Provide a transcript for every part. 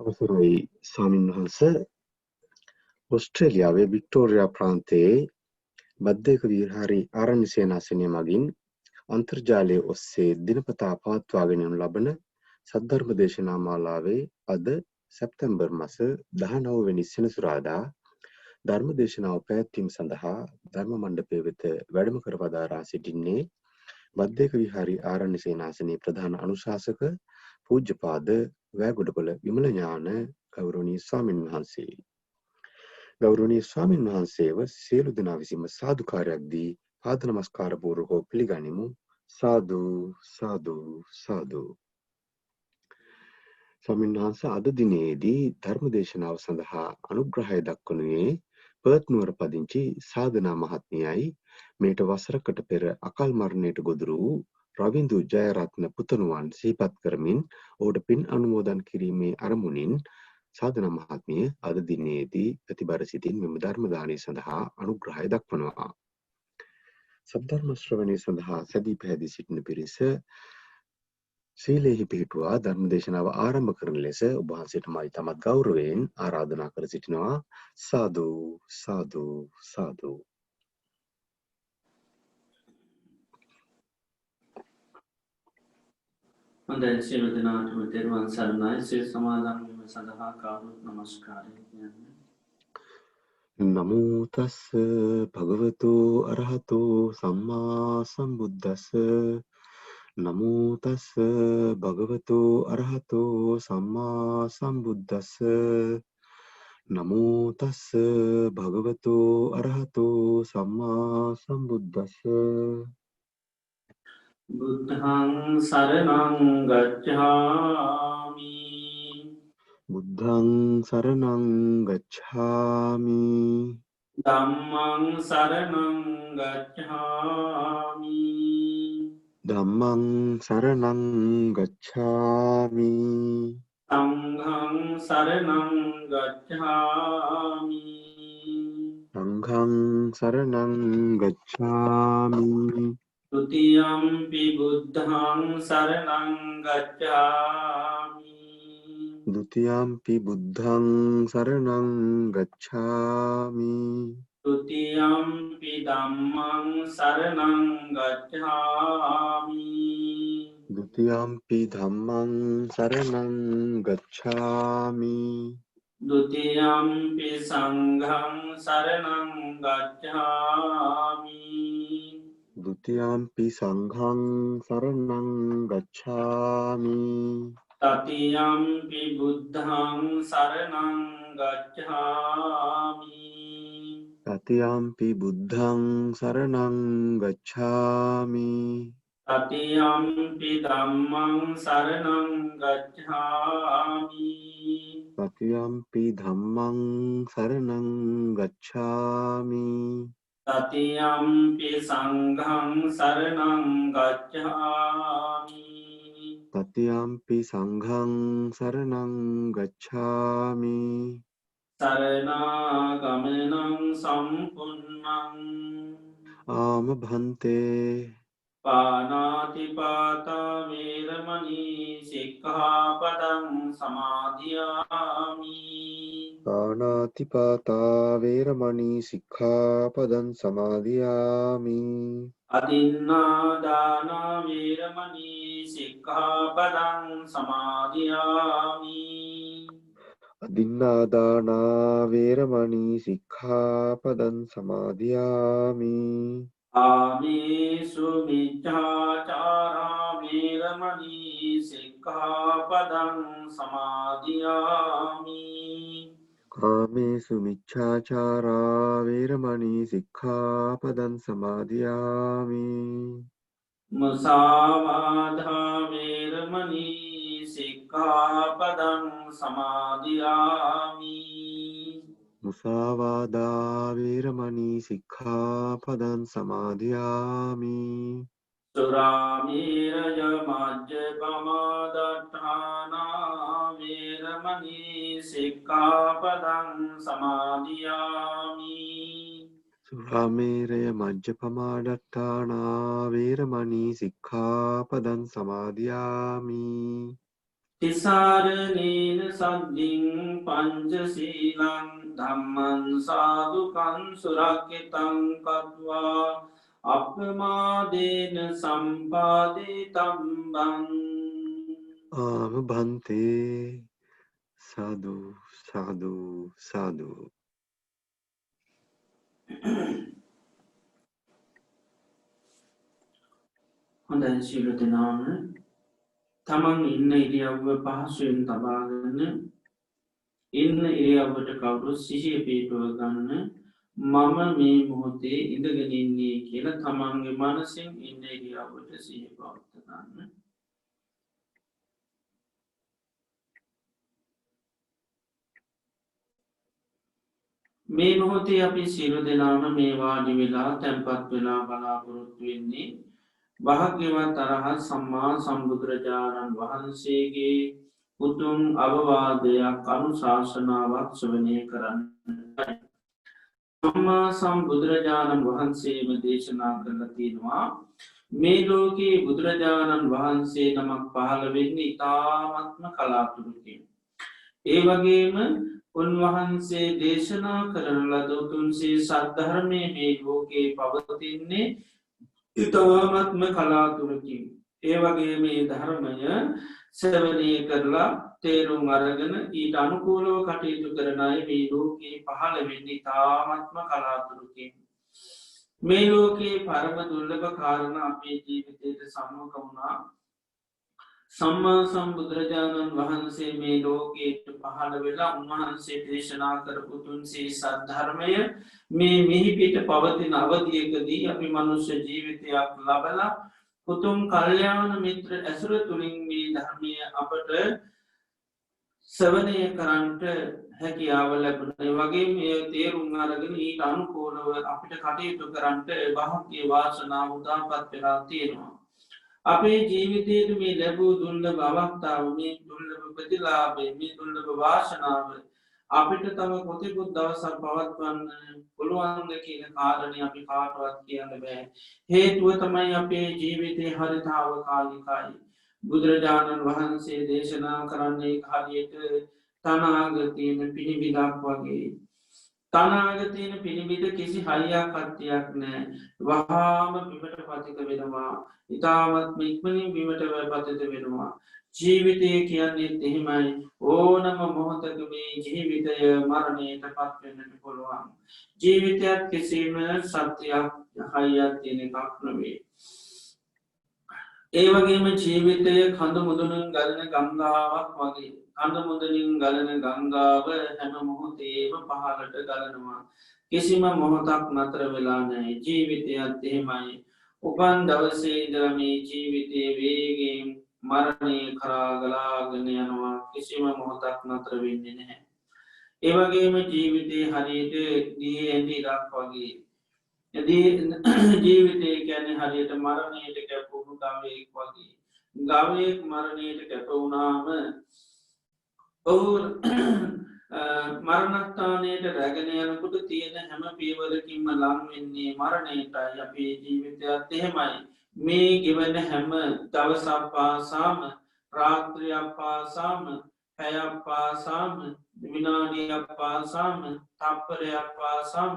අවසරයි ස්වාමීන් වහන්ස. ඔස්ට්‍රේලියාවේ වික්ටෝරියා ප්‍රාන්තයේ බද්දේක විහාරී ආරණ්‍ය සේනාසනය මගින් අන්තර්ජාලය ඔස්සේ දිනපතා පවත්වාගෙන යනු ලබන සද්ධර්ම දේශනා මාලාවේ අද සැප්තැම්බර් මාස 19 වෙනි සෙනසුරාදා ධර්ම දේශනාව පැවැත්වීම සඳහා ධර්ම මණ්ඩපය වෙත වැඩම කර වදාරා සිටින්නේ බද්දේක විහාරී ආරණ්‍ය සේනාසනයේ ප්‍රධාන අනුශාසක පූජ්‍යපාද වැගොඩපොළ විමල ඥාන ගෞරවනීය ස්වාමීන් වහන්සේ. ගෞරවනීය ස්වාමීන් වහන්සේව සියලු දෙනා විසින්ම සාදුකාරයක් දී පාද නමස්කාර පූර්වකව පිළිගනිමු. සාදු සාදු සාදු. ස්වාමීන් වහන්සේ අද දිනේදී ධර්ම දේශනාව සඳහා අනුග්‍රහය දක්වනුයේ පර්ත් නුවර පදිංචි සාධනා මහත්මියයි මේට වසරකට පෙර අකල් මරණයට ගොදුරු වූ රවින්දු ජයරත්න පුතණුවන් සිහිපත් කරමින් ඔහුට පින් අනුමෝදන් කිරීමේ අරමුණින් සාධනා මහත්මිය අද දිනේදී ප්‍රතිබර සිටින් මෙම ධර්ම දානය සඳහා අනුග්‍රහය දක්වනවා. සද්ධර්ම ශ්‍රවණය සඳහා සැදී පැහැදී සිටින පිරිස සීලෙහි පිහිටුවා ධර්ම දේශනාව ආරම්භ කරන ලෙස ඔබ වහන්සේට මයි තමත් ගෞරවයෙන් ආරාධනා කර සිටිනවා. සාදු සාදු සාදු. හොඳයි සියලු දෙනාටම තෙරුවන් සරණයි. සිල් සමාදන් වීම සඳහා කවුරුත් නමස්කාරය කියන්නේ. නමෝ තස්ස භගවතු අරහතෝ සම්මා සම්බුද්දස්ස. නමෝ තස්ස භගවතු අරහතෝ සම්මා සම්බුද්දස්ස. නමෝ තස්ස භගවතු අරහතෝ සම්මා සම්බුද්දස්ස. බුද්ධං සරණං ගච්ඡාමි. බුද්ධං සරණං ගච්ඡාමි. ධම්මං සරණං ගච්ඡාමි. ධම්මං සරණං ගච්ඡාමි. සංඝං සරණං ගච්ඡාමි. සංඝං සරණං ගච්ඡාමි. ဒုတိယံ පි බුද්ධං සරණං ගච්ඡාමි. ဒုတိယံ පි බුද්ධං සරණං ගච්ඡාමි. ဒုတိယံ පි ධම්මං සරණං ගච්ඡාමි. ဒုတိယံ පි ධම්මං සරණං ගච්ඡාමි. ဒုတိယံ පි සංඝං සරණං ගච්ඡාමි. ဒုတိယံ පි සංඝං සරණං ගච්ඡාමි. တတိယံ පි බුද්ධං සරණං ගච්ඡාමි. တတိယံ පි බුද්ධං සරණං ගච්ඡාමි. တတိယံ පි ධම්මං සරණං ගච්ඡාමි. တတိယံ පි ධම්මං සරණං ගච්ඡාමි. တတိယံ පි සංඝං සරණං ගච්ඡාමි. တတိယံ පි සංඝං සරණං ගච්ඡාමි. සරණාගමනං සම්පුන්නං ආම භන්තේ. පානාතිපාතා වේරමණී සික්ඛාපදං සමාදියාමි. පාණාතිපාතා වේරමණී සික්ඛාපදං සමාදියාමි. අදින්නාදානා වේරමණී සික්ඛාපදං සමාදියාමි. අදින්නාදානා වේරමණී සික්ඛාපදං සමාදියාමි. ආමේසු මිච්ඡාචාරා වේරමණී සික්ඛාපදං සමාදියාමි. කාමේසු මිච්ඡාචාරා වේරමණී සික්ඛාපදං සමාදියාමි. මුසාවාදා වේරමණී සික්ඛාපදං සමාදියාමි. මුසාවාදා වේරමණී සික්ඛාපදං සමාදියාමි. සුරාමේරය මජ්ජපමාදට්ඨානා වේරමණී සික්ඛාපදං සමාදියාමි. සුරාමේරය මජ්ජපමාදට්ඨානා වේරමණී සික්ඛාපදං සමාදියාමි. තිසරණේන සද්ධින් පංචශීලං ධම්මං සාදුකං සුරක්ෂිතං කତ୍වා අප්‍රමාදේන සම්පාදේ තම්බං. ආම බන්තේ සාදු සාදු සාදු. හොඳයි සියලු දෙනාම තමන් ඉන්න ඉරියව්ව පහසුවෙන් තබාගන්න ඉන්න ඉරියව්වට කවුරු සිහිය පිටුව ගන්න මම මේ මොහොතේ ඉඳගෙන ඉන්නේ කියලා තමන්ගේ මනසින් ඉන්න ඉරියව්වට සිහිය පවත්වා ගන්න. මේ මොහොතේ අපි සියලු දෙනාම මේ වාඩි වෙලා තැන්පත් වෙලා බලාපොරොත්තු වෙන්නේ භාග්‍යවත් අරහත් සම්මා සම්බුදුරජාණන් වහන්සේගේ උතුම් අවවාදයක් අනුශාසනාවක් ශ්‍රවණය කරන්න. සම්මා සම්බුදුරජාණන් වහන්සේම දේශනා කරලා තියෙනවා මේ ලෝකයේ බුදුරජාණන් වහන්සේ නමක් පහළ වෙන්නේ ඉතාමත්ම කලාතුරකින්. ඒ වගේම උන්වහන්සේ දේශනා කරන ලද උතුම්සේ සද්ධර්මය මේ ලෝකයේ පවතින්නේ ඉතාමත්ම කලාතුරකින්. ඒ වගේ මේ ධර්මය සෙවනය කරලා තේරුම් අරගෙන ඊට අනුකූලව කටයුතු කරනයි මේ ලෝකයේ පහළ වෙන්නේ ඉතාමත්ම කලාතුරකින්. මේ ලෝකයේ පරම දුර්ලභ කාරණ අපේ ජීවිතයට සම්මුඛ වුණා. සම්මා සම්බුදුරජාණන් වහන්සේ මේ ලෝකයට පහළ වෙලා උන්වහන්සේ දේශනා කරපු තුන්සේ සද්ධර්මය මේ මිහිපිට පවතින අවධියකදී අපි මනුෂ්‍ය ජීවිතයක් ලබලා උතුම් කල්යාණ මිත්‍ර ඇසුර තුළින් මේ ධර්මය අපට සවනය කරන්ට හැකියාව ලැබුණ වගේ මේ තේරුම් අරගෙන ඊට අනුකූලව අපිට කටයුතු කරන්ට භාග්‍ය වාසනාව උදාපත් වෙලා තියෙනවා. අපේ ජීවිතයට මේ ලැබූ දුර්ලභ අවස්ථාව මේ දුර්ලභ ප්‍රතිලාභය මේ දුර්ලභ වාසනාව අපිට තම කොතෙකුත් දවසක් පවත්වන්න පුළුවන්ද කියන කාරණය අපි කාටවත් කියන්න බෑ. හේතුව තමයි අපේ ජීවිතය හරිතාවකාලිකයි. බුදුරජාණන් වහන්සේ දේශනා කරන්නේ හරියට තනාගතියන පිණිබිදක් වගේ. තනාගතියන පිණිබිට කිසි හයියක් කත්තියක් නෑ. වහාම බිමට පතිත වෙනවා. ඉතාමත් ඉක්මනින් බිමට පතිත වෙනවා. ජීවිතය කියන්නේත් එහෙමයි ඕනම මොහොතක මේ ජීවිතය මරණයට පත්වෙන්නට පුළුවන්. ජීවිතයක් කිසිම සත්‍යයක් හයියක් තියෙන එකක් නොවේ. ඒ වගේම ජීවිතය කඳු මුදුනින් ගලන ගංගාවක් වගේ. කඳු මුදලින් ගලන ගංගාව හැම මොහොතේම පහලට ගලනවා. කිසිම මොහොතක් නතර වෙලා නෑ. ජීවිතයත් එහෙමයි. උපන් දවසේ ඉඳලා මේ ජීවිතයේ වේගයෙන් මරණය කරා ගලාගෙන යනවා. කිසිම මොහොතක් නතර වෙන්නේ නැහැ. ඒ වගේම ජීවිතේ හරියට දී ඇඳි ඉරක් වගේ. ජීවිතය ගැන හරියට මරණයට කැපුණු ගවයෙක් වගේ. ගවයෙක් මරණයට කැපවුණාම ඔහු මරණස්ථානයට රැගෙන යනකුට තියෙන හැම පීවරකින්ම ලංවෙන්නේ මරණයටයි. අපේ ජීවිතයත් එහෙමයි. මේ ගෙවන හැම දවසක් පාසාම රාත්‍රියක් පාසාම පැයක් පාසාම විනාඩියක් පාසාම තප්පරයක් පාසාම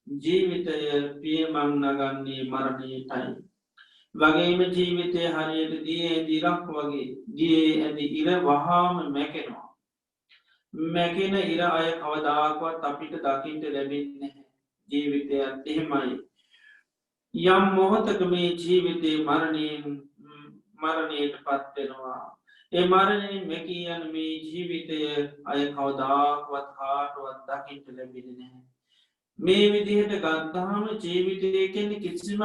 ජීවිතය පියමං නගන්නේ මරණයටයි. වගේම ජීවිතය හරියට දිය ඇදිරක් වගේ දිය ඇදි ඉර වහාම මැකෙනවා. මැකෙන ඉර අය කවදාකවත් අපිට දකිින්ට ලැබෙන්නේ ජීවිතයත් එහෙමයි. යම් මොහොතක මේ ජීවිතය මරණයට පත්වෙනවා. ඒ මරණයෙන් මැකී යන මේ ජීවිතය අය කවදාකවත් කාටුවත් දකිින්ට ලැබෙන නැහැ. මේ විදිහට ගත්තාම ජීවිතය කෙනෙ කිසිම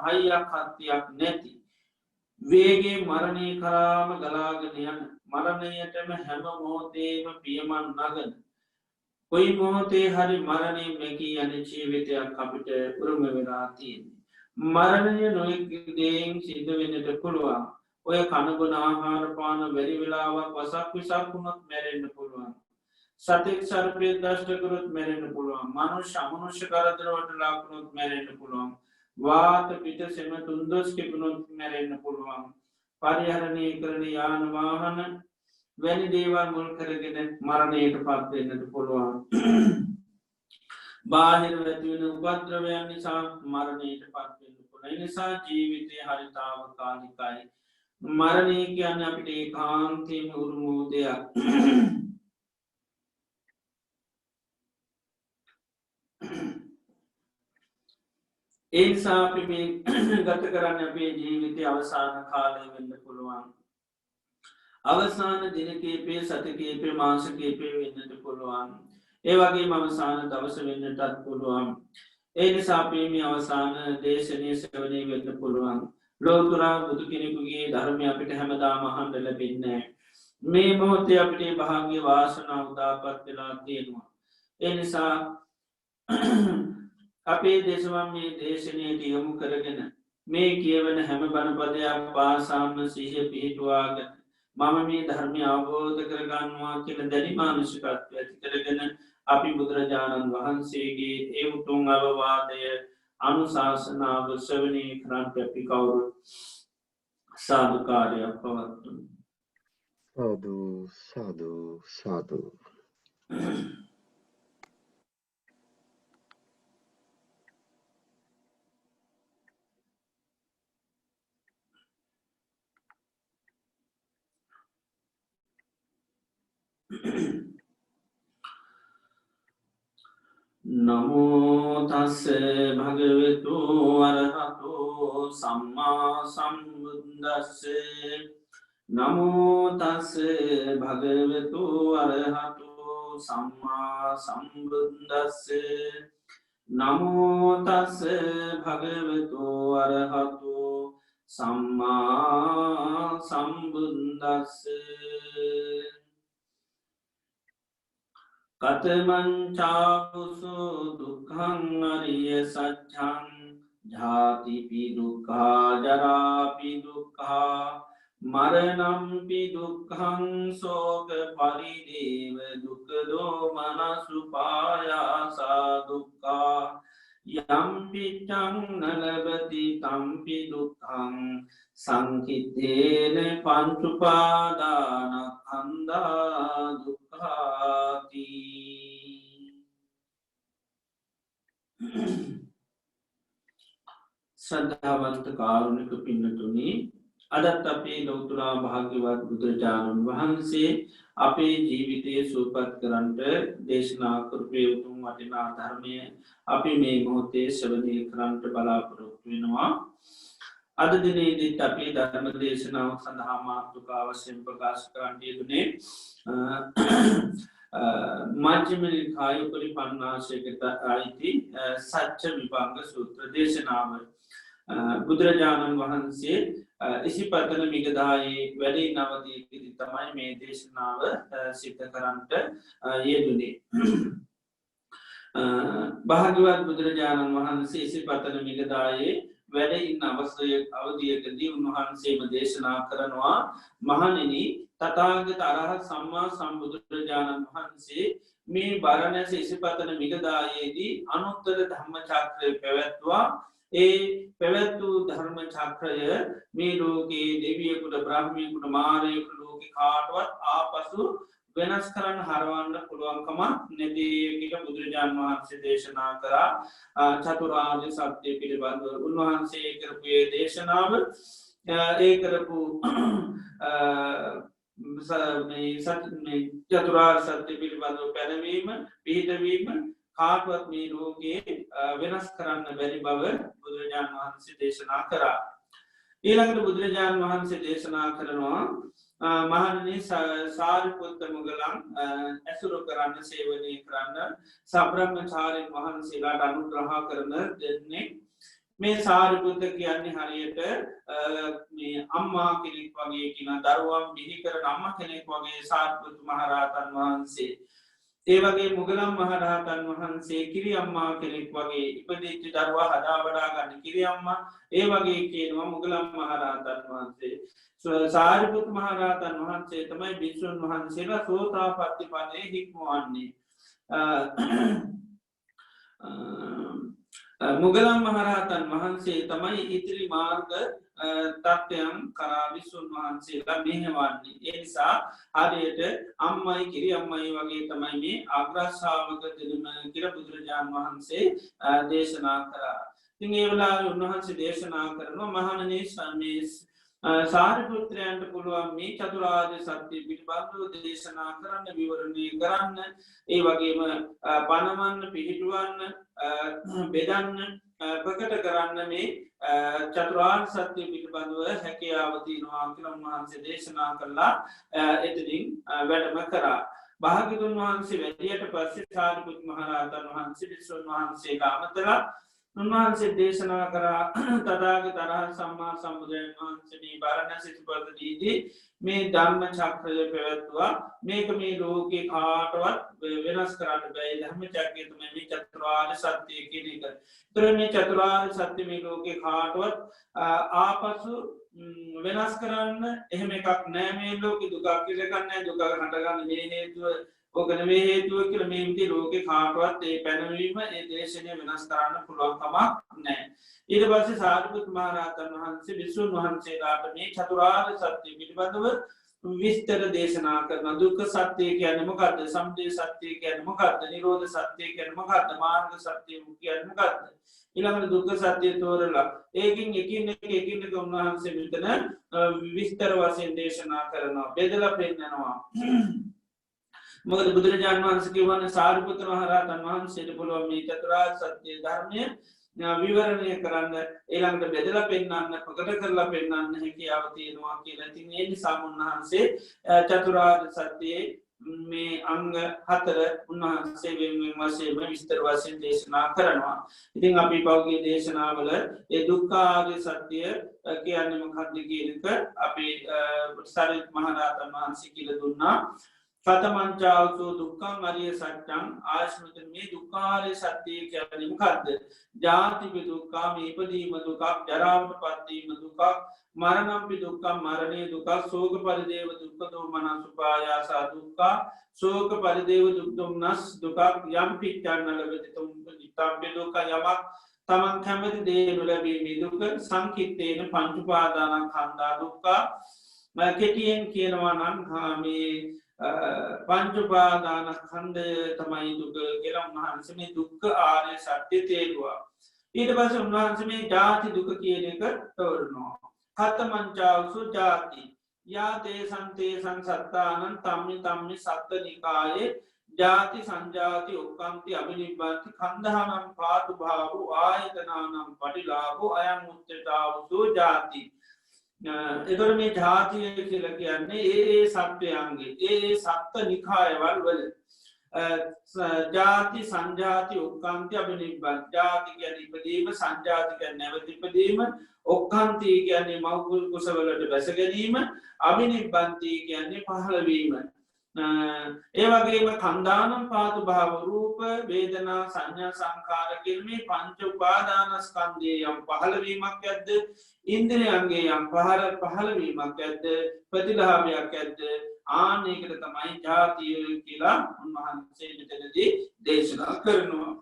හයියක් හත්තියක් නැති. වේගේ මරණය කරාම ගලාගෙන යන මරණයටම හැම මොහොතේම පියමන් නගන. කොයි මොහොතේ හරි මරණය මැකී යන ජීවිතයක් අපිට උරුම වෙලා තියෙන්නේ. මරණය නොයෙක්දයෙන් සිද්ධ වෙන්නට පුළුවන්. ඔය කණගුණ ආහාරපාන වැරි වෙලාවක් වසක් විසක් වුණොත් මැරෙන්න්න පුළුවන්. සතෙක් සර්පය දෂ්ටකරොත් මැරෙන්න්න පුළුවන්. මනුෂ්‍ය අමනුෂ්‍ය කරදරවට ලාකුණොත් මැරෙන්න්න පුළුවන්. වාත පිට සෙම තුන්දොස් කිපුණොත් මැරෙන්න්න පුළුවන්. පරිහරණය කරන යාන වාහන වැනි දේවල් මුල් කරගෙන මරණයට පත්වෙන්නට පුළුවන් බාහිර වැතිවෙන උපද්‍රවයන් නිසා මරණයට පත්වෙන්න පුළ නිසා ජීවිතය හරිතාව කාලිකයි මරණය කියන්න අපිට ඒ කාන්තීම උරුමූදයක් ඒනිසා අපි මේ ගත කරන්න අපේ ජීවිතය අවසාන කාලය වෙන්න පුළුවන් අවසාන දිනකේපේ සතකේපේ මාසකේපේ වෙන්නට පුළුවන් ඒවගේ අවසාන දවස වෙන්නටත් පුළුවන් ඒ නිසාපේම අවසාන දේශනය සවනය වෙන්න පුළුවන් ලෝතුරා බුදු කෙනෙකුගේ ධර්මය අපිට හැමදා මහන්ඩ ලැබෙන්නේ මේ මොහොතේ අපිට භාග්‍ය වාසනා උදාපත් වෙලා තියෙනවා ඒ නිසා අපේ දේශවන් මේ දේශනයට යොමු කරගෙන මේ කියවන හැම බණපදයක් පාසාම්ම සීහ පිහිටුවාගෙන මම මේ ධර්මය අවබෝධ කරගන්නවා කියල දැනි මානුෂිකත්ව ඇති කරගෙන අපි බුදුරජාණන් වහන්සේගේ ඒ උතුම් අවවාදය අනුශාසනාව ශ්‍රවණය කරන්ට අපි කවුරු සාධකාරයක් පවත්තුන් සාදු සාදු සාදු නමෝතස්ස භගවතු වරහතු සම්මා සම්බුද්දස්ස නමෝතස්ස භගවතු වරහතු සම්මා සම්බුද්දස්ස නමෝතස්ස භගවතු වරහතු සම්මා සම්බුද්දස්ස කතමංචාපුසු දුක්ඛං අරිය සත්‍යං ජාතිපි දුක්ඛා ජරාපි දුක්ඛා මරණම්පි දුක්ඛං ශෝක පරිදේව දුක්ඛ දෝමනසුපායාසා දුක්ඛා යම්පිච්ඡං නලබති තම්පි දුක්ඛං සංකිත්තේන පංචුපාදානස්කන්ධා දුක්ඛාති ශ්‍රද්ධාවන්ත කාරුණික පින්නතුනි අදත් අපේ ලෞතුරා භාග්‍යවත් බුදුරජාණන් වහන්සේ අපේ ජීවිතය සූපත් කරන්ට දේශනා කරපය උතුම් වටිනා ධර්මය අපි මේ මොහොතේ ශ්‍රවණය කරන්ට බලාපොරොත්තු වෙනවා අද දිනේදීත් අපේ ධර්ම දේශනාව සඳහා මාතෘකාව වශයෙන් ප්‍රකාශ කරන්න යෙදුනේ මජ්ක්‍ධිම නිකායේ පරිපඤ්ඤාසයකට අයිති සච්ච විභංග සූත්‍ර දේශනාව බුදුරජාණන් වහන්සේ ඉසිපතන මිගදායේ වැඩි නවදීකදී තමයි මේ දේශනාව සිද්ධ කරන්නට යෙදුනේ භාග්‍යවත් බුදුරජාණන් වහන්සේ ඉසිපතන මිගදායේ වැඩ ඉන්න අවධියකදී උන්වහන්සේම දේශනා කරනවා මහණෙනි තථාගත අරහත් සම්මා සම්බුදුරජාණන් වහන්සේ මේ බරණැස ඉසිපතන මිගදායේදී අනුත්තර ධම්ම චක්‍රය පැවැත්වා ඒ පැවැත් වූ ධර්ම චක්‍රය මේ ලෝකයේ දෙවියකුට බ්‍රහ්මයකුට මාරයකුට ලෝක කාටවත් ආපසු වෙනස් කරන්න හරවන්න පුළුවන්කම නැතික බුදුරජාණන් වහන්සේ දේශනා කරා චතුරාර්ය සත්‍යය පිළිබඳව උන්වහන්සේ කරපුයේ දේශනාව ඒ කරපු චතුරාර් සත්‍ය පිළිබඳව පැනවීම පිහිටවීම කාටවත් මේ ලෝකයේ වෙනස් කරන්න බැරි බව බුදුරජාණන් වහන්සේ දේශනා කරා ඊළඟට බුදුරජාණන් වහන්සේ දේශනා කරනවා මහණනි සාරිපුත්ත මුගලන් ඇසුරු කරන්න සේවනය කරන්න සබ්‍රහ්මචාරීන් වහන්සේලාට අනුග්‍රහ කරන දෙන්නේ මේ සාරිපුත්ත කියන්නේ හරියට අම්මා කෙනෙක් වගේ කියන දරුවන් බිහි කරන අම්මා කෙනෙක් වගේ සාරිපුත්ත මහරහතන් වහන්සේ ඒ වගේ මුගලන් මහරහතන් වහන්සේ කිරි අම්මා කෙනෙක් වගේ ඉපදිච්ච දරුවා හදා වඩා ගන්න කිරි අම්මා ඒ වගේ කියනවා මුගලන් මහරහතන් වහන්සේ සාරිපුත් මහරහතන් වහන්සේ තමයි භික්ෂුන් වහන්සේලා සෝතාපට්ටි ඵලයේ හික්මවන්නේ මුගලන් මහරහතන් වහන්සේ තමයි ඉතිරි මාර්ග තත්ත්වයන් කරා විසුන් වහන්සේලා මෙහෙවන්නේ. ඒ නිසා හරියට අම්මයි කිරි අම්මයි වගේ තමයි මේ අග්‍රශ්‍රාවක දෙනම කියලා බුදුරජාණන් වහන්සේ දේශනා කරා. ඉතින් ඒ වෙලාවේ උන්වහන්සේ දේශනා කරනවා මහණෙනි සාරිපුත්‍රයන්ට පුළුවන් මේ චතුරාර්ය සත්‍ය පිළිබඳව දේශනා කරන්න විවරණය කරන්න ඒ වගේම පනවන්න පිහිටුවන්න බෙදන්න ප්‍රකට කරන්න මේ චතුරාර්ය සත්‍ය පිළිබඳව හැකියාව තියෙනවා කියලා උන්වහන්සේ දේශනා කළා. එතනින් වැඩම කරා. භාග්‍යවතුන් වහන්සේ වැඩියට පස්සේ සාරිපුත් මහ රහතන් වහන්සේ විසුණු වහන්සේලා අමතලා උන්වහන්සේ දේශනා කරා තථාගත අරහත් සම්මා සම්බුදුරජාණන් වහන්සේ මේ බරණැස සිටුපතේදී මේ ධම්ම චක්‍රය පැවැත්වුවා. මේක මේ ලෝකේ කාටවත් වෙනස් කරන්න බැහැ. ධම්ම චක්‍රය තමයි මේ චතුරාර්ය සත්‍ය කියන එක. ඒතර මේ චතුරාර්ය සත්‍ය මේ ලෝකේ කාටවත් ආපසු වෙනස් කරන්න එහෙම එකක් නෑ. මේ ලෝකේ දුකක් කියලා ගන්නෑ. දුක හටගන්න මේ හේතුව ඔකන මේ හේතුව කියලා මේ විදිහේ ලෝකේ කාටවත් ඒ පැනවීම ඒ දේශනය වෙනස් කරන්න පුළුවන් කමක් නැහැ. ඊට පස්සේ සාරිපුත් මහ රහතන් වහන්සේ විසුණු වහන්සේලාට මේ චතුරාර්ය සත්‍ය පිළිබඳව විස්තර දේශනා කරන දුක්ඛ සත්‍ය කියන්නේ මොකක්ද? සමුදය සත්‍ය කියන්නේ මොකක්ද? නිරෝධ සත්‍ය කියන්නේ මොකක්ද? මාර්ග සත්‍ය කියන්නේ මොකක්ද? ඊළඟට දුක්ඛ සත්‍ය තෝරලා ඒකින් එකින් එක උන්වහන්සේ මෙතන විස්තර වශයෙන් දේශනා කරනවා. බෙදලා පෙන්නනවා. මොකද බුදුරජාණන් වහන්සේ කියවන සාරිපුත්‍ර මහ රහතන් වහන්සේට පුළුවන් මේ චතුරාර්ය සත්‍ය ධර්මය විවරණය කරන්න ඊළඟට බෙදලා පෙන්වන්න ප්‍රකට කරලා පෙන්වන්න හැකියාව තියෙනවා කියලා. ඉතින් ඒ නිසා උන්වහන්සේ චතුරාර්ය සත්‍යයේ මේ අංග 4 උන්වහන්සේ වෙන වශයෙන් විස්තර වශයෙන් දේශනා කරනවා. ඉතින් අපි පෞද්ගලික දේශනාවල ඒ දුක්ඛාර්ය සත්‍ය කියන්නේ මොකක්ද කියන එක අපි සාරිපුත් මහ රහතන් වහන්සේ කියලා දුන්නා. කතමංචාවතු දුක්ඛං අරිය සත්‍යං ආශ්මිත මේ දුක්ඛාරය සත්‍ය කියන්නේ මොකද්ද? ජාතිපි දුක්ඛ මේ ඉපදීම දුකක්, ජරාවට පත්වීම දුකක්, මරණම්පි දුක්ඛ මරණේ දුකක්, ශෝක පරිදේව දුක්ඛ දෝමනස් උපායාස දුක්ඛ, ශෝක පරිදේව දුක් දුම්නස් දුකක්, යම් පිච්ඡන්න ලැබෙති තුම්පි දුක්ඛ යමක් තමන් කැමති දේ නොලැබීමේ දුක, සංකිට්ඨේන පංච උපාදානස්කන්ධා දුක්ඛ. කෙටියෙන් කියනවා නම් මේ පංච උපාදානස්කන්ධය තමයි දුක කියලා උන්වහන්සේ මේ දුක්ඛ ආර්ය සත්‍ය තේරුවා. ඊට පස්සේ උන්වහන්සේ මේ ජාති දුක කියන එක තෝරනවා. කතමංචාවසු ජාති යාතේ සන්තේ සංසත්තානං තම්මි සත්තනිකායේ ජාති සංජාති ඔක්කාන්ති අබිනිබ්බන්ති කන්දහනම් පාතු භාවෝ ආයතනානම් පටිලාභෝ අයං උච්චතාවසු ජාති. එතොට මේ ජාතිය කියලා කියන්නේ ඒ සත්වයන්ගේ ඒ සත්ත නිකායවල් වල ජාති සංජාති ඔක්කාන්ති අබිනිබ්බන්. ජාති කියන්නේ ඉපදීම, සංජාති කියන්නේ නැවත ඉපදීම, ඔක්කාන්ති කියන්නේ මව් කුසවලට බැස ගැනීම, අබිනිබ්බන්ති කියන්නේ පහළවීම. ඒ වගේම කන්දානම් පාතු භාව රූප වේදනා සංඥා සංකාර කියන මේ පංච උපාදානස්කන්ධයේ යම් පහළවීමක් ඇද්ද, ඉන්ද්‍රියයන්ගේ යම් පහළවීමක් ඇද්ද, ප්‍රතිලාභයක් ඇද්ද, ආනේකට තමයි ජාතිය කියලා උන්වහන්සේ මෙතනදී දේශනා කරනවා.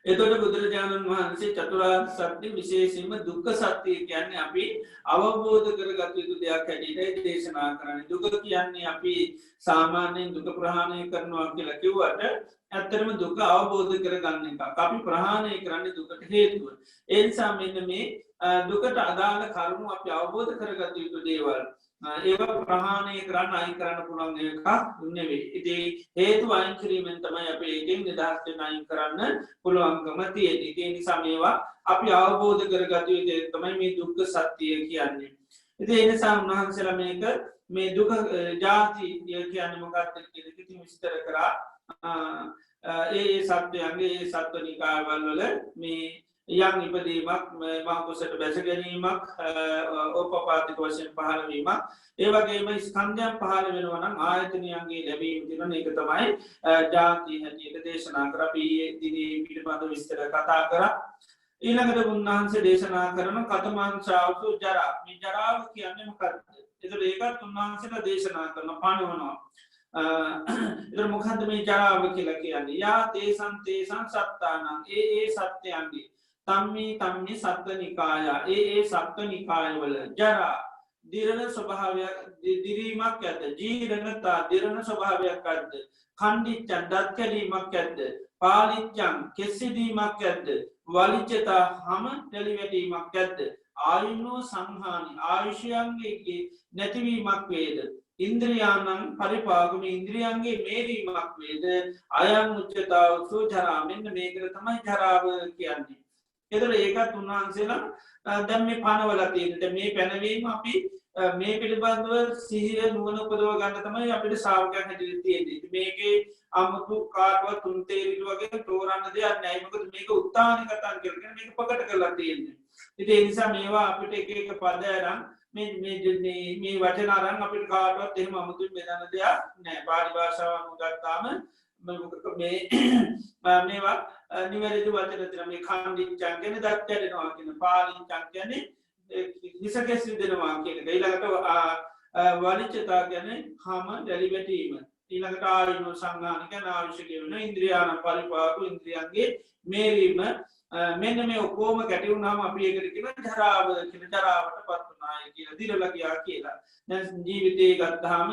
එතොට බුදුරජාණන් වහන්සේ චතුරාර්ය සත්‍ය විශේෂයෙන්ම දුක්ඛ සත්‍ය කියන්නේ අපි අවබෝධ කරගත යුතු දෙයක් හැටියට දේශනා කරන්නේ. දුක කියන්නේ අපි සාමාන්‍යයෙන් දුක ප්‍රහාණය කරනවා කියලා කිව්වට ඇත්තටම දුක අවබෝධ කරගන්න එක. අපි ප්‍රහාණය කරන්නේ දුකට හේතුව. ඒ නිසා මෙන්න මේ දුකට අදාළ කරුණු අපි අවබෝධ කරගත යුතු දේවල්. ඒවා ප්‍රහාණය කරන්න අයින් කරන්න පුළුවන් එකක් නෙවෙයි. ඉතින් හේතු අයින් කිරීමෙන් තමයි අපි ඒකෙන් නිදහස් වෙන්න අයින් කරන්න පුළුවන්කම තියෙන්නේ. ඒ නිසා මේවා අපි අවබෝධ කරගත යුතු තමයි මේ දුක්ඛ සත්‍ය කියන්නේ. ඉතින් ඒ නිසා උන්වහන්සේලා මේක මේ දුක ජාති කියන්නේ මොකක්ද කියන එක ඉතින් විස්තර කරා. ඒ සත්‍යයන්ගේ ඒ සත්ව නිකායවල වල මේ යම් ඉපදීමක්, මව්කුසට බැස ගැනීමක්, ඕපපාතික වශයෙන් පහළවීමක්, ඒ වගේම ස්කන්ධයන් පහළ වෙනවා නම් ආයතනයන්ගේ ලැබීම තියෙන එක තමයි ජාති හැටියට දේශනා කර. අපි දිනේ පිළිබඳ විස්තර කතා කරා. ඊළඟට උන්වහන්සේ දේශනා කරන කතමංචාවසු ජරා. මේ ජරාව කියන්නේ මොකක්ද? ඒතකොට ඒකත් උන්වහන්සේලා දේශනා කරන පණවනවා. ඉතින් මොකද්ද මේ ජරාව කියලා කියන්නේ? යා තේසං තේසං සත්තානං ඒ සත්‍යයන්ගේ තම්මි සත්ත්ව නිකාය ඒ සත්ත්ව නිකායවල ජරා දිරණ ස්වභාවයක් දිරීමක් ඇද්ද ජීරණතා දිරණ ස්වභාවයක් ඇද්ද කණ්ඩිච්චන් දත් කැඩීමක් ඇද්ද පාලිච්චන් කෙස්සිදීමක් ඇද්ද වලිච්චතා හම ටෙලිවැටීමක් ඇද්ද ආයුනෝ සංහානි ආයුෂයන්ගේ නැතිවීමක් වේද ඉන්ද්‍රියානං පරිපාගම ඉන්ද්‍රියන්ගේ මේරීමක් වේද අයං උච්චතාවසු ජරා මෙන්න මේකට තමයි ජරාව කියන්නේ. එතකොට ඒකත් උන්වහන්සේලා දැන් මේ පනවල තියෙන මේ පැනවීම අපි මේ පිළිබඳව සිහිය නුවණ උපදව ගන්න තමයි අපිට ශ්‍රාවකයන් හැටියට තියෙන්නේ. මේකේ අමුතු කාටවත් තුන් තේරිලු වගේ තෝරන්න දෙයක් නැහැ. මොකද මේක උත්තාන කතාන් කරගෙන මේක ප්‍රකට කරලා තියෙන්නේ. ඉතින් ඒ නිසා මේවා අපිට එක එක පද අරන් මේ වචන අරන් අපිට කාටවත් එහෙම අමුතුවෙන් බෙදන්න දෙයක් නැහැ. පාලි භාෂාව අනුගත්තාම මේවා නිවැරදි වචන තියෙනවා. මේ කණ්ඩිච්චන් කියන්නේ දත් කැඩෙනවා කියන පාලිච්චන් කියන්නේ හිසකෙස් විදෙනවා කියන එක. ඊළඟට වලිච්චතා කියන්නේ හම දැලි වැටීම. ඊළඟට ආයුනෝ සංඝාන කියන්නේ ආයුෂ කියන ඉන්ද්‍රියාන පරිපාක ඉන්ද්‍රියන්ගේ මේරීම මෙන්න මේ ඔක්කොම කැටි වුණාම අපි ඒකට කියන ජරාව කියන ජරාවටපත් වුණායි කියලා දිරලා ගියා කියලා. දැන් ජීවිතේ ගත්තාම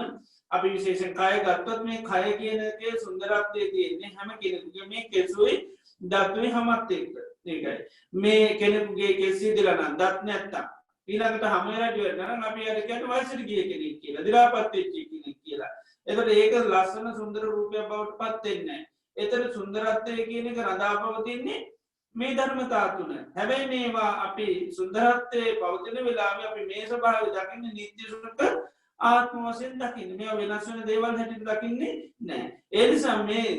අපි විශේෂයෙන් කය ගත්තොත් මේ කය කියන එකේ සුන්දරත්වය තියෙන්නේ හැම කෙනෙකුගේ මේ කෙසුයි දත්ුයි හැමත් එක්ක. ඒකයි. මේ කෙනෙකුගේ කෙසි දිලා නම් දත් නැත්තම් ඊළඟට හැම වෙලාවට වෙනවා නම් අපි අර කියන්නේ වයසට ගිය කෙනෙක් කියලා. දි รา පත් වෙච්ච කෙනෙක් කියලා. එතකොට ඒක ලස්සන සුන්දර රූපයක් බවට පත් වෙන්නේ නැහැ. ඒතර සුන්දරත්වය කියන එක රඳාපවතින්නේ මේ ධර්මතා තුන. හැබැයි මේවා අපි සුන්දරත්වයේ පවතින වෙලාවේ අපි මේ ස්වභාවය දකින්නේ නිත්‍ය සුඛ ආත්ම වශයෙන් දකින්නේ. මේවා වෙනස් වෙන දේවල් හැටියට දකින්නේ නැහැ. ඒ නිසා මේ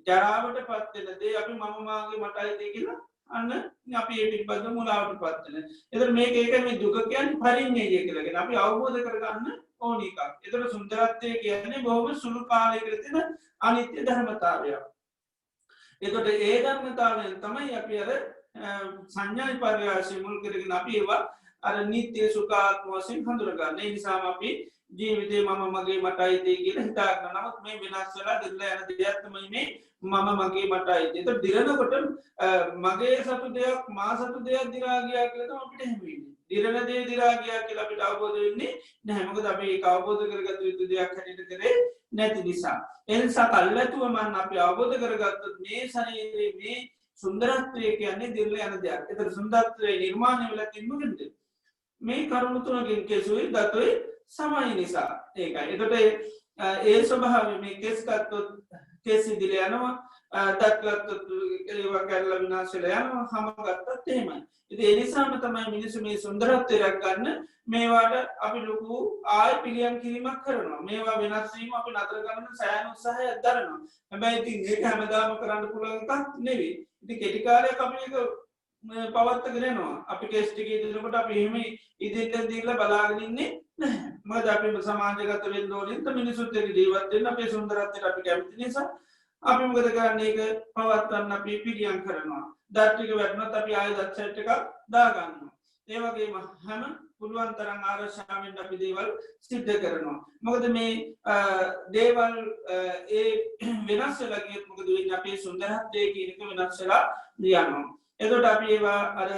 ජරාවට පත් වෙන දේ අපි මම මාගේ මටයි කියලා අන්න අපි ඒ පිටපත මුලාවට පත් වෙන. ඒතර මේක ඒක මේ දුක කියන්නේ පරිඤ්ඤය කියලාගෙන අපි අවබෝධ කරගන්න ඕන එකක්. ඒතර සුන්දරත්වය කියන්නේ බොහොම සුළු කාලයකට තියෙන අනිත්‍ය ධර්මතාවයක්. එතකොට ඒ ධර්මතාවයෙන් තමයි අපි අර සංඥා විපර්යාසය මුල් කරගෙන අපි ඒවා අර නිත්‍ය සුඛාත්ම වශයෙන් හඳුනගන්න. ඒ නිසාම අපි ජීවිතේ මම මගේ මටයි තේ කියලා හිතා ගන්න. නමුත් මේ වෙනස් වෙලා දිරලා යන දෙයක් තමයි මේ මම මගේ මටයි තේ. ඒක දිරනකොට මගේ සතු දෙයක් මා සතු දෙයක් දිරා ගියා කියලා තමයි අපිට හැමෙන්නේ. දිරන දේ දිරා ගියා කියලා අපිට අවබෝධ වෙන්නේ නැහැ. මොකද අපි ඒක අවබෝධ කරගත්ත යුතු දෙයක් හැටියට කරේ නැති නිසා. ඒ නිසා කල්ැතුව මන් අපි අවබෝධ කරගත්තොත් මේ ශරීරයේ මේ සුන්දරත්වය කියන්නේ දිරලා යන දෙයක්. ඒතර සුන්දරත්වයේ නිර්මාණය වෙලා තින්නේ මොකද? මේ කරුණු තුනකින් කෙසුයි දතුයි සමයි නිසා. ඒකයි. එතකොට ඒ ස්වභාවය මේ කෙස් ගත්තොත් කෙස් ඉදිරිය යනවා. දත් ගත්තොත් ඒවා කැඩලා විනාශ වෙලා යනවා. හැම ගත්තත් එහෙමයි. ඉතින් ඒ නිසාම තමයි මිනිස්සු මේ සුන්දරත්වය රැකගන්න මේවාට අපි ලොකු ආය පිළියම් කිරීමක් කරනවා. මේවා වෙනස් වීම අපි නතර කරන්න සෑහෙන උත්සාහයක් දරනවා. හැබැයි ඉතින් ඒක හැමදාම කරන්න පුළුවන් එකක් නෙවෙයි. ඉතින් කෙටි කාලයක් අපි ඒක පවත්වාගෙන යනවා. අපි කෙස් ටික ඉදිරියට අපි එහෙම ඉදිරියට දීලා බලාගෙන ඉන්නේ නැහැ. මොකද අපි සමාජගත වෙන්න ඕනේ. මිනිසුත් එක්ක ජීවත් වෙන්න අපේ සුන්දරත්වයට අපි කැමති නිසා අපි මොකද කරන්නේ? ඒක පවත්වන්න අපි පිළියම් කරනවා. දත් ටික වැටුණත් අපි ආයෙ දත් සෙට් එකක් දාගන්නවා. ඒ වගේම හැම පුළුවන් තරම් ආරක්ෂාවෙන් අපි දේවල් සිද්ධ කරනවා. මොකද මේ දේවල් ඒ වෙනස් වෙලා ගියොත් මොකද වෙන්නේ? අපේ සුන්දරත්වය කියන එක වෙනස් වෙලා යනවා. එතකොට අපි ඒවා අර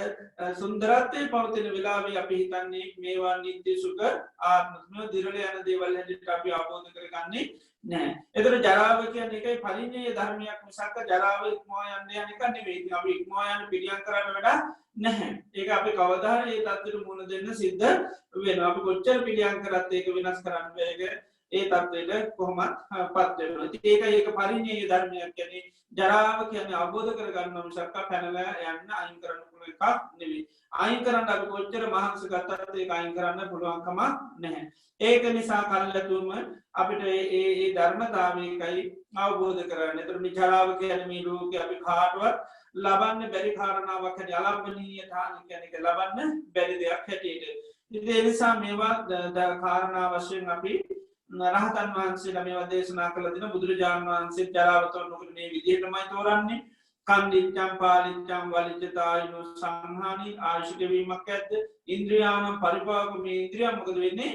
සුන්දරත්වයේ පවතින වෙලාවේ අපි හිතන්නේ මේවා නිත්‍ය සුඛ ආත්මය දිරලා යන දේවල් හැටියට අපි අවබෝධ කරගන්නේ නැහැ. එතකොට ජරාව කියන්නේ ඒකයි පරිඤ්ඤය ධර්මයක් මිසක් ජරාව ඉක්මවා යන්න යන එක නෙවෙයි. අපි ඉක්මවා යන පිළියම් කරන්න වැඩ නැහැ. ඒක අපි කවදා හරි ඒ තත්ත්වෙට මුහුණ දෙන්න සිද්ධ වෙනවා. අපි කොච්චර පිළියම් කරත් ඒක වෙනස් කරන්න බෑ. ඒ තත්ත්වයට කොහොමත් පත් වෙනවා. ඉතින් ඒක පරිඤ්ඤය ධර්මයක් කියන්නේ ජරාව කියන්නේ අවබෝධ කරගන්න මිසක් පැනලා යන්න අයින් කරන්න පුළුවන් එකක් නෙවෙයි. අයින් කරන්න අපි කොච්චර මහන්සි ගත්තත් ඒක අයින් කරන්න පුළුවන්කම නැහැ. ඒක නිසා කල්ැතුම අපිට ඒ ධර්මතාවයකයි අවබෝධ කරගන්න. ඒතර මේ ජරාව කියන්නේ මේ ලෝකේ අපි කාටවත් ලබන්න බැරි කාරණාවක් හැටි අලම්බනීයතාවය කියන්නේ ඒක ලබන්න බැරි දෙයක් හැටියට. ඉතින් ඒ නිසා මේවා කාරණා වශයෙන් අපි රහතන් වහන්සේලා මේවා දේශනා කළ දින බුදුරජාණන් වහන්සේ ජරාව තෝරනකොට මේ විදිහටමයි තෝරන්නේ. කණ්ඩිච්චම් පාලිච්චම් වලිච්චතායුනෝ සංහානි ආශික වීමක් ඇද්ද ඉන්ද්‍රියානම් පරිපාක මේ ඉන්ද්‍රිය මොකද වෙන්නේ?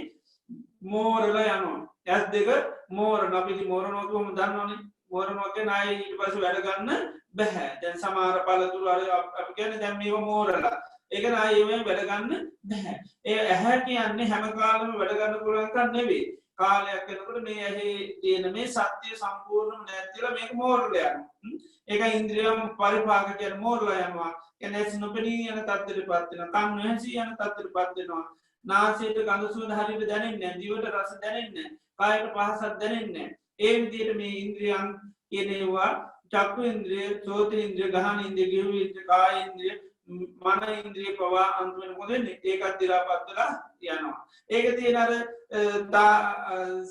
මෝරලා යනවා ඇස් දෙක මෝරන අපි මෝරනවා කොහොම දන්නවනේ මෝරනවා කියන්නේ ආයේ ඊට පස්සේ වැඩ ගන්න බෑ දැන් සමහර පළතුරු අපි කියන්නේ දැන් මේව මෝරලා ඒක ආයේ මේ වැඩ ගන්න බෑ ඒ ඇහැ කියන්නේ හැම කාලෙම වැඩ ගන්න පුළුවන් එකක් නෙවෙයි කාලයක් යනකොට මේ ඇහි තියෙන මේ සත්‍ය සම්පූර්ණම නැතිලා මේක මෝරලා යනවා ඒක ඉන්ද්‍රියම් පරිපාක කියන මෝරලා යනවා කියන්නේ නොපෙනී යන තත්ත්වයටපත් වෙනවා කන් නොඇසී යන තත්ත්වයටපත් වෙනවා නාසයට ගඳ සුවඳ හරියට දැනෙන්නේ නැහැ දිවට රස දැනෙන්නේ නැහැ කායට පහසක් දැනෙන්නේ නැහැ ඒ විදිහට මේ ඉන්ද්‍රියන් කියනවා චක්කු ඉන්ද්‍රිය සෝත ඉන්ද්‍රිය ගහන ඉන්ද්‍රිය ජීව ඉන්ද්‍රිය කාය ඉන්ද්‍රිය මන ඉන්ද්‍රිය පවා අන්තිමට මොකද වෙන්නේ ඒකත් දිලාපත් වෙලා යනවා ඒක තියෙන අර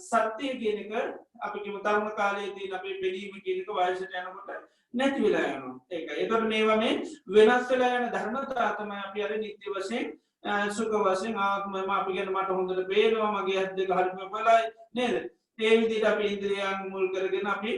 සත්‍ය කියන එක අපි කිව්ව තරුණ කාලයේදී අපි පෙනීම කියන එක වයසට යනකොට නැති වෙලා යනවා ඒකයි ඒතකොට මේවා මේ වෙනස් වෙලා යන ධර්මතා තමයි අපි අර නිත්‍ය වශයෙන් සුඛ වශයෙන් ආත්මම අපි කියන මට හොඳට පේනවා මගේ ඇස් දෙක හරිම බලයි නේද ඒ විදිහට අපි ඉන්ද්‍රියයන් මුල් කරගෙන අපි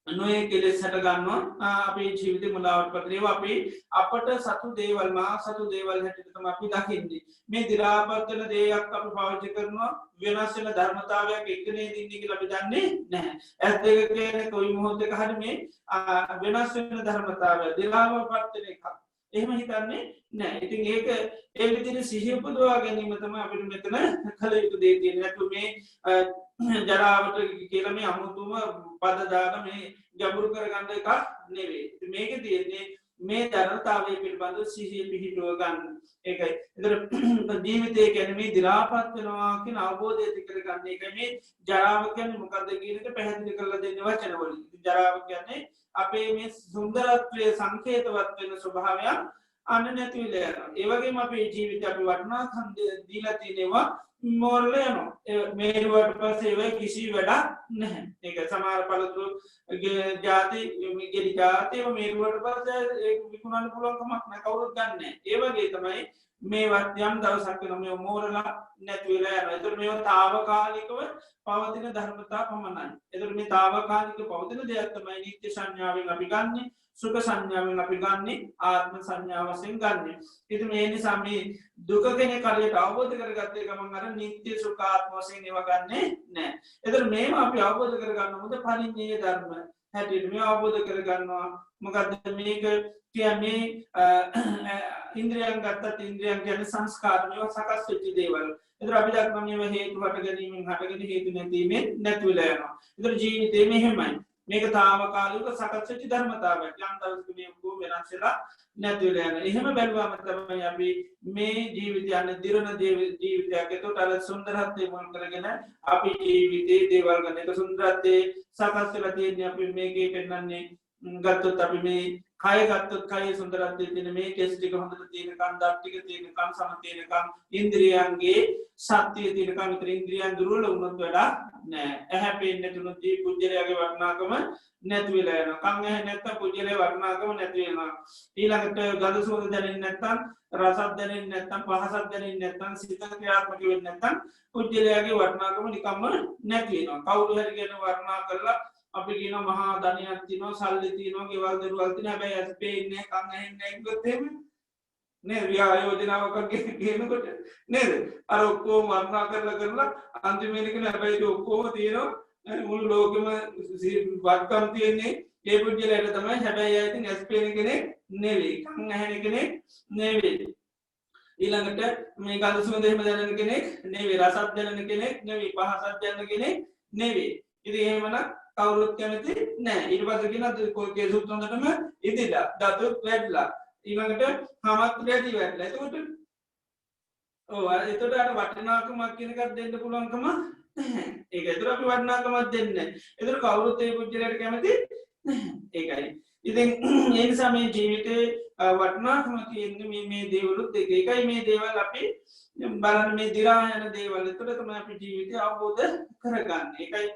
නොයේ කෙලෙස් හට ගන්නවා අපේ ජීවිතේ මුලාවට පත් ඒවා අපි අපට සතු දේවල් මා සතු දේවල් හැටියට තමයි අපි දකින්නේ මේ දි รา පත් වෙන දේයක් අපි පාවිච්චි කරනවා වෙනස් වෙන ධර්මතාවයක් එක්කනේ දින්නේ කියලා අපි දන්නේ නැහැ ඇස් දෙක කියන්නේ කොයි මොහොතක හරි මේ වෙනස් වෙන ධර්මතාවය දි รา පත් වෙන එකක් එහෙම හිතන්නේ නෑ ඉතින් ඒක ඒ විදිහට සිහිය උපදවා ගැනීම තමයි අපිට මෙතන කළ යුතු දේ තියෙන්නේ නැත්නම් මේ ජරාවට කියලා මේ අමුතුම පද දාන මේ ගැඹුරු කරගන්න එකක් නෙවෙයි ඉතින් මේකේ තියෙන්නේ මේ ධර්මතාවය පිළිබඳව සිහිය පිහිටුව ගන්න ඒකයි ඒතර ජීවිතය කියන්නේ මේ දි รา පත් වෙනවා කියන අවබෝධය ඇති කරගන්න ඒකයි මේ ජරාව කියන්නේ මොකක්ද කියන එක පැහැදිලි කරලා දෙන්නේ වචන වලින් ඉතින් ජරාව කියන්නේ අපේ මේ සුන්දරත්වයේ සංකේතවත් වෙන ස්වභාවයක් අන්න නැති වෙලා යනවා. ඒ වගේම අපේ ජීවිතේ අපි වටිනාකම් දීලා තියෙනවා මෝරලා යනවා. මේරුවට පස්සේ ඒ කිසි වැඩක් නැහැ. ඒක සමහර පළතුරු ಜಾති ගෙඩි ಜಾතිව මේරුවට පස්සේ ඒක විකුණන්න පුළුවන් කමක් නැහැ. කවුරුත් ගන්න නැහැ. ඒ වගේ තමයි මේවත් යම් දවසක් වෙන මේ මෝරලා නැති වෙලා යනවා. ඒතර මේවා తాවකාලිකව පවතින ධර්මතා පමණයි. ඒතර මේ తాවකාලික පවතින දේක් තමයි නිත්‍ය සංඥාවෙන් අපි ගන්නෙ, සුඛ සංඥාවෙන් අපි ගන්නෙ, ආත්ම සංඥාව වශයෙන් ගන්නෙ. ඉතින් මේ නිසා මේ දුක කෙනෙක් හරියට අවබෝධ කරගත්තේ ගමන් අර නිත්‍ය සුඛ ආත්ම වශයෙන් ඒවා ගන්නෙ නැහැ. ඒතර මේවා අපි අවබෝධ කරගන්න මොකද පරිඤ්ඤය ධර්ම හැටියට මේ අවබෝධ කරගන්නවා. මොකද මේක කියන්නේ ඉන්ද්‍රියයන් ගත්තත් ඉන්ද්‍රියයන් කියන්නේ සංස්කාර මේවා සකස් වෙච්ච දේවල්. ඒතර අපි දක්වන මේවා හේතු හට ගැනීමෙන් හටගෙන හේතු නැතිවීමෙන් නැති වෙලා යනවා. ඒතර ජීවිතේ මෙහෙමයි. මේක తాවකාලික සකස් වෙච්ච ධර්මතාවයක්. යම් දවසක මේ ඔක්කොම වෙනස් වෙලා නැති වෙලා යනවා. එහෙම බැලුවාම තමයි අපි මේ ජීවිතය යන්නේ දිරණ ජීවිතයක්. ඒකට අර සුන්දරත්වය මුල් කරගෙන අපි ජීවිතේ දේවල් ගන්න. ඒක සුන්දරත්වයේ සකස් වෙලා තියෙන්නේ අපි මේකේ පෙන්වන්නේ ගත්තොත් අපි මේ කය ගත්තොත් කයේ සුන්දරත්වයේ තියෙන මේ කෙස් ටික හොඳට තියෙනකන් දත් ටික තියෙනකන් සම තියෙනකන් ඉන්ද්‍රියයන්ගේ ශක්තිය තියෙනකන් විතර ඉන්ද්‍රියයන් දුර්වල වුණොත් වැඩක් නෑ ඇහැ පේන්නේ නැතුනොත් ජී පුජ්‍යලයාගේ වර්ණාකම නැති වෙලා යනවා කන් ඇහැ නැත්තම් පුජ්‍යලයාගේ වර්ණාකම නැති වෙනවා ඊළඟට ගඳ සුවඳ දැනෙන්නේ නැත්තම් රසක් දැනෙන්නේ නැත්තම් පහසක් දැනෙන්නේ නැත්තම් සිත ක්‍රියාත්මක වෙන්නේ නැත්තම් පුජ්‍යලයාගේ වර්ණාකම නිකම්ම නැති වෙනවා කවුරු හරි කියන වර්ණා කරලා අපි කියන මහා ධනියක් තියෙනවා සල්ලි තියෙනවා ගෙවල් දරුවල් තියෙනවා හැබැයි ඇස් පේන්නේ කන් ඇහෙන්නේ නැහැ කිව්වොත් එහෙම නේද ව්‍යායෝජනාවක් කියනකොට නේද අර ඔක්කොම වර්ණනා කරලා අන්තිමේදී කියන හැබැයි ඒක ඔක්කොම තියෙනවා මුළු ලෝකෙම වත්කම් තියෙන්නේ ඒ පුජ්‍යලයට තමයි හැබැයි ආ ඉතින් ඇස් පේන කෙනෙක් නෙවෙයි කන් ඇහෙන කෙනෙක් නෙවෙයි ඊළඟට මේ ගඳ සුවඳ එහෙම දැනෙන කෙනෙක් නෙවෙයි රසක් දැනෙන කෙනෙක් නෙවෙයි පහසක් දැනෙන කෙනෙක් නෙවෙයි ඉතින් එහෙමනම් කවුරුත් කැමති නෑ ඊට පස්සේ කියන කේසුත් හොඳටම ඉදිලා දතුත් වැඩිලා ඊළඟට හමත් වැඩි වැඩිලා එතකොට එතකොට අර වටිනාකමක් කියන එකක් දෙන්න පුළුවන්කම නැහැ ඒක ඒතර අපි වටිනාකමක් දෙන්නේ ඒතර කවුරුත් ඒ පුජ්‍යලයට කැමති නැහැ ඒකයි ඉතින් ඒ නිසා මේ ජීවිතේ වටිනාකම තියෙන්නේ මේ දේවලුත් ඒකයි මේ දේවල් අපි බලන්න මේ දි รา යන දේවල් ඒතර තමයි අපි ජීවිතය අවබෝධ කරගන්නේ ඒකයි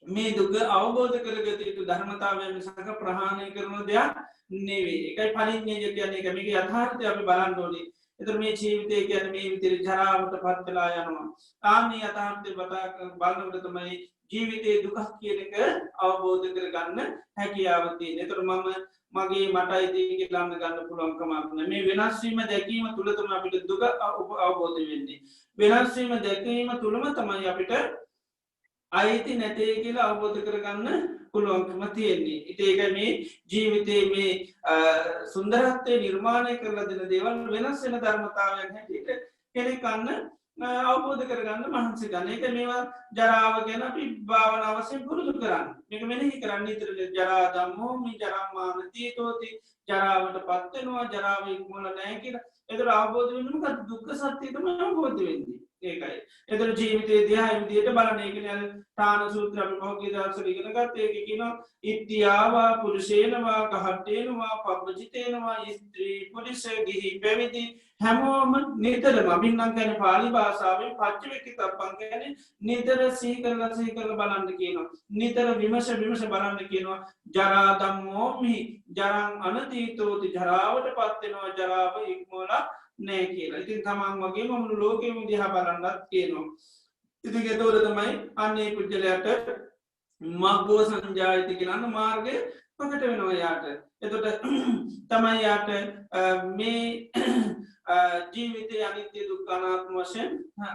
මේ දුක අවබෝධ කරගත යුතු ධර්මතාවය මිසක ප්‍රහාණය කරන දෙයක් නෙවෙයි. ඒකයි පරිඤ්ඤය කියන්නේ ඒක මේක යථාර්ථය අපි බලන්න ඕනේ. ඒතර මේ ජීවිතය කියන්නේ මේ විදිහට ජරාවටපත් වෙලා යනවා. ආන්නේ යථාර්ථය බලනකොට තමයි ජීවිතයේ දුක කියන එක අවබෝධ කරගන්න හැකියාව තියෙන්නේ. ඒතර මගේ මටයි දී කියලා ගන්න පුළුවන් කමක් නැහැ. මේ වෙනස් වීම දැකීම තුල තමයි අපිට දුක අවබෝධ වෙන්නේ. වෙනස් වීම දැකීම තුලම තමයි අපිට අයිති නැතේ කියලා අවබෝධ කරගන්න පුළුවන්කම තියෙන්නේ. ඉතින් ඒක මේ ජීවිතයේ මේ සුන්දරත්වය නිර්මාණය කරලා දෙන දේවල් වෙනස් වෙන ධර්මතාවයන් හැටියට කෙනෙක් අවබෝධ කරගන්න මහන්සි ගන්න. ඒක මේවා ජරාව ගැන අපි භාවනාව වශයෙන් පුරුදු කරන්න. මේක මෙනෙහි කරන්න ඉතින් ජරා ධම්මෝ මි ජරාමානති තෝති ජරාවට පත් වෙනවා ජරාව ඉක්මවල නැහැ කියලා. ඒතර අවබෝධ වෙන්න මොකද දුක්ඛ සත්‍ය තමයි අවබෝධ වෙන්නේ. ඒකයි. ඒතර ජීවිතයේ දිහා විදියට බලන එක නේ තාන සූත්‍ර අපි පහුගිය දවස්වල ඉගෙන ගත්ත ඒක කියනවා ඉත්‍යාවා පුරුෂේනවා කහට්ටේනවා පබ්බජිතේනවා ස්ත්‍රී පුරුෂ ගිහි පැවිදි හැමෝම නිතරම අභින්නම් කියන්නේ පාලි භාෂාවෙන් පච්චවෙක්කිතප්පං කියන්නේ නිතර සීකරලා බලන්න කියනවා. නිතර විමස බලන්න කියනවා. ජරා ධම්මෝ මි ජරං අනතීතෝති ජරාවට පත් වෙනවා ජරාව ඉක්මවලා නෑ කියලා. ඉතින් තමන් වගේම මුළු ලෝකෙම දිහා බලන්නත් කියනවා. ඉතින් ඒතකොට තමයි අන්නේ පුජ්‍යලයට මග්ගෝ සංජායති කියන මාර්ගය ප්‍රකට වෙනවා යාට. එතකොට තමයි යාට මේ ජීවිතයේ අනිත්‍ය දුක්ඛ අනාත්ම වශයෙන්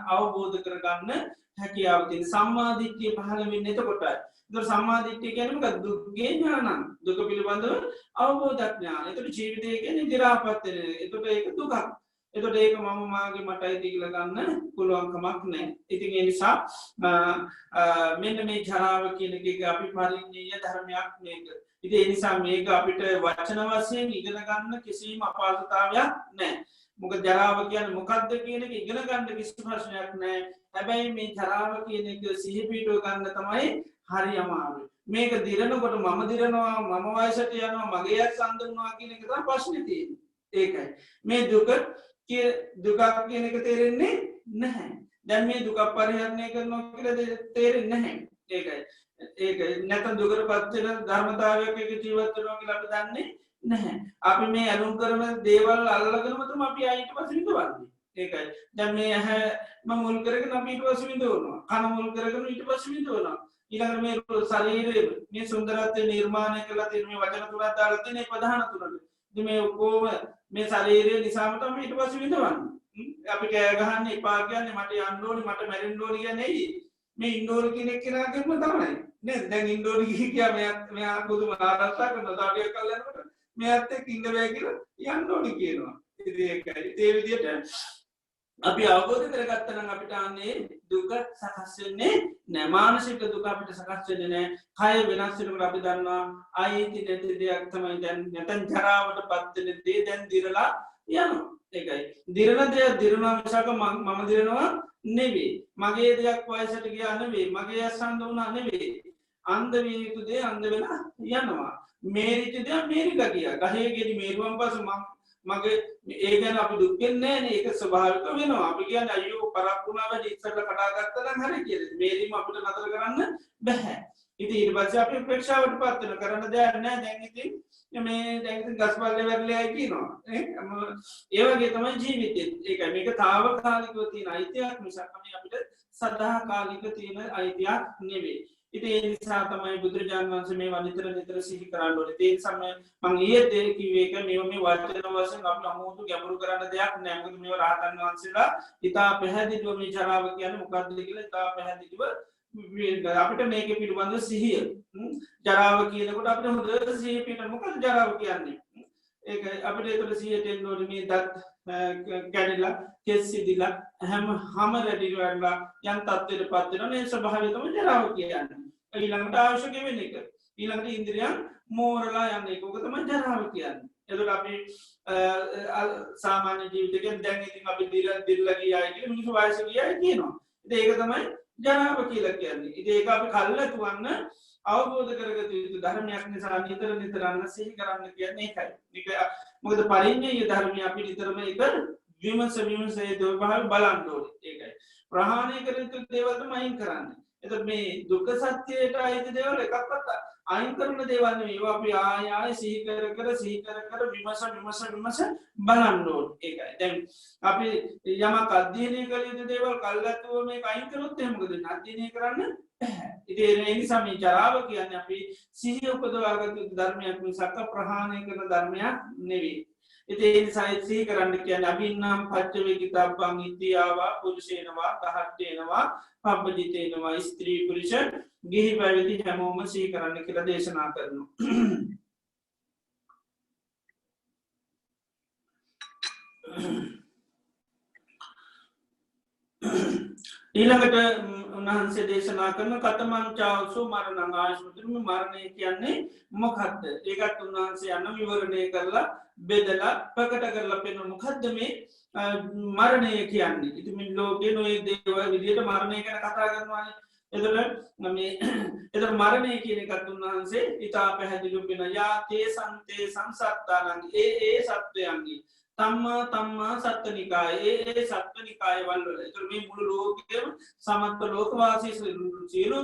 අවබෝධ කරගන්න හැකියාව තියෙන සම්මා දිට්ඨිය පහළ වෙන්නේ එතකොටයි. ඒතකොට සම්මා දිට්ඨිය කියන්නේ මොකක්ද? දුක්ඛේ ඥානං. දුක පිළිබඳව අවබෝධ ඥාන. ඒතකොට ජීවිතය කියන්නේ දි รา පත් වෙන. ඒතකොට ඒක දුකක්. එතකොට ඒක මම මාගේ මටයි කියලා ගන්න පුළුවන් කමක් නැහැ. ඉතින් ඒ නිසා මෙන්න මේ ජරාව කියන එක අපි පරිඥය ධර්මයක් මේක. ඉතින් ඒ නිසා මේක අපිට වචන වශයෙන් ඉගෙන ගන්න කිසිම අපහසුතාවයක් නැහැ. මොකද ජරාව කියන්නේ මොකක්ද කියන එක ඉගෙන ගන්න කිසි ප්‍රශ්නයක් නැහැ. හැබැයි මේ ජරාව කියන එක සිහි පිටව ගන්න තමයි හරි අමාරුයි. මේක දිරනකොට මම දිරනවා මම වයසට යනවා මගේ අත් සම්දුනවා කියන එක තමයි ප්‍රශ්නේ තියෙන්නේ. ඒකයි. මේ දුක කියන එක තේරෙන්නේ නැහැ. දැන් මේ දුක පරිහරණය කරනවා කියලා තේරෙන්නේ නැහැ. ඒකයි. නැත්නම් දුකට පත් වෙන ධර්මතාවයක ජීවත් වෙනවා කියලා අපි දන්නේ නැහැ. අපි මේ අනුන් කරන දේවල් අල්ලගෙනම තමයි අපි ඊට පස්සේ විඳවන්නේ. ඒකයි. දැන් මේ ඇහැ මුල් කරගෙන අපි ඊට පස්සේ විඳවනවා. කන මුල් කරගෙන ඊට පස්සේ විඳවනවා. ඊළඟට මේ ශරීරයේ මේ සුන්දරත්වය නිර්මාණය කරලා තියෙන මේ වචන තුනක් දාලා තියෙන ප්‍රධාන තුනක්. ඉතින් මේ ඔක්කොම මේ ශරීරය නිසාම තමයි ඊට පස්සේ විඳවන්නේ. අපි කෑ ගහන්නේ එපා කියන්නේ මට යන්න ඕනේ මට මැරෙන්න ඕනේ කියන්නේ ඇයි? මේ ඉන්ඩෝර කෙනෙක් කෙනාගෙම තමයි. නේද? දැන් ඉන්ඩෝර ගිහියා මෙයා පුදුම ආරක්ෂා කරනවා. දාඩියක් කරලා යනකොට මෙයාත් එක්ක ඉන්න බෑ කියලා යන්න ඕනේ කියනවා. ඉතින් ඒකයි. ඒ විදිහට අපි අවබෝධ කරගත්තා නම් අපිට ආන්නේ දුක සකස් වෙන්නේ නැහැ. මානසික දුක අපිට සකස් වෙන්නේ නැහැ. කය වෙනස් වෙනකොට අපි දන්නවා ආයෙත් නැති දෙයක් තමයි දැන් නැතන් ජරාවට පත් වෙන දේ දැන් දිරලා යනවා. ඒකයි. දිරන දේ දිරනවා මිසක මම දිරනවා නෙවෙයි. මගේ දෙයක් වයසට ගියා නෙවෙයි. මගේ අසන්ද වුණා නෙවෙයි. අන්ධ විය යුතු දේ අන්ධ වෙලා යනවා. මේරිච්ච දේ මේරිලා ගියා. ගහේ ගෙඩි මේරුවන් පස්සේ මගේ ඒ ගැන අපි දුක් වෙන්නේ නැහැ නේ. ඒක ස්වභාවික වෙනවා. අපි කියන්නේ අයියෝ පරක් වුණා වැඩි ඉස්සරලා කඩා ගත්තා නම් හරි කියලා. මේරීම අපිට නතර කරන්න බෑ. ඉතින් ඊට පස්සේ අපි උපේක්ෂාවට පත් වෙන කරන්න දෙයක් නැහැ. දැන් ඉතින් මේ දැන් ඉතින් ගස්පල්ලේ වැරලියයි කියනවා. ඒ වගේ තමයි ජීවිතේ. ඒකයි මේක తాවකාලිකව තියෙන අයිතියක් මිසක් අපිට සදාකාලික තියෙන අයිතියක් නෙවෙයි. ඉතින් ඒ නිසා තමයි බුදුරජාණන් වහන්සේ මේවා නිතර සිහි කරන්න ඕනේ. ඒ නිසා මම ඊයේ කිව්වේ ඒක මේ වචන වශයෙන් අපි අමුතු ගැඹුරු කරන්න දෙයක් නෑ. මොකද මේවා රහතන් වහන්සේලා ඉතා පැහැදිලිව මේ ජරාව කියන්නේ මොකක්ද කියලා ඉතා පැහැදිලිව අපිට මේක පිළිබඳව සිහිය. ජරාව කියනකොට අපිට හොඳට සිහිය පිට මොකද ජරාව කියන්නේ? ඒක අපිට ඒකට සිහියට එන්න ඕනේ මේ දත් කැඩිලා කෙස් සිදිලා හැම රැඩිලා යම් තත්ත්වයකට පත් වෙනවා. මේ ස්වභාවය තමයි ජරාව කියන්නේ. ඊළඟට අවශ්‍ය වෙන එක. ඊළඟට ඉන්ද්‍රියන් මෝරලා යන්නේ. ඒක තමයි ජරාව කියන්නේ. එතකොට අපි සාමාන්‍ය ජීවිතයෙන් දැන් ඉතින් අපි දිරලා ගියායි කියලා මිනිස්සු වයස ගියායි කියනවා. ඉතින් ඒක තමයි ජරාව කියලා කියන්නේ. ඉතින් ඒක අපි කල්ලාතුවන්න අවබෝධ කරගත යුතු ධර්මයක් නිසා නිතර සිහි කරන්න කියන්නේ ඒකයි. ඒක මොකද පරිඥය ධර්මය අපි නිතරම ඒක විමසයේ දෙවභාව බලන්න ඕනේ. ඒකයි. ප්‍රහාණය කර යුතු දේවල් තමයි අයින් කරන්නේ. එතකොට මේ දුක්ඛ සත්‍යයට අයිති දේවල් එකක්වත් අයින් කරන දේවල් නෙවෙයි. ඒවා අපි ආය සිහි කර විමස බලන්න ඕනේ. ඒකයි. දැන් අපි යමක් අධ්‍යයනය කළ යුතු දේවල් කල්ගත්තුව මේ අයින් කරොත් එහෙම මොකද වෙන්නේ? අධ්‍යයනය කරන්න බැහැ. ඉතින් ඒ නිසා මේ ජරාව කියන්නේ අපි සිහිය උපදවාගත් යුතු ධර්මයක් මිසක් ප්‍රහාණය කරන ධර්මයක් නෙවෙයි. ඉතින් සයිසී කරන්න කියන අභින්නම් පච්චවේගිතබ්බං ඉන්දියාවා පුරුෂේනවා තහට්ටේනවා පබ්බජිතේනවා ස්ත්‍රී පුරුෂ ගිහි පැවිදි හැමෝම සී කරන්න කියලා දේශනා කරනවා. ඊළඟට උන්වහන්සේ දේශනා කරන කතමංචාවසු මරණං ආයුෂ්මතුම මරණය කියන්නේ මොකක්ද? ඒකත් උන්වහන්සේ යන්න විවරණය කරලා බෙදලා ප්‍රකට කරලා පෙන්වන මොකක්ද මේ මරණය කියන්නේ? ඉතින් මේ ලෝකේ නොයේ දේවල් විදිහට මරණය ගැන කතා කරනවානේ. එතකොට මරණය කියන එකත් උන්වහන්සේ ඉතා පැහැදිලිව වෙන යාතේ සන්තේ සංසත්තානං ඒ සත්වයන්ගේ තම්මා සත්වනිකාය ඒ සත්වනිකාය වල්වල එතුර මේ මුළු ලෝකයම සමත්ව ලෝකවාසී සියලු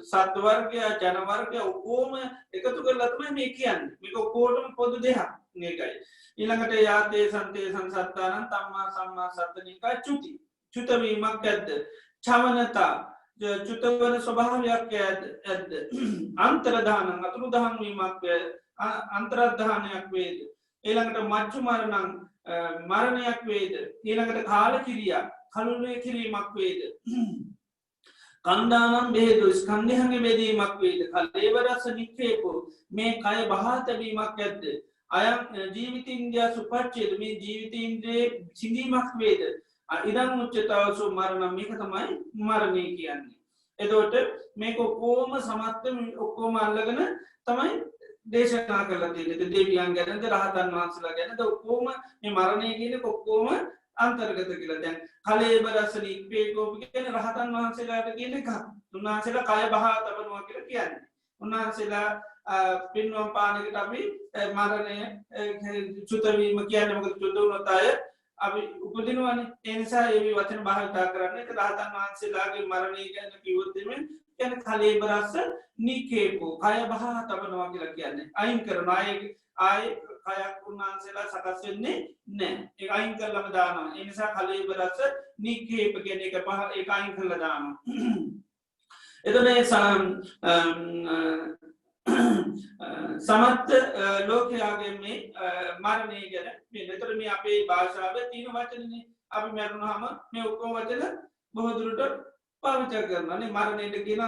සත්වර්ගය ජනවර්ගය ඔක්කෝම එකතු කරලත්ම මේ කියන්න මේක ඔක්කෝටම පොදු දෙයක් ඒකයි. ඊළඟට යාතේ සන්තේ සංසත්තානන් තම්මා සම්මා සත්වනිකා චුති චුතවීමක් ඇද්ද චවනතා චුතවන ස්වභාවයක් ඇද්ද අන්තරදානන් අතුරු දහන්වීමක් අන්තරද්ධානයක් වේද ඊළඟට මච්චු මරණං මරණයක් වේද ඊළඟට කාල කිරියා කලුණය කිරීමක් වේද කන්දානම් බේදු ස්කන්ධයන්ගේ බෙදීමක් වේද කල්ලේවරස නික්කේපෝ මේ කය බහා තැබීමක් ඇද්ද අයම් ජීවිතින්දයා සුපච්චේද මේ ජීවිතීන්ද්‍රේ සිඳීමක් වේද ඉදන් උච්චතාවසු මරණම් මේක තමයි මරණය කියන්නේ. එතෝට මේක ඔක්කෝම සමත්ත ඔක්කෝම අල්ලගෙන තමයි දේශනා කරලා තියෙන්නේ. දෙවියන් ගැනද රහතන් වහන්සේලා ගැනද ඔක්කොම මේ මරණය කියන ඔක්කොම අන්තර්ගත කියලා. දැන් කලේබරස නික්කේපෝ කියන රහතන් වහන්සේලාට කියන එක. උන්වහන්සේලා කය බහා තබනවා කියලා කියන්නේ. උන්වහන්සේලා පින්වම් පානකට අපි මරණය චුතවීම කියන්නේ මොකද චුත වුණොත් අය අපි උපදිනවනේ. ඒ නිසා ඒ වචන භාවිතා කරන්නේ ඒක රහතන් වහන්සේලාගේ මරණය ගැන කිව්වොත් එමෙ කියන කලේබරස නිකේපෝ කය බහා තබනවා කියලා කියන්නේ. අයින් කරනවා ආයේ කයක් උන්වහන්සේලා සකස් වෙන්නේ නැහැ. ඒක අයින් කරලම දානවා. ඒ නිසා කලේබරස නිකේප කියන එක ඒක අයින් කරලා දානවා. සමත්ත ලෝකයාගේ මේ මරණය ගැන මෙතර මේ අපේ භාෂාව තියන වචනනේ අපි මැරුණහම මේ ඔක්කෝ වචන බොහදුරට පාවිච කරනනේ මරණයට කියන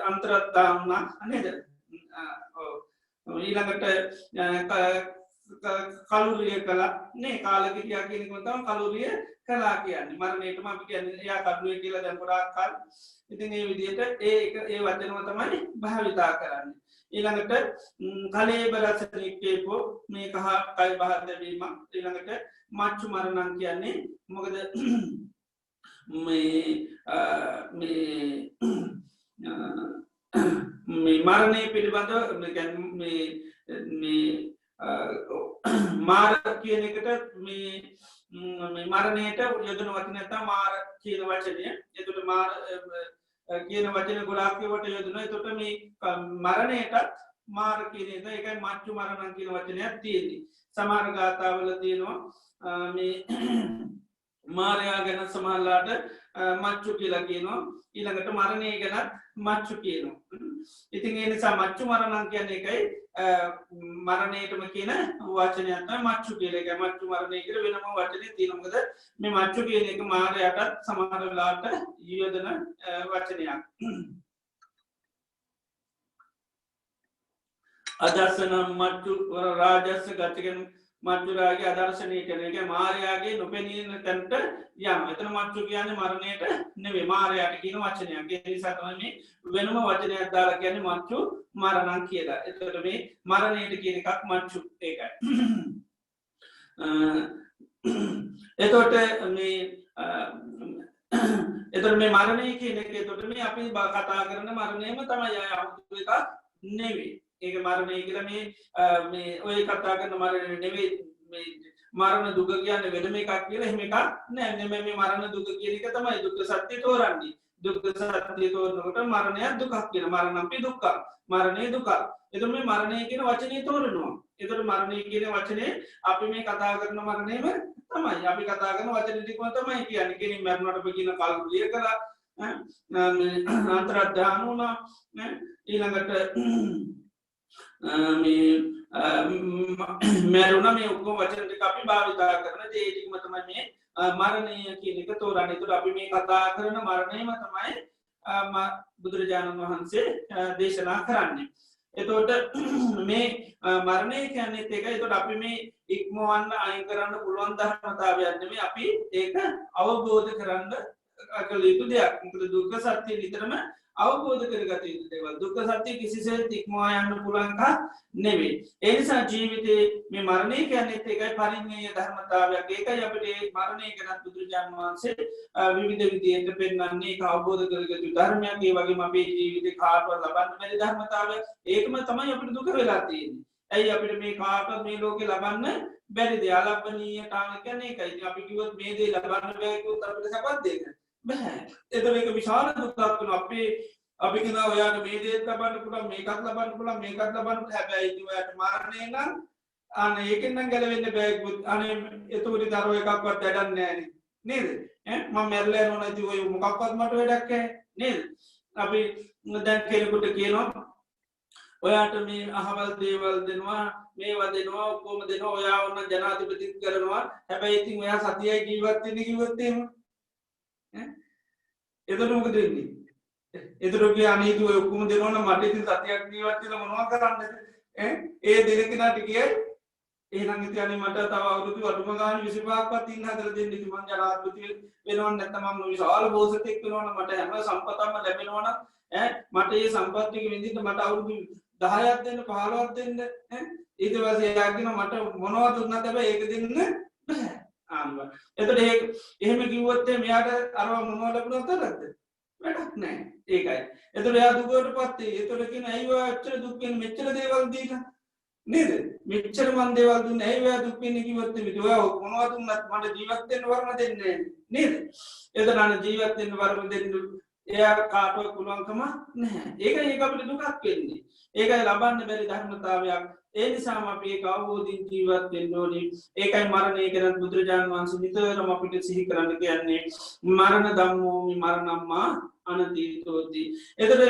අන්තරත්තාවනා නේද ඊළඟට කලුරිය කලා නේ කාලකිකයා කියනකොතම කලුරිය කලා කියන්නේ මරණයටම අපි කියන්නේ යා කඩුවේ කියලා දැන් ගොඩාක් කල් ඉතින් ඒ විදිහට ඒ වචනව තමයි භාවිතා කරන්නේ. ඊළඟට කලේබරස නික්කේපෝ මේ කහ කය බහා තැබීම ඊළඟට මච්චු මරණං කියන්නේ මොකද මේ මරණය පිළිබඳව මාර කියන එකට මේ මරණයට යොදන වචනත මාර කියන වචනය එතුට මාර කියන වචන ගොඩාක්කවට යොදන තොට මේ මරණයටත් මාර කියනද එකයි මච්චු මරණන් කියන වචනයක් තියෙන්නේ සමාර ගාථාවල තියෙනවා මේ මාරයා ගැන සමහල්ලාට මච්චු කියලා කියනවා ඊළඟට මරණය ගැනත් මච්චු කියනවා. ඉතින් ඒ නිසා මච්චු මරණන් කියන එකයි මරණයටම කියන වචනයත් මච්චු කියල එක මච්චු මරණය කර වෙනම වචනය තියනමකද මේ මච්චු කියන එක මාරයටත් සමහරලාට යෝදන වචනයක්. අදර්ශනම් මච්චු රාජස්ස ගතිකෙන් මච්චුරාගේ අදර්ශනය කරන එක මාරයාගේ නොපැනීන තැන්ට යම් එතන මච්චු කියන මරණයට නෙවේ මාරයට කියන වචනයක් නිසාතම වෙනම වචනයක් දාලා කියන මච්චු මරණන් කියලා. එතට මේ මරණයට කියන එකක් මච්චු ඒකයි. එතොට එතට මේ මරණය කියන එක තොට මේ අපි කතා කරන මරණයම තමයි අහුතු එකක් නෙවේ. ඒක මරණය කියල මේ ඔය කතා කරන මරණ නෙවේ මරණ දුක කියන්න වෙනම එකක් කියල හෙම එකක් නෑ මේ මරණ දුක කියනක තමයි දුක සත්‍ය තෝරන්නේ දුක්ඛ සත්‍ය තෝරනකොට මරණය දුකක් කියන මරණම්පි දුක්ඛ මරණය දුක. එතකොට මේ මරණය කියන වචනේ තෝරනවා. එතකොට මරණය කියන වචනේ අපි මේ කතා කරන මරණයම තමයි. අපි කතා කරන වචන ටිකම තමයි කියන්නේ. කෙනෙක් මරණයට බකින කල්පිය කළා අන්තරාධ්‍යාන වුණා ඊළඟට මැරුණ මේ ඔක්කොම වචන ටික අපි භාවිතා කරන දේ ටිකම තමයි මේ මරණය කියන එක තෝරන්නේ. ඒතකොට අපි මේ කතා කරන මරණයම තමයි බුදුරජාණන් වහන්සේ දේශනා කරන්නේ. එතකොට මේ මරණය කියන්නේ ඒකයි. එතකොට අපි මේ ඉක්මවන්න අයින් කරන්න පුළුවන් ධර්මතාවයක් නෙමෙයි. අපි ඒක අවබෝධ කරගන්න කළ යුතු දෙයක්. මොකද දුක්ඛ සත්‍ය නිතරම අවබෝධ කරගත යුතු දේවල්. දුක්ඛ සත්‍ය කිසිසේත් ඉක්මවා යන්න පුළුවන් එකක් නෙවෙයි. ඒ නිසා ජීවිතේ මේ මරණය කියන්නේ ඒකයි පරිඤ්ඤය ධර්මතාවයක්. ඒකයි අපිට මරණය ගැන බුදුරජාණන් වහන්සේ විවිධ විදිහට පෙන්වන්නේ. ඒක අවබෝධ කරගත යුතු ධර්මයක්. ඒ වගේම අපේ ජීවිතේ කාටවත් ලබන්න බැරි ධර්මතාවයක්. ඒකම තමයි අපිට දුක වෙලා තියෙන්නේ. ඇයි අපිට මේ කාටවත් මේ ලෝකේ ලබන්න බැරි දේ අලබ්බනීය කාම කියන්නේ ඒකයි. ඉතින් අපි කිව්වොත් මේ දේ ලබන්න බෑ කිව්වොත් අපිට සපත් දෙයක් බෑ. එතකොට ඒක විශාල දුකක් වෙනවා. අපි කියනවා ඔයාට මේ දේත් ලබන්න පුළුවන් මේකත් ලබන්න පුළුවන් මේකත් ලබන්න හැබැයි ඉතින් ඔයාට මරණය නම් අනේ ඒකෙන් නම් ගැලවෙන්න බෑ කිව්වොත් අනේ එතකොට දරුවෝ එකක්වත් වැඩක් නැහැ නේද? මම මැරලා යනවා ඉතින් ඔය මොකක්වත් මට වැඩක් නැහැ නේද? අපි දැන් කෙනෙකුට කියනවා ඔයාට මේ අහවල් දේවල් දෙනවා මේවා දෙනවා ඔක්කොම දෙනවා ඔයා වුණ ජනාධිපතිත් කරනවා හැබැයි ඉතින් ඔයා සතියයි ජීවත් වෙන්න කිව්වොත් එහෙම එතකොට මොකද වෙන්නේ? එතකොට අනේතු ඔය ඔක්කොම දෙනවා නම් මට ඉතින් සතියක් ජීවත් වෙලා මොනවද කරන්නද? ඒ දෙන කෙනාට කියයි එහෙනම් ඉතින් අනේ මට තව අවුරුදු අඩුම ගානේ 25ක්වත් ඉන්න හදලා දෙන්න ඉතින් මං ජනාධිපති වෙනව නැත්නම් මම විශාල බෝසතෙක් වෙනවා නම් මට හැම සම්පතක්ම ලැබෙනවා නම් මට මේ සම්පත් ටික විඳින්න මට අවුරුදු 10ක් දෙන්න 15ක් දෙන්න ඊට පස්සේ එයා කියනවා මට මොනවද දුන්නත් හැබැයි ඒක දෙන්න බෑ ආන්ව. එතකොට එහෙම කිව්වොත් මෙයාට අරව මොනවද ලැබුණත් තරද්ද වැඩක් නැහැ. ඒකයි. එතකොට එයා දුකටපත් වෙයි. එතකොට කියන ඇයි ඔයා අච්චර දුක් වෙන්නේ මෙච්චර දේවල් දීලා නේද? මෙච්චර මන් දේවල් දුන්නේ ඇයි ඔයා දුක් වෙන්නේ කිව්වොත් මේ ඔයා මොනවද දුන්නත් මට ජීවත් වෙන්න වරම දෙන්නේ නේද? එතකොට අන ජීවත් වෙන්න වරම දෙන්න එයා කාටවත් පුළුවන්කම නැහැ. ඒකයි ඒක අපිට දුකක් වෙන්නේ. ඒකයි ලබන්න බැරි ධර්මතාවයක්. ඒ නිසාම අපි ඒක අවබෝධයෙන් ජීවත් වෙන්න ඕනේ. ඒකයි මරණය ගැන බුදුරජාණන් වහන්සේ නිතරම අපිට සිහි කරන්න කියන්නේ මරණ ධම්මෝ මරණම්මා අනතීතෝති. එතකොට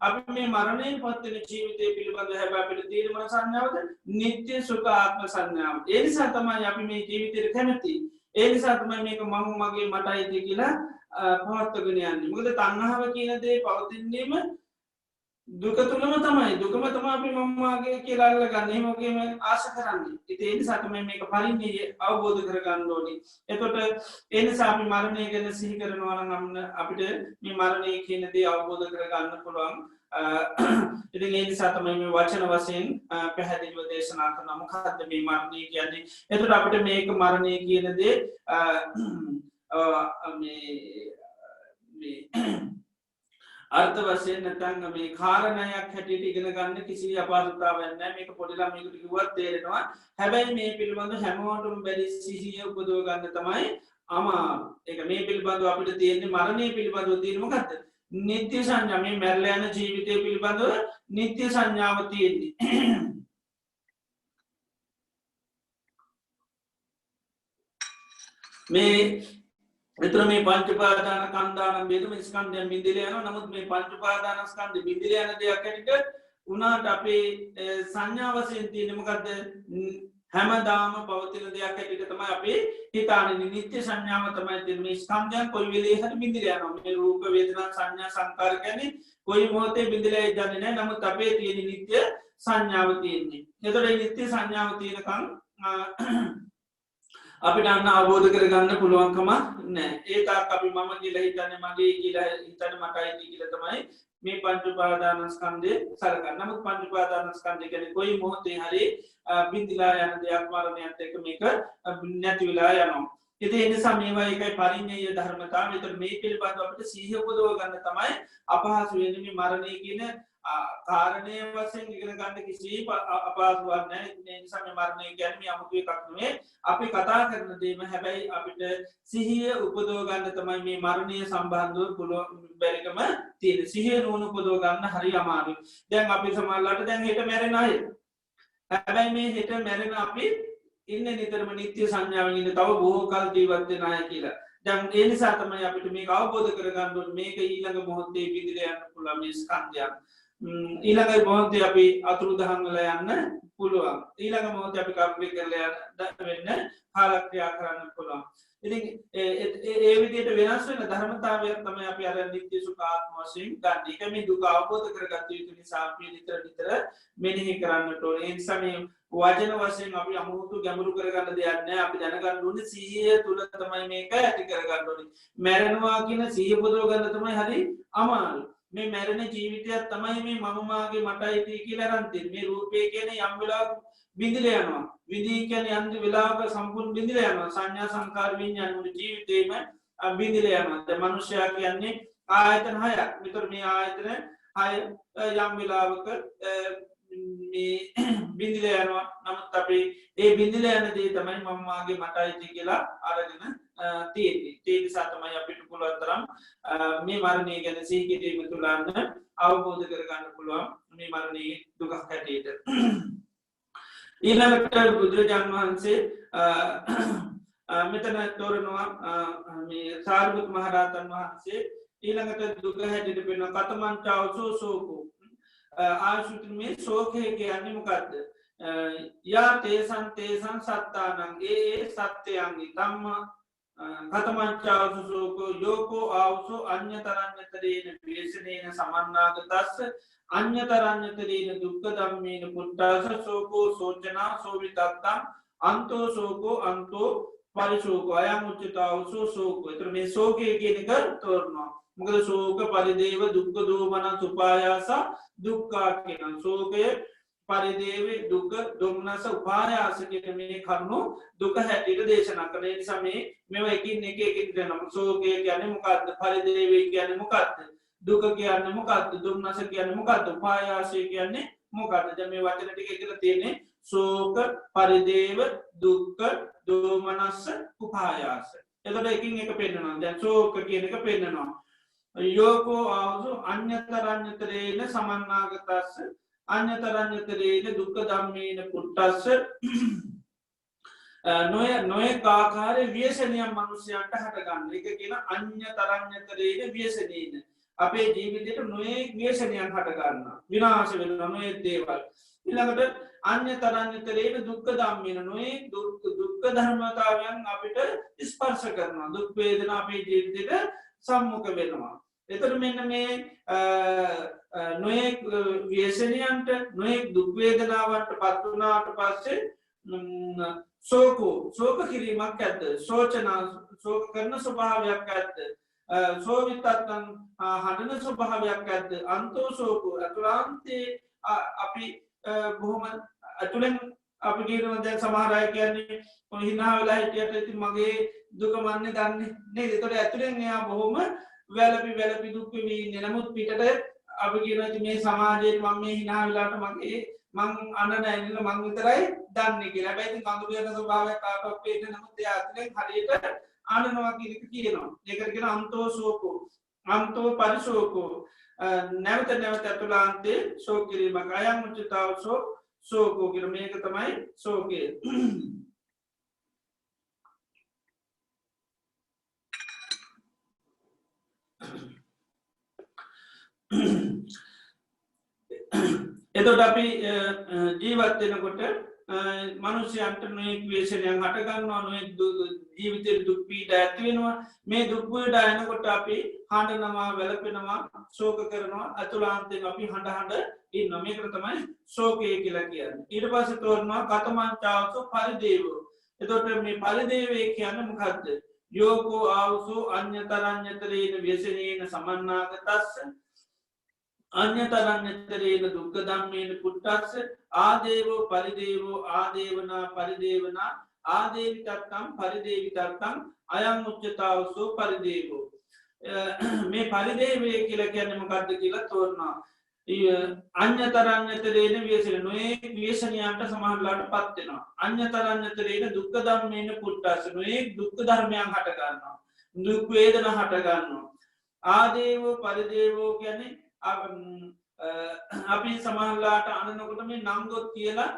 අපි මේ මරණයෙන් පත් වෙන ජීවිතය පිළිබඳව හැබැයි අපිට තියෙන මොන සංඥාවද? නිත්‍ය සුඛ ආත්ම සංඥාව. ඒ නිසා තමයි අපි මේ ජීවිතේට කැමති. ඒ නිසා තමයි මේක මම මගේ මටයි කියලා පවත්වගෙන යන්නේ. මොකද තණ්හාව කියන දේ පවතින්නේම දුක තුලම තමයි. දුකම තමයි අපි මමගේ කියලා අල්ලගන්නේ. එහෙම වගේම ආශ කරන්නේ. ඉතින් ඒ නිසා තමයි මේක පරිණිය අවබෝධ කරගන්න ඕනේ. එතකොට ඒ නිසා අපි මරණය ගැන සිහි කරනවා නම් අපිට මේ මරණය කියන දේ අවබෝධ කරගන්න පුළුවන්. ඉතින් ඒ නිසා තමයි මේ වචන වශයෙන් පැහැදිලිව දේශනා කරන මොකක්ද මේ මරණය කියන්නේ. එතකොට අපිට මේක මරණය කියන දේ අර්ථ වශයෙන් නැත්නම් මේ කාරණයක් හැටියට ඉගෙන ගන්න කිසි අපහසුතාවයක් නැහැ. මේක පොඩි ළමයෙකුට කිව්වත් තේරෙනවා. හැබැයි මේ පිළිබඳව හැමෝටම බැරි සිහිය උපදව ගන්න තමයි අමාරු. ඒක මේ පිළිබඳව අපිට තියෙන්නේ මරණය පිළිබඳව තියෙන මොකද්ද? නිත්‍ය සංඥා. මේ මැරලා යන ජීවිතය පිළිබඳව නිත්‍ය සංඥාව තියෙන්නේ. මේ එතන මේ පංච උපාදාන කන්දානම් වේදම ස්කන්ධයන් බිඳිලා යනවා. නමුත් මේ පංච උපාදාන ස්කන්ධ බිඳිලා යන දෙයක් ඇටිට උනාට අපේ සංඥා වශයෙන් තියෙන්නේ මොකද්ද? හැමදාම පවතින දෙයක් ඇටිට තමයි අපි හිතාන්නේ. නිත්‍ය සංඥාව තමයි තියෙන්නේ. මේ ස්කන්ධයන් කොයි වෙලේ හරි බිඳිලා යනවා. මේ රූප වේදනා සංඥා සංකාර කියන්නේ කොයි මොහොතේ බිඳිලා යන්නේ නැහැ. නමුත් අපේ තියෙන නිත්‍ය සංඥාව තියෙන්නේ. එතකොට මේ නිත්‍ය සංඥාව තියෙනකන් අපිට අන්න අවබෝධ කරගන්න පුළුවන්කම නැහැ. ඒ තාක් අපි මම කියලා හිතන්නේ මගේ කියලා හිතන්නේ මටයි කියලා තමයි මේ පංච උපාදානස්කන්ධය සලකන්නේ. නමුත් පංච උපාදානස්කන්ධය කියන්නේ කොයි මොහොතේ හරි බිඳිලා යන දෙයක් මරණයත් එක්ක මේක නැති වෙලා යනවා. ඉතින් ඒ නිසා මේවා එකයි පරිඤ්ඤය ධර්මතාවය. ඒතර මේ පිළිබඳව අපිට සිහිය උපදව ගන්න තමයි අපහසු වෙන්නේ මේ මරණය කියන කාරණය වශයෙන් ඉගෙන ගන්න කිසි අපහසුවක් නැහැ. ඒ නිසා මේ මරණය කියන්නේ 아무තු එකක් නෙවෙයි. අපි කතා කරන දේම හැබැයි අපිට සිහිය උපදව ගන්න තමයි මේ මරණය සම්බන්ධව පුළුවන් බැරිකම තියෙන. සිහිය නුවණ උපදව ගන්න හරි අමාරුයි. දැන් අපි සමහරවිට දැන් හෙට මැරෙන අය. හැබැයි මේ හෙට මැරෙන අපි ඉන්නේ නිතරම නිත්‍ය සංඥාවෙන් ඉන්න තව බොහෝ කල් ජීවත් වෙන අය කියලා. දැන් ඒ නිසා තමයි අපිට මේක අවබෝධ කරගන්න ඕනේ. මේක ඊළඟ මොහොතේ විදිහට යන්න පුළුවන් මේ ස්කන්ධයන්. ඊළඟ මොහොතේ අපි අතුරුදහන් වෙලා යන්න පුළුවන්. ඊළඟ මොහොතේ අපි කම්පිට කරලා වෙන්න කාලක්‍රියා කරන්න පුළුවන්. ඉතින් ඒ විදිහට වෙනස් වෙන ධර්මතාවයක් තමයි අපි අර නිත්‍ය සුඛාත්ම වශයෙන් ගන්න. ඒක මේ දුක අවබෝධ කරගත්ත යුතු නිසා අපි නිතර මෙනෙහි කරන්නට ඕනේ. ඒ නිසා මේ වචන වශයෙන් අපි අමුතු ගැඹුරු කරගන්න දෙයක් නැහැ. අපි දැනගන්න ඕනේ සිහිය තුල තමයි මේක ඇති කරගන්න ඕනේ. මැරෙනවා කියන සිහිය පුදව ගන්න තමයි හරි අමාරු. මේ මැරෙන ජීවිතයක් තමයි මේ මම මාගේ මටයි තී කියලා අරන් තියෙන්නේ. මේ රූපේ කියන්නේ යම් වෙලාවක බිඳිලා යනවා. විදී කියන්නේ යම් වෙලාවක සම්පූර්ණ බිඳිලා යනවා. සංඥා සංකාර විඤ්ඤාණ මුළු ජීවිතේම බිඳිලා යනවා. දැන් මිනිසයා කියන්නේ ආයතන 6ක්. විතර මේ ආයතන 6 යම් වෙලාවක මේ බිඳිලා යනවා. නමුත් අපි ඒ බිඳිලා යන දේ තමයි මම මාගේ මටයි තී කියලා අරගෙන තියෙන්නේ. ඒ නිසා තමයි අපිට පුළුවන් තරම් මේ මරණය ගැන සිහි කිරීම තුලන්න අවබෝධ කරගන්න පුළුවන් මේ මරණයේ දුක හැටියට. ඊළඟට බුදුරජාණන් වහන්සේ මෙතන තෝරනවා මේ සාරිපුත් මහ රහතන් වහන්සේ ඊළඟට දුක හැටියට පෙන්න කතමංචාවසෝ සෝකෝ ආශුතුන් මේ ශෝකය කියන්නේ මොකක්ද? යා තේසන් සත්තානං ඒ සත්‍යයන්ගේ ධම්ම කතමංචාවසෝකෝ යෝකෝ ආවසෝ අඤ්ඤතරඤ්ඤතරේන වේසනේන සමන්නාගතස්ස අඤ්ඤතරඤ්ඤතරේන දුක්ඛ ධම්මේන පුට්ඨාස සෝකෝ සෝචනා සෝවිතත්තං අන්තෝ සෝකෝ අන්තෝ පරිශෝකෝ අයං උච්චතාවසෝ සෝකෝ. ඒතර මේ ශෝකය කියන එක තෝරනවා. මොකද ශෝක පරිදේව දුක්ඛ දෝමනස් උපායාස දුක්ඛා කියන ශෝකය පරිදේව දුක්ඛ දෝමනස් උපායාස කියන මේ කරුණු දුක හැටියට දේශනා කරන නිසා මේවා එකින් එක දෙනවා. ශෝකය කියන්නේ මොකක්ද? පරිදේව කියන්නේ මොකක්ද? දුක කියන්නේ මොකක්ද? දෝමනස් කියන්නේ මොකක්ද? උපායාසය කියන්නේ මොකක්ද? දැන් මේ වචන ටික එකතු තියෙන්නේ ශෝක පරිදේව දුක්ඛ දෝමනස් උපායාස. එතකොට එකින් එක පෙන්නනවා. දැන් ශෝක කියන එක පෙන්නනවා. යෝකෝ ආවසු අඤ්ඤතරඤ්ඤතරේන සමන්නාගතස්ස අඤ්ඤතරඤ්ඤතරේන දුක්ඛ ධම්මේන පුට්ඨස්ස නොය කාකාරයේ ව්‍යසනයන් මනුෂ්‍යයන්ට හටගන්න. ඒක කියන අඤ්ඤතරඤ්ඤතරේන ව්‍යසනේන අපේ ජීවිතේට නොයේ ව්‍යසනයන් හටගන්නවා. විනාශ වෙනවා නොයේ දේවල්. ඊළඟට අඤ්ඤතරඤ්ඤතරේන දුක්ඛ ධම්මේන නොයේ දුක්ඛ ධර්මතාවයන් අපිට ස්පර්ශ කරනවා. දුක් වේදනා අපේ ජීවිතේට සම්මුඛ වෙනවා. එතකොට මෙන්න මේ නොයෙක් ව්‍යසනයන්ට නොයෙක් දුක් වේදනාවන්ට පත් වුණාට පස්සේ ශෝක කිරීමක් ඇද්ද? සෝචනා ශෝක කරන ස්වභාවයක් ඇද්ද? සෝවිතත්තං හඬන ස්වභාවයක් ඇද්ද? අන්තෝ ශෝකෝ අතුලාන්තේ අපි බොහොම අතුලෙන් අපි කියනවා දැන් සමහර අය කියන්නේ හිනා වෙලා හිටියට ඉතින් මගේ දුක මන්නේ දන්නේ නේද? ඒතකොට ඇතුලෙන් එයා බොහොම වැළපි දුක් වෙමි ඉන්නේ. නමුත් පිටට අපි කියනවා ඉතින් මේ සමාජයේ මම මේ හිනා වෙලාට මගේ මං අඬන ඇනිලා මං විතරයි දන්නේ කියලා. හැබැයි ඉතින් කඳු වෙන ස්වභාවයක් කාටවත් පේන්නේ නමුත් එයා ඇතුලෙන් හරියට අඬනවා කියන එක කියනවා. ඒකට කියන අන්තෝ ශෝකෝ අන්තෝ පරිශෝකෝ නැවත අතුලාන්තේ ශෝක කිරීමක්. අයං උච්චතාවසෝ ශෝකෝ කියන මේක තමයි ශෝකය. එතකොට අපි ජීවත් වෙනකොට මනුෂ්‍යයන්ට නොයෙක් ව්‍යසනයන් හට ගන්නවා. නොයෙක් ජීවිතේ දුක් පීඩා ඇති වෙනවා. මේ දුක් පීඩා එනකොට අපි හඬනවා, වැළපෙනවා, ශෝක කරනවා. අතුලාන්තයෙන් අපි හඬ ඉන්නවා. මේකට තමයි ශෝකය කියලා කියන්නේ. ඊට පස්සේ තෝරනවා කතමංචාවසෝ පරිදේවෝ. එතකොට මේ පරිදේවේ කියන්නේ මොකද්ද? යෝකෝ ආවසෝ අඤ්ඤතරඤ්ඤතරේන ව්‍යසනේන සමන්නාගතස්ස අඤ්ඤතරඤ්ඤතරේන දුක්ඛ ධම්මේන පුට්ඨස්ස ආදේවෝ පරිදේවෝ ආදේවනා පරිදේවනා ආදේවිතත්තං පරිදේවිතත්තං අයං උච්චතාවසෝ පරිදේවෝ. මේ පරිදේවේ කියලා කියන්නේ මොකද්ද කියලා තෝරනවා. අන්‍යතරන්නතරේන ව්‍යසන නොේ ව්‍යසනයන්ට සමහරලාට පත්වෙනවා. අන්‍යතරන්නතරේන දුක්ක ධර්මයන පුට්ටස නොේ දුක්ක ධර්මයන් හටගන්නවා. දුක්වේදන හටගන්නවා. ආදේවෝ පරිදේවෝ ගැන අපි සමහල්ලාට අනනකොට මේ නම්ගොත් කියලා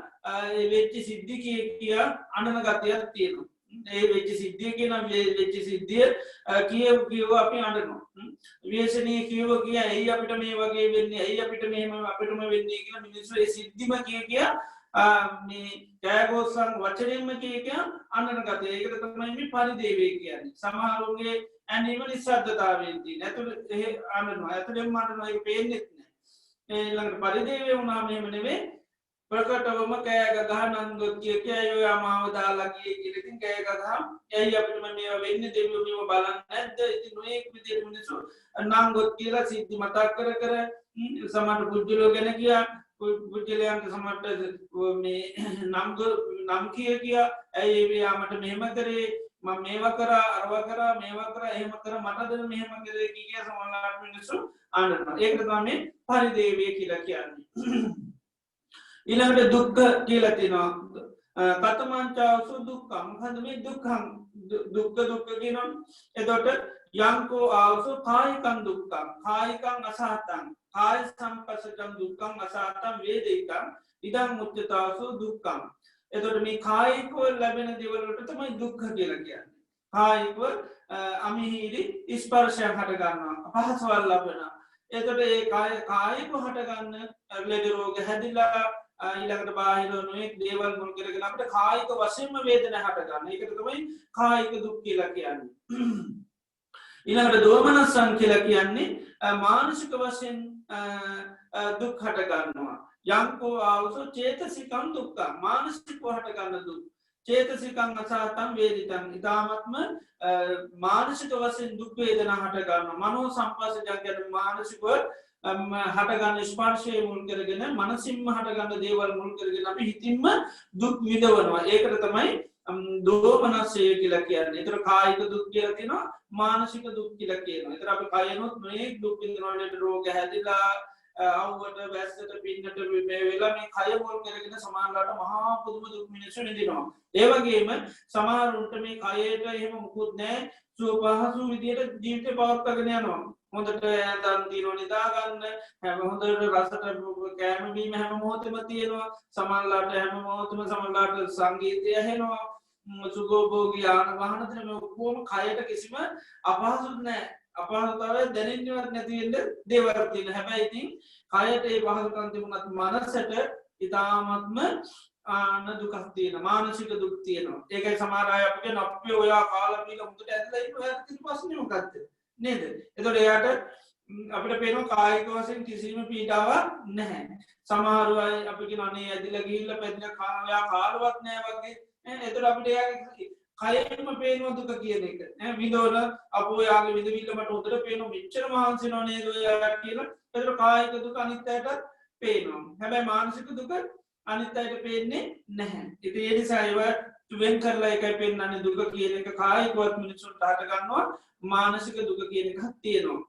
වෙච්චි සිද්ධි කිය අනන ගතයක් තියෙනවා. ඒ වෙච්චි සිද්ධිය කියන වෙච්චි සිද්ධිය කියව අපි අඩනවා. වේශනය කියව කිය ඇයි අපිට මේ වගේ වෙන්න ඇයි අපිට මෙම අපිටම වෙන්නේ කියලා මිනිස්සු සිද්ධිම කිය කෑගෝසන් වචනයම කියක අන්නන ගත ඒකට තමයිම පරිදේවේ කියන්නේ සමහරුන්ගේ ඇනීම නිසාධතාවේදී නැතුළ අන්නනවා ඇතුළෙන් මටනයි පේනෙත්න ළඟට පරිදේවේ වුණාමේම නෙවේ ප්‍රකටවම කෑග ගහ නංගොත් කිය කෑයෝ අමාවදාලාගේ කියලකින් කෑගදහම් ඇයි අපිටම මේ වෙන්න දෙවීම බලන්න ඇද ඉති නොයෙක් විදිර මිනිසු නංගොත් කියලා සිද්ධි මතක් කර සමට පුද්ජලෝ ගැන කියා පුද්ජලයන්ට සමට නම් කිය ඇයියාමට මෙහෙම කරේ මේවා කර අරව කර මේවා කර එහෙම කර මටද මෙහෙම කරේ කිය සමල්ලාට මිනිසු ආනන ඒකතමේ පරිදේවය කියලා කියන්නේ ඊළඟට දුක්ක කියලතිනවා කතමංචාවසු දුක්කම් හඳ මේ දුක්කම් දුක්ක කියනම් එතොට යංකෝ ආවසු කායිකන් දුක්කම් කායිකං අසාතන් කාය සම්පසකම් දුක්කම් අසාතම් වේදේකම් ඉදං මුච්චතාවසු දුක්කම් එතොට මේ කායිකව ලැබෙන දෙවලට තමයි දුක්ක කියල කියන්න කායිකව අමිහිරි ඉස්පර්ශය හටගන්නවා පහසවල් ලබෙන එතොට ඒ කායික හටගන්න ලෙඩරෝග හැදිල්ලා ඊළඟට බාහිරනුවෙක් දේවල් මුල් කරගෙන අපට කායික වශයෙන්ම වේදන හටගන්න එකතමයි කායික දුක් කියලා කියන්නේ ඊළඟට දෝමනස්සන් කියලා කියන්නේ මානසික වශයෙන් දුක් හටගන්නවා යංකෝ ආවසෝ චේතසිකම් දුක්කා මානසික හටගන්න දුක් චේතසිකං අසාතම් වේදිතන් ඉතාමත්ම මානසික වශයෙන් දුක් වේදන හටගන්න මනෝ සම්පස්සජක් ගැන මානසිකව හටගන්න ස්පාර්ශය මුල් කරගෙන මනසිම්ම හටගන්න දේවල් මුල් කරගෙන අපි හිතින්ම දුක් විදවනවා ඒකට තමයි දෝමනස්සය කියලා කියන්න එතර කායික දුක් කියල තින මානසික දුක් කියල කියන එතර අපි කයනොත් මේ දුක් විදනට රෝග හැදිලා අවුවට වැස්සට පින්නට වෙලා මේ කය මුල් කරගෙන සමාන්ලට මහා පුදුම දුක් මිනිස්සු නිදිනවා ඒවගේම සමාරුන්ට මේ කයට එහෙම මුකුත් නෑ සුවපහසු විදියට ජීවිත පවත්වගෙන යනවා හොඳට දන්තිනෝ නිදාගන්න හැම හොඳට රසට කෑමබීම හැම මොහොතම තියෙනවා සමල්ලාට හැම මොහොතම සමල්ලාට සංගීතය හෙනවා සුගෝභෝගී ආන වහනතන ඔක්කෝම කයට කිසිම අපහසුත් නෑ අපහසතාව දැනෙන්වත් නැතිවෙන්න දේවරතින හැබැයිඉතින් කයට ඒ පහසුකන්තිමුණත් මනසට ඉතාමත්ම ආන දුකත්තියන මානසික දුක් තියනවා ඒකයි සමාරය අපගේ නප්පය ඔයා කාලමීල මුට ඇදලයි ඇති පස්සනමකත්ත නේද එතොට එයාට අපට පේන කායික වසෙන් කිසිම පීඩාවක් නැහැ සමහරුවයි අපිකි නනේ ඇදිල ගිල්ල පැදිල කානයා කාලුවත් නෑ වගේ එතුර අපිට කයම පේනවා දුක කියන එක විදෝන අපෝ යාගේ විදවිල්ලමට උතර පේනු මිච්චර මහන්සි නොනේ කියලා එතර කායික දුක අනිත්තයට පේනවා හැබැයි මානසික දුක අනිත්තයට පේන්නේ නැහැ ඉති ඒනිසායිව වෙන් කරලා එකයි පෙන්න්නන්න දුක කියන එක කායිකවත් මිනිසුන් ටාට ගන්නවා මානසික දුක කියන එකක් තියෙනවා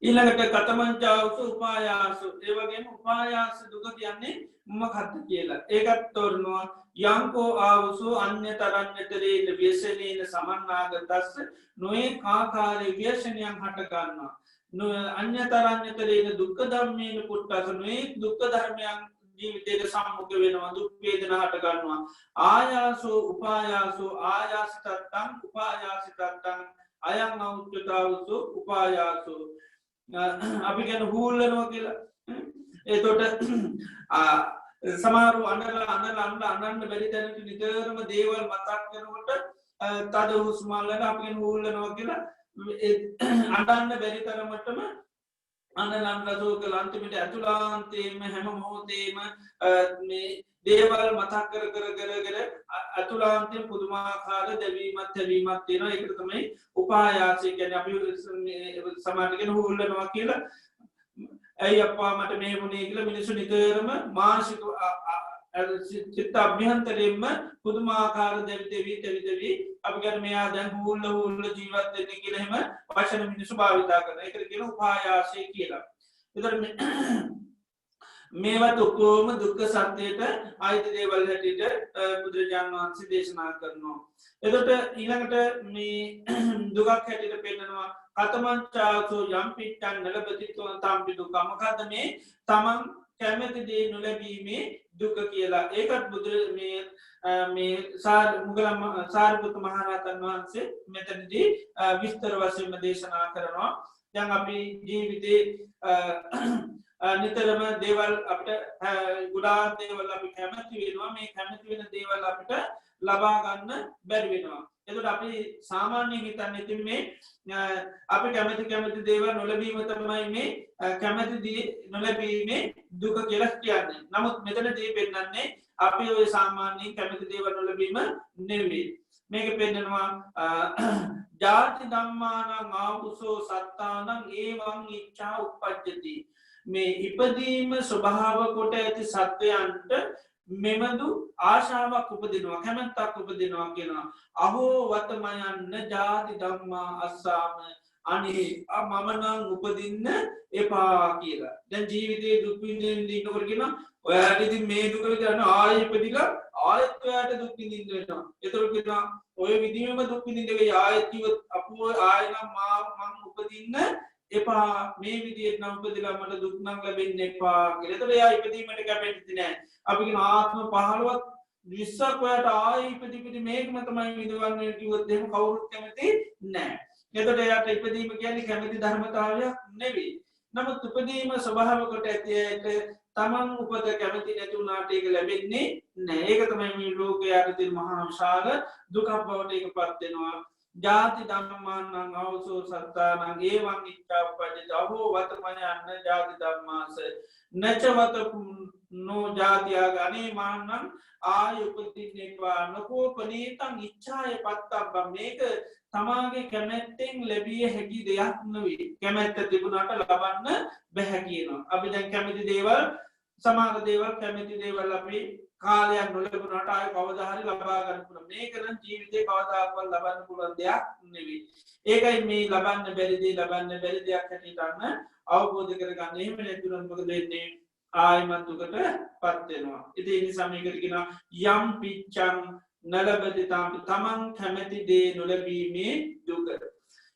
ඊළඟට කතමංචාවසු උපායාසු ඒවගේම උපායාස දුක කියන්නේ මකත්ත කියලා ඒකත් තොරනවා යංකෝ ආවසු අන්‍ය තරන්නතරේද ව්‍යසනයන සමන්නාගතස්ස නොේ කාකාරය ව්‍යශනයන් හටගන්නවා අන්‍ය තරන්නතරේන දුක්ක ධර්මයන පුට්ටස නොේ දුක්ක ධර්මයන් ජීවිතයට සම්මුඛ වෙනවා දුක්වේදන හටගන්නවා ආයාසෝ උපායාසෝ ආයාසිතත්තං උපායාසිතත්තං අයං අවුච්චතාවසු උපායාසෝ අපි ගැන හූල්ලනවා කියලා ඒතොට සමාරු අන්නල අන්නන්න බැරි තැනට නිතරම දේවල් මතක් කරනකොට තද හුස්මල්ලට අපිෙන් හූල්ලනවා කියලා අඩන්න බැරි තරමටම අන්නලන්ලසෝ කළ අන්තිමට ඇතුලාන්තේම හැම මොහෝතේම දේවල් මතක් කර අතුලාන්තය පුදුමාකාර දැවීමත් තැවීමත් තියෙන එකට තමයි උපායාසය ගැන අපි සමාටගෙන හුල්ලනවා කියලා ඇයි අපා මට මේ මුණේ කියල මිනිසු නිතරම මානසික චිත්ත අභ්‍යන්තරයෙන්ම පුදුමාකාර දෙවි දෙවි අපි ගැන මෙයා දැන් හුල්ල ජීවත් වෙන්නේ කියලා එහෙම වචන මිනිස්සු භාවිතා කරන. ඒකට කියන උපායාසය කියලා. ඒතර මේවත් ඔක්කොම දුක්ඛ සත්‍යයට ආයත දේවල් හැටියට බුදුරජාණන් වහන්සේ දේශනා කරනවා. එතකොට ඊළඟට මේ දුකක් හැටියට පෙන්නනවා කතමංචාසෝ යම් පිට්ටන් නලබතිත්ව තම්පි දුක්ඛ. මොකද්ද මේ තමන් කැමති දේ නොලැබීමේ දුක කියලා. ඒකත් බුදු මේ සාරිපුත්ත මහරහතන් වහන්සේ මෙතනදී විස්තර වශයෙන්ම දේශනා කරනවා. දැන් අපි ජීවිතේ නිතරම දේවල් අපිට ගුඩා දේවල් අපි කැමති වෙනවා. මේ කැමති වෙන දේවල් අපිට ලබා ගන්න බැරි වෙනවා. එතකොට අපි සාමාන්‍යයෙන් හිතන්නේ ඉතින් මේ අපි කැමති දේවල් නොලැබීම තමයි මේ කැමති දේ නොලැබීමේ දුක කියලා කියන්නේ. නමුත් මෙතනදී පෙන්නන්නේ අපි ඔය සාමාන්‍යයෙන් කැමති දේවල් නොලැබීම නෙවෙයි. මේක පෙන්නනවා ජාති ධම්මානං ආවුසෝ සත්තානං ඒවං ඉච්ඡා උප්පජ්ජති. මේ ඉපදීම ස්වභාව කොට ඇති සත්වයන්ට මෙමදු ආශාවක් උපදිනවා කැමැත්තක් උපදිනවා කියනවා. අහෝ වතමයන්න ජාති ධම්මා අස්සාම අනේ මමනං උපදින්න එපා කියලා. දැන් ජීවිතයේ දුක් විඳින්න ඉන්නකොට කියනවා ඔයාට ඉතින් මේ දුක විතරන ආයෙ ඉපදිලා ආයෙත් ඔයාට දුක් විඳින්න වෙනවා. ඒතකොට කියනවා ඔය විදිහම දුක් විඳින්න වෙයි ආයෙත් කිව්වොත් අපෝ ආයෙනම් මම උපදින්න එපා මේ විදිහට නම් උපදිලා මට දුක් නම් ලැබෙන්න එපා කියලා. ඒතකොට එයා ඉපදීමට කැමති නැහැ. අපි කියන ආත්ම 15ක් 20ක් ඔයාට ආයෙ ඉපදිපිට මේකම තමයි විඳවන්නේ කිව්වොත් එහෙම කවුරුත් කැමති නැහැ. එතකොට එයාට ඉපදීම කියන්නේ කැමති ධර්මතාවයක් නෙවෙයි. නමුත් උපදීම ස්වභාව කොට ඇතියට තමන් උපත කැමති නැති වුණාට ඒක ලැබෙන්නේ නැහැ. ඒක තමයි මේ ලෝකයට තියෙන මහා විශාල දුකක් බවට ඒකපත් වෙනවා. ජාති ධම්මානං ආවසෝ සත්තානං ඒවං ඉච්ඡා උප්පජ්ජති. අහෝ වතමයන්න ජාති ධම්මාස නචවත නෝ ජාතියා ගනේ මානං ආය උපදින්නේවා නකෝ පනීතං ඉච්ඡාය පත්තබ්බ. මේක තමාගේ කැමැත්තෙන් ලැබිය හැකි දෙයක් නෙවෙයි. කැමැත්ත තිබුණාට ලබන්න බැහැ කියනවා. අපි දැන් කැමති දේවල් සමහර දේවල් කැමති දේවල් අපි කාලයක් නොලැබුණාට ආයෙ කවදා හරි ලබා ගන්න පුළුවන්. මේක නම් ජීවිතේ කවදාකවත් ලබන්න පුළුවන් දෙයක් නෙවෙයි. ඒකයි මේ ලබන්න බැරි දේ ලබන්න බැරි දෙයක් හැටියට ගන්න අවබෝධ කරගන්න. එහෙම නැතුනොත් මොකද වෙන්නේ? ආයෙමත් දුකට පත් වෙනවා. ඉතින් ඒ නිසා මේකට කියනවා යම් පිච්ඡං නලබති තමන් කැමති දේ නොලැබීමේ දුක.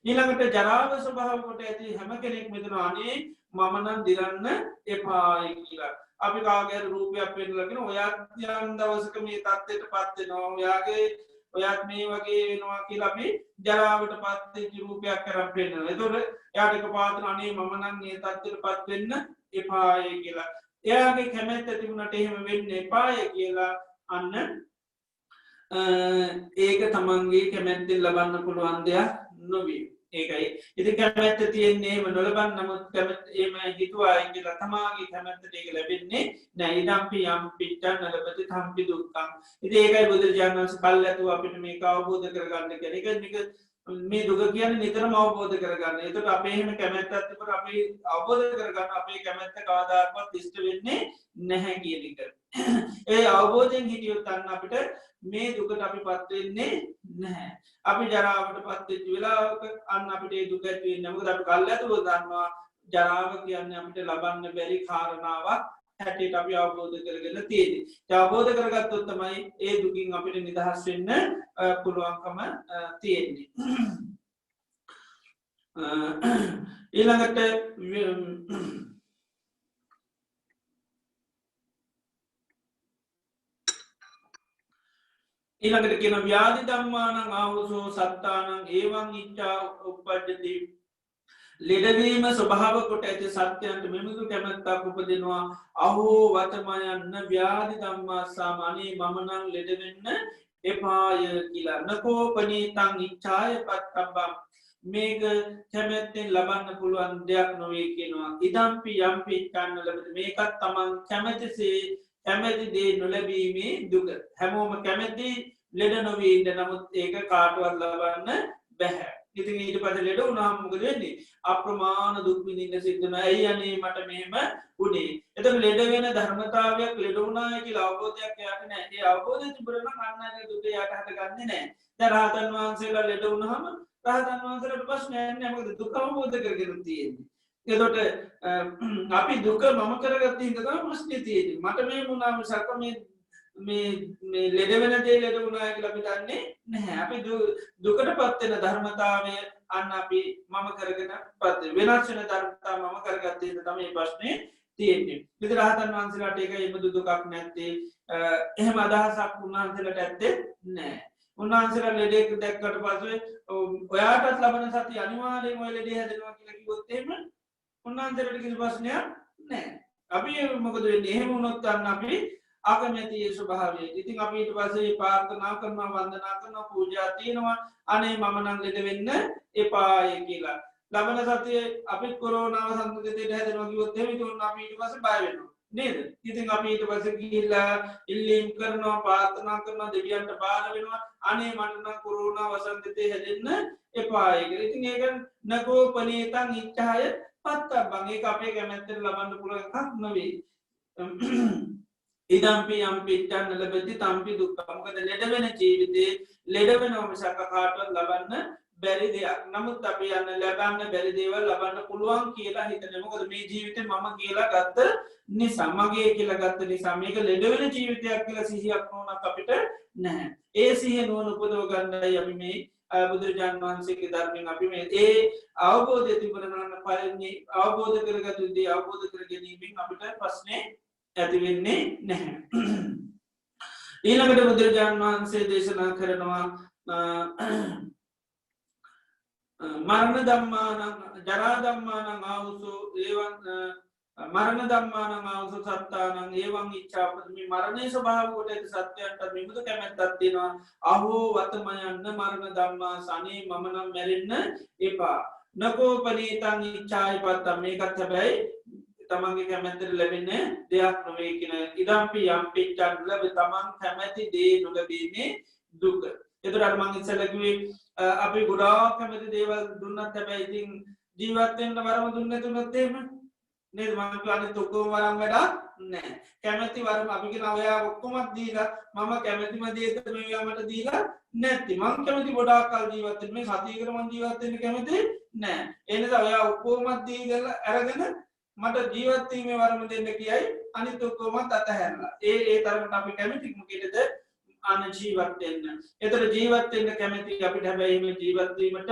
ඊළඟට ජරාව ස්වභාව කොට ඇති හැම කෙනෙක් මෙතන අනේ මම නම් දිරන්න එපායි කියලා. අපි කාගේ රූපයක් පෙන්නලාගෙන ඔයත් යම් දවසක මේ තත්ත්වයට පත් වෙනවා. ඔයත් මේ වගේ වෙනවා කියලා අපි ජරාවට පත් වෙච්ච රූපයක් කරන් පෙන්නනවා. ඒතකොට එයාට එකපාරට අනේ මම නම් මේ තත්ත්වයට පත් වෙන්න එපායි කියලා. එයාගේ කැමැත්ත තිබුණාට එහෙම වෙන්න එපායි කියලා අන්න ඒක තමන්ගේ කැමැත්තෙන් ලබන්න පුළුවන් දෙයක් නොවේ. ඒකයි ඉති කැමැත්ත තියෙන්නේ නොලබන්න නමුත් කැමැත් ඒම හිතුවායි කියලා තමාගේ කැමැත්තට ඒක ලැබෙන්නේ නෑ. ඉදම්පි යම් පිට්ටන් නලබති තම්පි දුක්ඛං. ඉතින් ඒකයි බුදුරජාණන් වහන්සේ කල්ැතුව අපිට මේක අවබෝධ කරගන්න කියන්නේ. මේ දුක කියන්නේ නිතරම අවබෝධ කරගන්න. එතකොට අපේ එහෙම කැමැත්තක් තිබුණා අපි අවබෝධ කරගන්න අපේ කැමැත්ත කවදාකවත් ඉෂ්ට වෙන්නේ නැහැ කියන එක. ඒ අවබෝධයෙන් හිටියොත් අන්න අපිට මේ දුකට අපිපත් වෙන්නේ නැහැ. අපි ජරාවට පත් වෙච්ච වෙලාවක අන්න අපිට ඒ දුක ඇති වෙන්නේ නැහැ. මොකද අපි කල්ැතුව දන්නවා ජරාව කියන්නේ අපිට ලබන්න බැරි කාරණාවක් හැටියට අපි අවබෝධ කරගෙන තියෙන්නේ. ඒ අවබෝධ කරගත්තොත් තමයි ඒ දුකින් අපිට නිදහස් වෙන්න පුළුවන්කම තියෙන්නේ. ඊළඟට ඊළඟට කියන ව්‍යාධි ධම්මානං ආවුසෝ සත්තානං ඒවං ඉච්ඡා උප්පජ්ජති. ලෙඩවීම ස්වභාව කොට ඇති සත්‍යයන්ට මෙමුදු කැමැත්තක් උපදිනවා. අහෝ වතමයන්න ව්‍යාධි ධම්මා සාමානී මම නම් ලෙඩ වෙන්න එපාය කියලා. නකෝ පනීතං ඉච්ඡාය පත්තබ්බං. මේක කැමැත්තෙන් ලබන්න පුළුවන් දෙයක් නොවේ කියනවා. ඉදම්පි යම්පි ඉච්ඡාන්න ලැබෙති. මේකත් තමන් කැමැතිසේ කැමැති දේ නොලැබීමේ දුක. හැමෝම කැමැති ලෙඩ නොවී ඉන්න නමුත් ඒක කාටවත් ලබන්න බැහැ. ඉතින් ඊට පස්සේ ලෙඩ වුණාම මොකද වෙන්නේ? අප්‍රමාණ දුක් විඳින්න සිද්ධ වෙනවා. ඇයි අනේ මට මෙහෙම වුණේ? එතකොට ලෙඩ වෙන ධර්මතාවයක් ලෙඩ වුණා කියලා අවබෝධයක් යාට නැහැ. ඒ අවබෝධය තිබුණා නම් අන්නගේ දුක යාට හටගන්නේ නැහැ. දැන් රහතන් වහන්සේලා ලෙඩ වුණාම රහතන් වහන්සේලාට ප්‍රශ්නයක් නැහැ. මොකද දුක අවබෝධ කරගෙන තියෙන්නේ. එතකොට අපි දුක මම කරගත්ත හින්දා තමයි ප්‍රශ්නේ තියෙන්නේ. මට මේ වුණා මිසක් මේ ලෙඩ වෙන දේ ලෙඩ වුණා කියලා අපි දන්නේ නැහැ. අපි දුකටපත් වෙන ධර්මතාවය අන්න අපි මම කරගෙන පත් වෙනස් වෙන ධර්මතාව මම කරගත්ත හින්දා තමයි මේ ප්‍රශ්නේ තියෙන්නේ. ඉතින් රහතන් වහන්සේලාට ඒක එහෙම දුකක් නැත්තේ. එහෙම අදහසක් උන්වහන්සේලාට ඇත්තේ නැහැ. උන්වහන්සේලා ලෙඩෙක් දැක්කට පස්සේ ඔයාටත් ලබන සතිය අනිවාර්යෙන් ඔය ලෙඩේ හැදෙනවා කියලා කිව්වොත් එහෙම උන්වහන්සේලාට කිසි ප්‍රශ්නයක් නැහැ. අපි මොකද වෙන්නේ? එහෙම වුණොත් අන්න අපි අකමැති ඒ ස්වභාවය. ඉතින් අපි ඊට පස්සේ ප්‍රාර්ථනා කරනවා, වන්දනා කරනවා, පූජා තියනවා. අනේ මම නම් ලෙඩ වෙන්න එපායි කියලා. ලබන සතියේ අපි කොරෝනාව සංකෘතියට හැදෙනවා කිව්වොත් එහෙම ඉතින් අපි ඊට පස්සේ බය වෙනවා. නේද? ඉතින් අපි ඊට පස්සේ ගිහිල්ලා ඉල්ලීම් කරනවා, ප්‍රාර්ථනා කරනවා, දෙවියන්ට බාර වෙනවා. අනේ මට නම් කොරෝනා වසන්තේ හැදෙන්න එපායි කියලා. ඉතින් ඒක නකෝ පනේතං ඉච්ඡාය පත්තබ්බං. ඒක අපේ කැමැත්තට ලබන්න පුළුවන් එකක් නෙවෙයි. ඉදම්පි යම්පිච්චන්න ලැබෙති තම්පි දුක්ඛ. මොකද ලෙඩ වෙන ජීවිතේ ලෙඩ වෙනව මිසක කාටවත් ලබන්න බැරි දෙයක්. නමුත් අපි යන්න ලබන්න බැරි දේවල් ලබන්න පුළුවන් කියලා හිතන්නේ. මොකද මේ ජීවිතේ මම කියලා ගත්ත නිසා, මගේ කියලා ගත්ත නිසා. මේක ලෙඩ වෙන ජීවිතයක් කියලා සිහියක් නොනක් අපිට නැහැ. ඒ සිහිය නුවණ උපදව ගන්නයි අපි මේ බුදුරජාණන් වහන්සේගේ ධර්මයෙන් අපි මේ ඒ අවබෝධය තිබුණාම පරිණි අවබෝධ කරගත්තු දේ අවබෝධ කර ගැනීමෙන් අපිට ප්‍රශ්නේ ඇති වෙන්නේ නැහැ. ඊළඟට බුදුරජාණන් වහන්සේ දේශනා කරනවා මරණ ධම්මානං ජරා ධම්මානං ආවුසෝ ඒවං මරණ ධම්මානං ආවුසෝ සත්තානං ඒවං ඉච්ඡාපති. මරණේ ස්වභාව කොට ඇති සත්‍යයන්ට විමුක්ත කැමැත්තක් තියෙනවා. අහෝ වතමයන්න මරණ ධම්මා සනේ මම නම් මැරෙන්න එපා. නකෝ පනීතං ඉච්ඡාය පත්තම්. මේකත් හැබැයි තමන්ගේ කැමැත්තට ලැබෙන්නේ දෙයක් නොවේ කියන. ඉදම්පි යම්පිච්ඡන් ලැබ තමන් කැමැති දේ නොලැබීමේ දුක. එතකොට අර මං ඉස්සෙල්ලා කිව්වේ අපි ගොඩාක් කැමති දේවල් දුන්නත් හැබැයි ඉතින් ජීවත් වෙන්න වරම දුන්නේ නැතුනොත් එහෙම නේද? මම කියන්නේ ඔක්කොම වරම් වැඩක් නැහැ. කැමති වරම අපි කියන ඔයා ඔක්කොම දීලා මම කැමතිම දේ තමයි ඔයා මට දීලා නැති. මං කැමති ගොඩාක් කල් ජීවත් වෙන්න. මේ සතියකට මං ජීවත් වෙන්න කැමති නැහැ. ඒ නිසා ඔයා ඔක්කොම දීලා අරගෙන මට ජීවත් වීමේ වරම දෙන්න කියයි අනිත් ඔක්කොම අතහැරලා. ඒ තරමට අපි කැමති මොකේද? අන ජීවත් වෙන්න. එතකොට ජීවත් වෙන්න කැමති අපිට හැබැයි මේ ජීවත් වීමට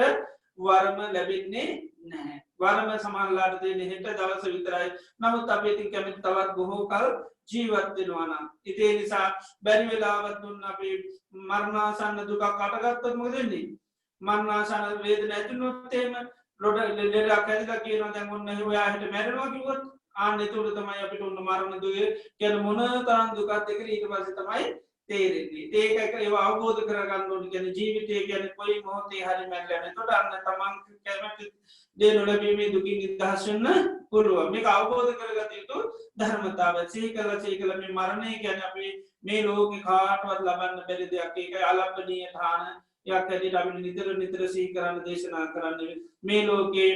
වරම ලැබෙන්නේ නැහැ. වරම සමහරලාට දෙන්නේ හෙට දවස විතරයි. නමුත් අපි ඉතින් කැමති තවත් බොහෝ කල් ජීවත් වෙනවා නම්. ඒ නිසා බැරි වෙලාවක් දුන්න අපි මරණාසන්න දුකක් අටගත්තොත් මොකද වෙන්නේ? මරණාසන්න වේදන ඇතිවෙනොත් එහෙම ලොඩ ලෙඩක් ඇතිලා කියනවා දැන් ඔන්න ඔයා හිට මැරෙනවා කිව්වොත් ආන්න එතකොට තමයි අපිට ඔන්න මරණ දුවේ කියන මොන තරම් දුකක්ද කියලා ඊට පස්සේ තමයි තේරෙන්නේ. ඒක ඒව අවබෝධ කරගන්න ඕනේ. කියන්නේ ජීවිතය කියන්නේ කොයි මොහොතේ හරි මැරෙන්න. එතකොට අන්න තමන් කැමති දේ නොලැබීමේ දුකින් නිදහස් වෙන්න පුළුවන්. මේක අවබෝධ කරගත යුතු ධර්මතාවය. සීකල මේ මරණය කියන්නේ අපි මේ ලෝකේ කාටවත් ලබන්න බැරි දෙයක්. ඒකයි අලම්බනීය ථාන යක් ඇටියට අපි නිතර සිහි කරන්න දේශනා කරන්නේ. මේ ලෝකේ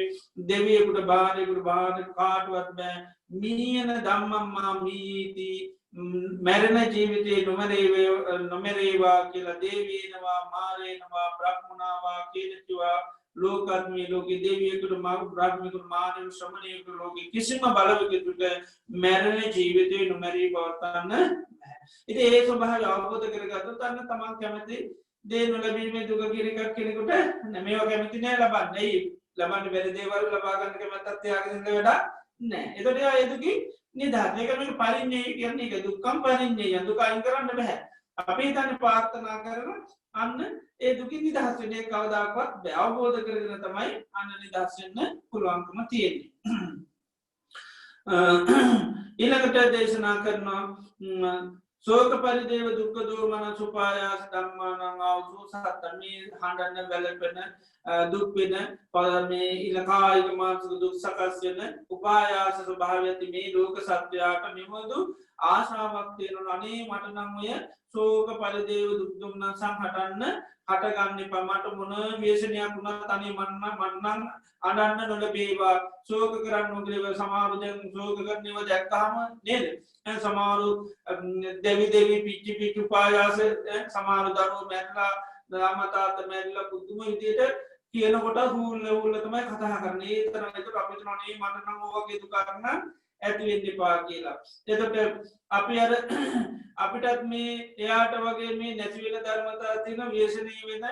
දෙවියෙකුට බාහිරෙකුට කාටවත් බෑ. මීයන ධම්මම්මා මීති මැරෙන ජීවිතේ නොමැරේවා කියලා දේවීනවා මාරේනවා බ්‍රහ්මනාවා කියනකිවා ලෝකත්මී ලෝකෙ දෙවියෙකුට බ්‍රහ්මිකුට මානව ශ්‍රමණයෙකුට ලෝකෙ කිසිම බලවකෙකුට මැරෙන ජීවිතේ නොමැරී පවත්වන්න ඉතින් ඒ ස්වභාවය අවබෝධ කරගත්තොත් අන්න තමන් කැමති දේ නොලැබීමේ දුක කියන එකක් කෙනෙකුට මේවා කැමති නෑ ලබන්නේ. ලබන්න බැරි දේවල් ලබා ගන්න කැමැත්තක් තියාගෙන ඉන්න වැඩක් නෑ. එතකොට ඒ දුකින් නිදහස්. මේක මේක පරිඤ්ඤය කියන්නේ ඒක දුක්ඛම් පරිඤ්ඤය. දුක අයින් කරන්න බෑ. අපි හිතන්නේ ප්‍රාර්ථනා කරන අන්න ඒ දුකින් නිදහස් වෙන්නේ කවදාකවත් බෑ. අවබෝධ කරගෙන තමයි අන්න නිදහස් වෙන්න පුළුවන්කම තියෙන්නේ. ඊළඟට දේශනා කරනවා සෝක පරිදේව දුක්ඛ දෝමන සුපායාස ධම්මානං ආවසෝ සත්තමේ හඬන්න වැළපෙන දුක් වෙන පරමේ ඉලකායික මානසික දුක් සකස් වෙන උපායාස ස්වභාවය ඇති මේ ලෝක සත්‍යයට නිමුදු ආශාවක් තියෙනවා. අනේ මට නම් ඔය සෝක පරිදේව දුක් දුම්නසං හටන්න හටගන්න පමට මොන වේශනයක් වුණා තනි මන්නන් අඩන්න නොලබේවා සෝක කරන්න නොගලව සමාරුදැන් සෝක කරනව දැක්කාම නේද සමාරු දෙවි දෙවි පිච්චි පිච්චු පායාස සමාරු දරුව මැටලා දාමතාත මැල්ල පුද්දුම විදියට කියනකොට හූල්ල හුල්ල තමයි කතා කරන්නේ තරනතු අපිට නොනේ මටනම් ඕවගේ දුකාරන්න ඇතිවෙන්න පා කියලා එතට අපි අර අපිටත් මේ එයාට වගේ මේ නැතිවෙන ධර්මතා තියන වේශනී වෙන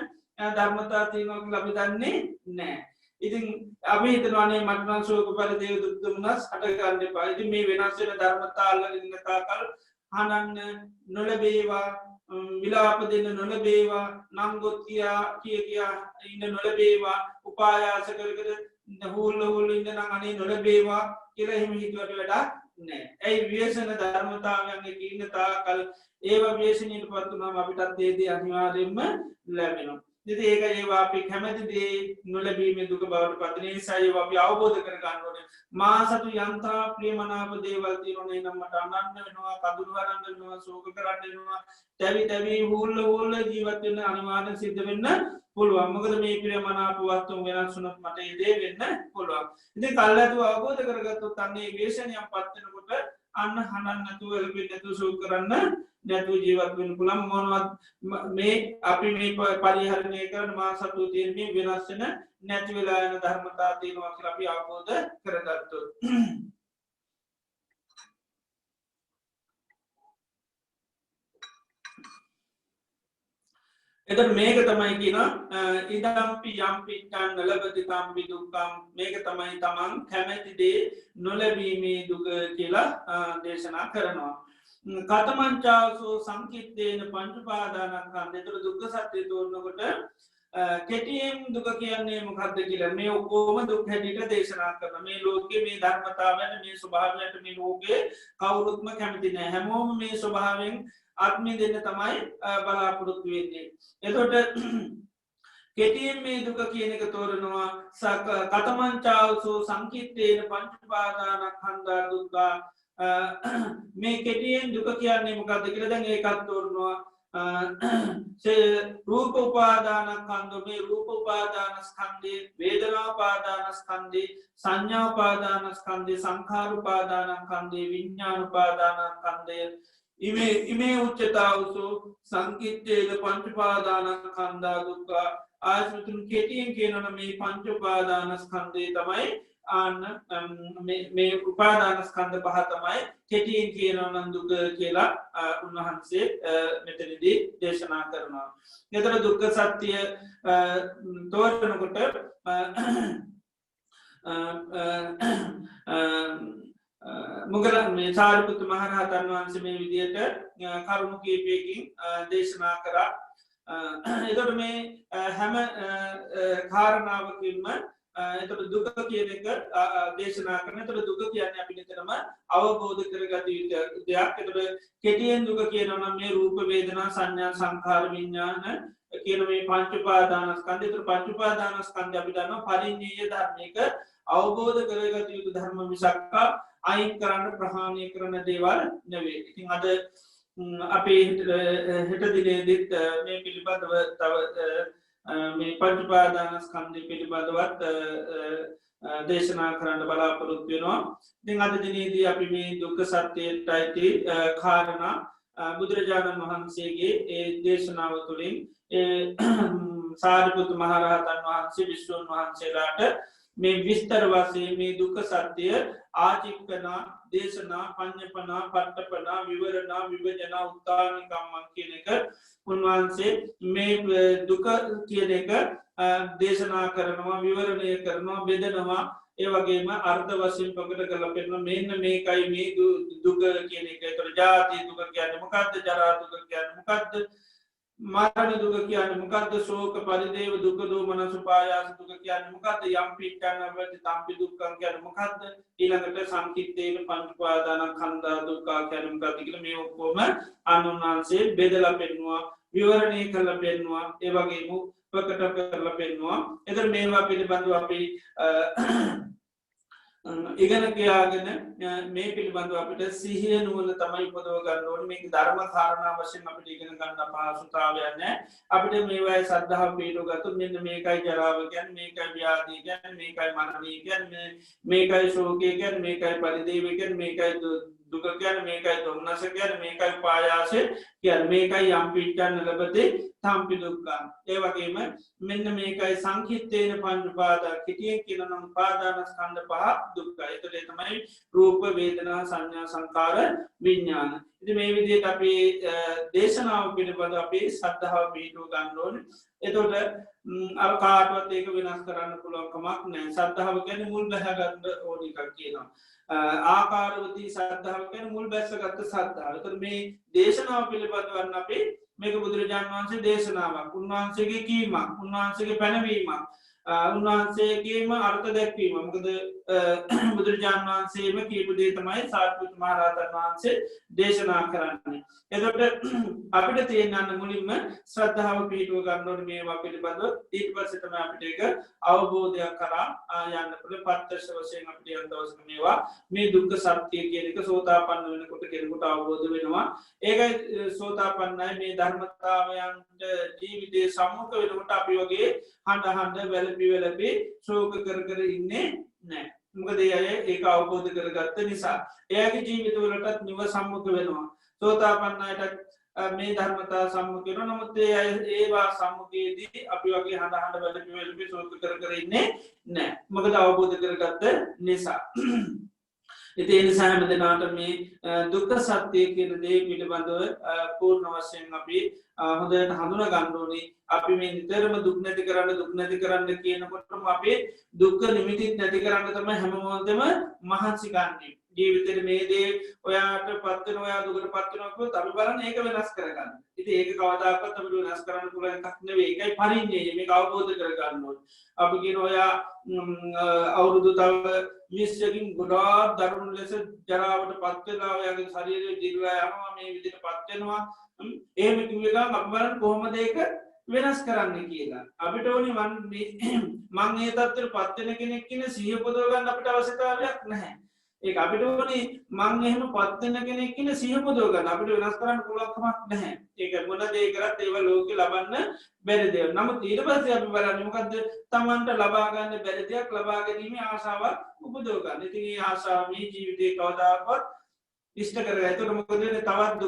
ධර්මතා තියනක ලබි දන්නේ නෑ ඉතින් අපි හිතනවානේ මටනන් සෝක පරිදේව දුක්දුමනස් හටගන්න පයිති මේ වෙනස් වෙන ධර්මතාල්ල ඉන්නතාකල් හනන්න නොලබේවා විලාප දෙන්න නොලබේවා නංගොත් කියා ඉන්න නොලබේවා උපායාස කරකර හූල්ල හුල්ල ඉන්න නං අනේ නොලබේවා කියල එහෙම හිතුවට වැඩා නෑ ඇයි ව්‍යසන ධර්මතාවයන්ගේ ඉන්න තාකල් ඒව වේශනයට පත්තුනම් අපිටත් දේදී අනිවාරයෙන්ම ලැබෙනවා දෙති ඒක ඒවා අපි කැමැතිදේ නොලබීම දුක බවට පතිනේ සයව අපි අවබෝධ කරගන්නවන මා සතු යන්තා ප්‍රියමනාප දේවල්තිරනේ නම්මට අනන්න වෙනවා කදුරුවරන්න වෙනවා සෝක කරන්නනවා තැවි තැවී හුල්ල හෝල්ල ජීවත්වන්න අනිවාර්ය සිද්ධ වෙන්න පුළුවන් මොකද මේ ප්‍රියමනාපවත්තුම් වෙනස් වුනත් මට ඒදේ වෙන්න පුළුවන් ඉති කල්ලතු අවබෝධ කරගත්තු තන්නේ වේශනයක් පත්වනකොට අන්න හනන් නැතුව එල්පි නැතු සූ කරන්න නැතු ජීවත්වෙන් පුළම් මොනවත් මේ අපි මේ පරිහරණය කරන මා සතු තියන්නේ වෙනස්සන නැති වෙලායන ධර්මතා තියෙනවා කියලා අපි අවබෝධ කරගත්තු එත මේක තමයි කියන ඉදම්පි යම්පිටන් නලබති තම්පි දුක්කම් මේක තමයි තමන් කැමැතිදේ නොලැබීමේ දුක කියලා දේශනා කරනවා. කතමංචාසෝ සංකිත්තේන පංචුපාදානකන් දෙතුර දුක්ක සත්‍යය තෝරනකොට කෙටියෙන් දුක කියන්නේ මොකක්ද කියලා මේ ඔක්කෝම දුක් හැටිට දේශනා කරන මේ ලෝක මේ ධර්මතාවන මේ ස්වභාවයට මේ ලෝකේ කවුරුත්ම කැමති නෑ හැමෝම මේ ස්වභාවෙන් ආත්මි දෙන්න තමයි බලාපොරොත්තු වෙන්නේ. එතොට කෙටියෙන් මේ දුක කියන එක තෝරනවා කතමංචාවසෝ සංකිත්තේන පංචුපාදානක් හන්දා දුක්ගා මේ කෙටියෙන් දුක කියන්නේ මොකක්ද කියලා දැන් ඒකත් තෝරනවා රූප උපාදානක් කන්ද මේ රූප උපාදානස්කන්දේ වේදනාපාදානස්කන්දේ සංඥාපාදානස්කන්දේ සංඛාරුපාදානස්කන්දේ විඤ්ඥානුපාදානස්කන්දය ඉමේ උච්චතාවසු සංකිත්තේද පංචුපාදානක් කන්දා දුක්කා ආශ්මතුන් කෙටියෙන් කියනන මේ පංචුපාදානස්කන්දේ තමයි ආන්න මේ උපාදානස්කන්ද පහ තමයි කෙටියෙන් කියනවනන් දුක කියලා උන්වහන්සේ මෙතනදී දේශනා කරනවා. එතර දුක්ක සත්‍යය තෝරනකොට මුගල මේ සාරිපුත්තු මහරහතන් වහන්සේ මේ විදියට කරුණු කීපයකින් දේශනා කරා එතොට මේ හැම කාරණාවකින්ම එතට දුක කියන එක දේශනා කරන තොට දුක කියන්න අපි නිතරම අවබෝධ කරගත යුතු දෙයක් එතට කෙටියෙන් දුක කියනවනම් මේ රූප වේදනා සංඥා සංකාර විඤ්ඥාන කියන මේ පංචුපාදානස්කන්ද තුර පංචුපාදානස්කන්ද අපිටන්න පරිින්ජීය ධර්මයක අවබෝධ කරගත යුතු ධර්ම විසක්කා අයින් කරන්න ප්‍රහාණය කරන දේවල් නෙවේ. ඉතින් අද අපේ හෙට දිනේදිත් මේ පිළිබඳව තව මේ පංචුපාදානස්කන්ධය පිළිබඳවත් දේශනා කරන්න බලාපොරොත්තු වෙනවා. ඉතින් අද දිනේදී අපි මේ දුක්ඛ සත්‍යයට අයිති කාරණා බුදුරජාණන් වහන්සේගේ ඒ දේශනාව තුළින් සාරිපුත්තු මහරහතන් වහන්සේ විශ්වන් වහන්සේලාට මේ විස්තර වසේ මේ දුක්ඛ සත්‍යය ආචික්කනා දේශනා පඤ්ඤපනා පට්ඨපනා විවරණා විභජනා උත්තානිකම්මන් කියන එක උන්වහන්සේ මේ දුක කියන එක දේශනා කරනවා විවරණය කරනවා බෙදනවා ඒ වගේම අර්ථ වශයෙන් ප්‍රකට කරලා පෙන්නනවා මෙන්න මේකයි මේ දුක කියන එක. ඒතර ජාති දුක කියන්නේ මොකද්ද? ජරා දුක කියන්නේ මොකද්ද? මරණ දුක කියන්නේ මොකද්ද? ශෝක පරිදේව දුක දෝමනස උපායාස දුක කියන්නේ මොකද්ද? යම් පිට්ඨනවලට තම්පි දුක්ඛං කියන්නේ මොකද්ද? ඊළඟට සංකිට්ඨේන පංච උපාදානස්කන්ධ දුක්ඛ කියන්නේ මොකද්ද කියලා මේ ඔක්කොම අනුන්වහන්සේ බෙදලා පෙන්නවා විවරණය කරලා පෙන්නවා ඒ වගේම ප්‍රකට කරලා පෙන්නවා. එතන මේවා පිළිබඳව අපි ඉගෙන කියාගෙන මේ පිළිබඳව අපිට සිහිය නුවණ තමයි උපදව ගන්න ඕනේ. මේක ධර්ම කාරණා වශයෙන් අපිට ඉගෙන ගන්න අපහසුතාවයක් නැහැ. අපිට මේවායේ ශ්‍රද්ධාව පිටු ගත්තොත් මෙන්න මේකයි ජරාව කියන්නේ, මේකයි ව්‍යාධි කියන්නේ, මේකයි මරණය කියන්නේ, මේකයි ශෝකය කියන්නේ, මේකයි පරිදේව කියන්නේ, මේකයි දුක කියන්නේ, මේකයි දුම්නස කියන්නේ, මේකයි පායාසය කියන්නේ, මේකයි යම් පිටන්න ලැබතේ තම්පි දුක්ඛං. ඒ වගේම මෙන්න මේකයි සංකිට්ඨේන පංච උපාදාන, කිටියෙන් කියනනම් උපාදානස්කන්ධ පහ දුක්ඛයි. ඒතකොට තමයි රූප වේදනා සංඥා සංකාර විඥාන. ඉතින් මේ විදිහට අපි දේශනාව පිළිබඳ අපි ශ්‍රද්ධාව පිටු ගන්න ඕනේ. එතකොට අර කාටවත් ඒක වෙනස් කරන්න පුළුවන් කමක් නැහැ. ශ්‍රද්ධාව කියන්නේ මුල් බැහැ ගන්න ඕන එකක් කියනවා. ආකාරවතී ශ්‍රද්ධාව කියන්නේ මුල් බැසගත් ශ්‍රද්ධාව. එතකොට මේ දේශනාව පිළිබඳව අපි මේක බුදුරජාණන් වහන්සේ දේශනාවක්, උන්වහන්සේගේ කීමක්, උන්වහන්සේගේ පැනවීමක්, උන්වහන්සේගේම අර්ථ දැක්වීම. මොකද බුදුරජාණන් වහන්සේම කියපු දේ තමයි සාරිපුත්ත මහ රහතන් වහන්සේ දේශනා කරන්නේ. එතකොට අපිට තියෙන්න මුලින්ම ශ්‍රද්ධාව පිහිටුව ගන්න ඕනේ මේවා පිළිබඳව. ඊට පස්සේ තමයි අපිට ඒක අවබෝධයක් කරා යන්න පුළුවන්. ප්‍රත්‍යක්ෂ වශයෙන් අපිට යන දවසක මේවා මේ දුක්ඛ සත්‍ය කියන එක සෝතාපන්න වෙනකොට කෙනෙකුට අවබෝධ වෙනවා. ඒකයි සෝතාපන්නයි මේ ධර්මතාවයන්ට ජීවිතේ සම්මුඛ වෙනකොට අපි වගේ හඬ වැළපි ශෝක කර ඉන්නේ නැහැ. මොකද ඒ අය ඒක අවබෝධ කරගත්ත නිසා. එයාගේ ජීවිතවලටත් නිව සම්මුඛ වෙනවා. සෝතාපන්න අයට මේ ධර්මතා සම්මුඛ වෙනවා. නමුත් ඒවා සම්මුඛයේදී අපි වගේ හඬ වැළපි ශෝක කර ඉන්නේ නැහැ. මොකද අවබෝධ කරගත්ත නිසා. ඉතින් ඒ නිසා හැම දිනාට මේ දුක්ඛ සත්‍ය කියන දේ පිළිබඳව පූර්ණ වශයෙන් අපි හොඳට හඳුනා ගන්න ඕනේ. අපි මේ නිතරම දුක් නැති කරන්න කියනකොටම අපි දුක්ඛ නිමිති නැති කරන්න තමයි හැම මොහොතෙම මහන්සි ගන්නෙ. ජීවිතේ මේ දේ ඔයාට පත් වෙන ඔයා දුකට පත් වෙනවා කිව්වොත් අපි බලන්නේ ඒක වෙනස් කරගන්න. ඉතින් ඒක කවදාකවත් අපිට වෙනස් කරන්න පුළුවන් එකක් නෙවෙයි. ඒකයි පරිඤ්ඤය. මේක අවබෝධ කරගන්න ඕනේ. අපි කියන ඔයා අවුරුදු තව 20කින් ගොඩාක් දරුණු ලෙස ජරාවට පත් වෙලා ඔයාගේ ශරීරය දිරලා යනවා, මේ විදිහට පත් වෙනවා. එහෙම කිව්ව ගමන් අපි බලන්න කොහොමද ඒක වෙනස් කරන්න කියලා. අපිට ඕනේ මං මේ තත්ත්වෙට පත් වෙන කෙනෙක් කියන සිහිය පොදව ගන්න අපිට අවශ්‍යතාවයක් නැහැ. ඒක අපිට ඕනේ මං එහෙම පත් වෙන කෙනෙක් කියන සිහිය පොදව ගන්න. අපිට වෙනස් කරන්න පුළුවන් කමක් නැහැ. ඒක මොන දේ කරත් ඒව ලෝකේ ලබන්න බැරි දේවල්. නමුත් ඊට පස්සේ අපි බලන්නේ මොකද්ද? Tamanට ලබා ගන්න බැරි දෙයක් ලබා ගැනීමේ ආශාවක් උපදව ගන්න. ඉතින් මේ ආශාව මේ ජීවිතේ කවදාකවත් ඉෂ්ට කරගන්න. ඒකට මොකද වෙන්නේ? තවත්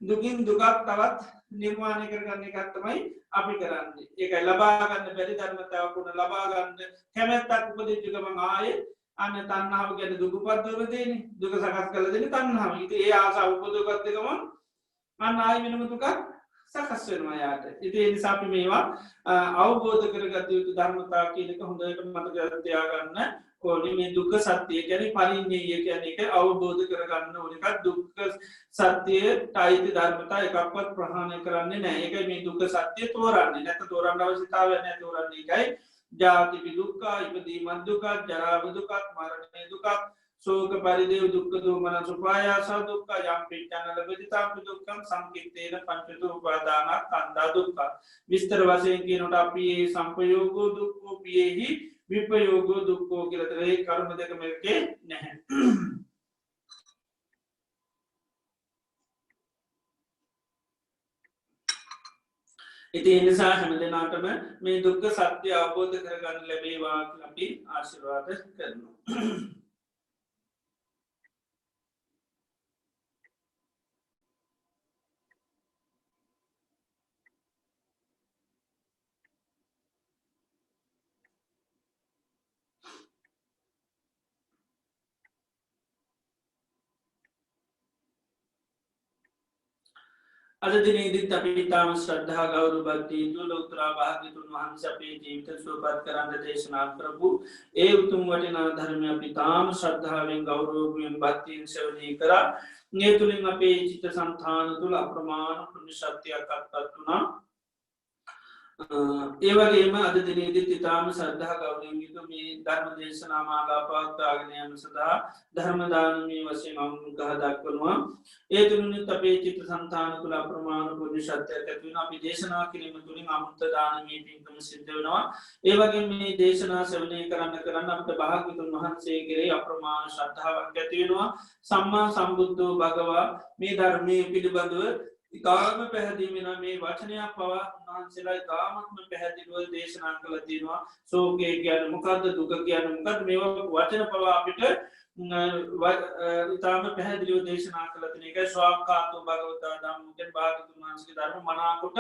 දුකින් දුකක් තවත් නිර්මාණය කරගන්න එකක් තමයි අපි කරන්නේ. ඒකයි ලබා ගන්න බැරි ධර්මතාවක් උන ලබා ගන්න කැමැත්තක් උපදිච්ච ගමන් ආයේ අන්න තණ්හාව ගැන දුක පද්දවල දෙන්නේ. දුක සකස් කරලා දෙන්නේ තණ්හාව. ඉතින් ඒ ආසාව උපදවගත්ත ගමන් අන්න ආයෙ වෙනම දුකක් සකස් වෙනවා යාට. ඉතින් ඒ නිසා අපි මේවා අවබෝධ කරගත යුතු ධර්මතා කියන එක හොඳට මතක තියාගන්න ඕනේ. මේ දුක්ඛ සත්‍ය කියන්නේ පරිඤ්ඤය කියන්නේ ඒක අවබෝධ කරගන්න ඕන එකක්. දුක්ඛ සත්‍යයයි ධර්මතා එකක්වත් ප්‍රහාණය කරන්නේ නැහැ. ඒකයි මේ දුක්ඛ සත්‍ය තෝරන්නේ. නැත්නම් තෝරන්න අවශ්‍යතාවයක් නැහැ. තෝරන්නේ එකයි ජාති දුක්ඛ, ඉපදීම දුක්ඛ, ජරා දුක්ඛ, මරණ දුක්ඛ, ශෝක පරිදේව දුක්ඛ දෝමනස උපායාස දුක්ඛ, යම් පිච්ඡන ලැබති තම්පි දුක්ඛං සංකිට්ඨේන පංච උපාදාන කන්දා දුක්ඛ. විස්තර වශයෙන් කියනකොට අපි මේ සංපයෝගෝ දුක්ඛෝ පියෙහි විපයෝගෝ දුක්ඛෝ කියලා තේ කර්ම දෙක මේකේ නැහැ. ඉතින් ඒ නිසා හැම දිනාටම මේ දුක්ඛ සත්‍ය අවබෝධ කරගන්න ලැබේවා කියලා අපි ආශිර්වාද කරනවා. අද දිනේදීත් අපි ඊටම ශ්‍රද්ධා ගෞරව භක්තියෙන් ලෝතර භාග්‍යතුන් වහන්සේ අපේ ජීවිත සුවපත් කරන්න දේශනා කරපු ඒ උතුම් වටිනා ධර්මය අපි ඊටම ශ්‍රද්ධාවෙන් ගෞරවයෙන් භක්තියෙන් සේවනය කරා. මේ තුලින් අපේ චිත්ත සංතාන තුල අප්‍රමාණ පුණ්‍ය ශක්තියක් අත්පත් වුණා. ඒවගේම අද දිනේදීත් ඉතාම ශ්‍රද්ධා ගෞරවයෙන් යුතු මේ ධර්ම දේශනා මාලා පවත්වාගෙන යාම සඳහා ධර්ම දානමය වශයෙන් අනුග්‍රහ දක්වනවා. ඒ තුලිනුත් අපේ චිත්ත සංතාන තුළ අප්‍රමාණ පුණ්‍ය ශක්තියක් ඇති වෙනවා. අපි දේශනා කිරීම තුලින් අමුත්ත දානමය පින්කම සිද්ධ වෙනවා. ඒ වගේම මේ දේශනා ශ්‍රවණය කරන්න අපිට භාග්‍යවතුන් වහන්සේ කෙරෙහි අප්‍රමාණ ශ්‍රද්ධාවක් ඇති වෙනවා. සම්මා සම්බුද්ධෝ භගවා මේ ධර්මයේ පිළිබඳව ඉතාම පැහැදිලිවෙන මේ වචනයක් පවා උන්වහන්සේලා ඉතාමත්ම පැහැදිලිව දේශනා කළ තියෙනවා. ශෝකය කියන මොකද්ද, දුක කියන මොකද්ද, මේවා වචන පවා අපිට ඉතාම පැහැදිලිව දේශනා කළ තියෙන එක. ස්වාක්ඛාතෝ භගවතා ධම්මෝ භාග්‍යවතුන් වහන්සේගේ ධර්ම මනාකොට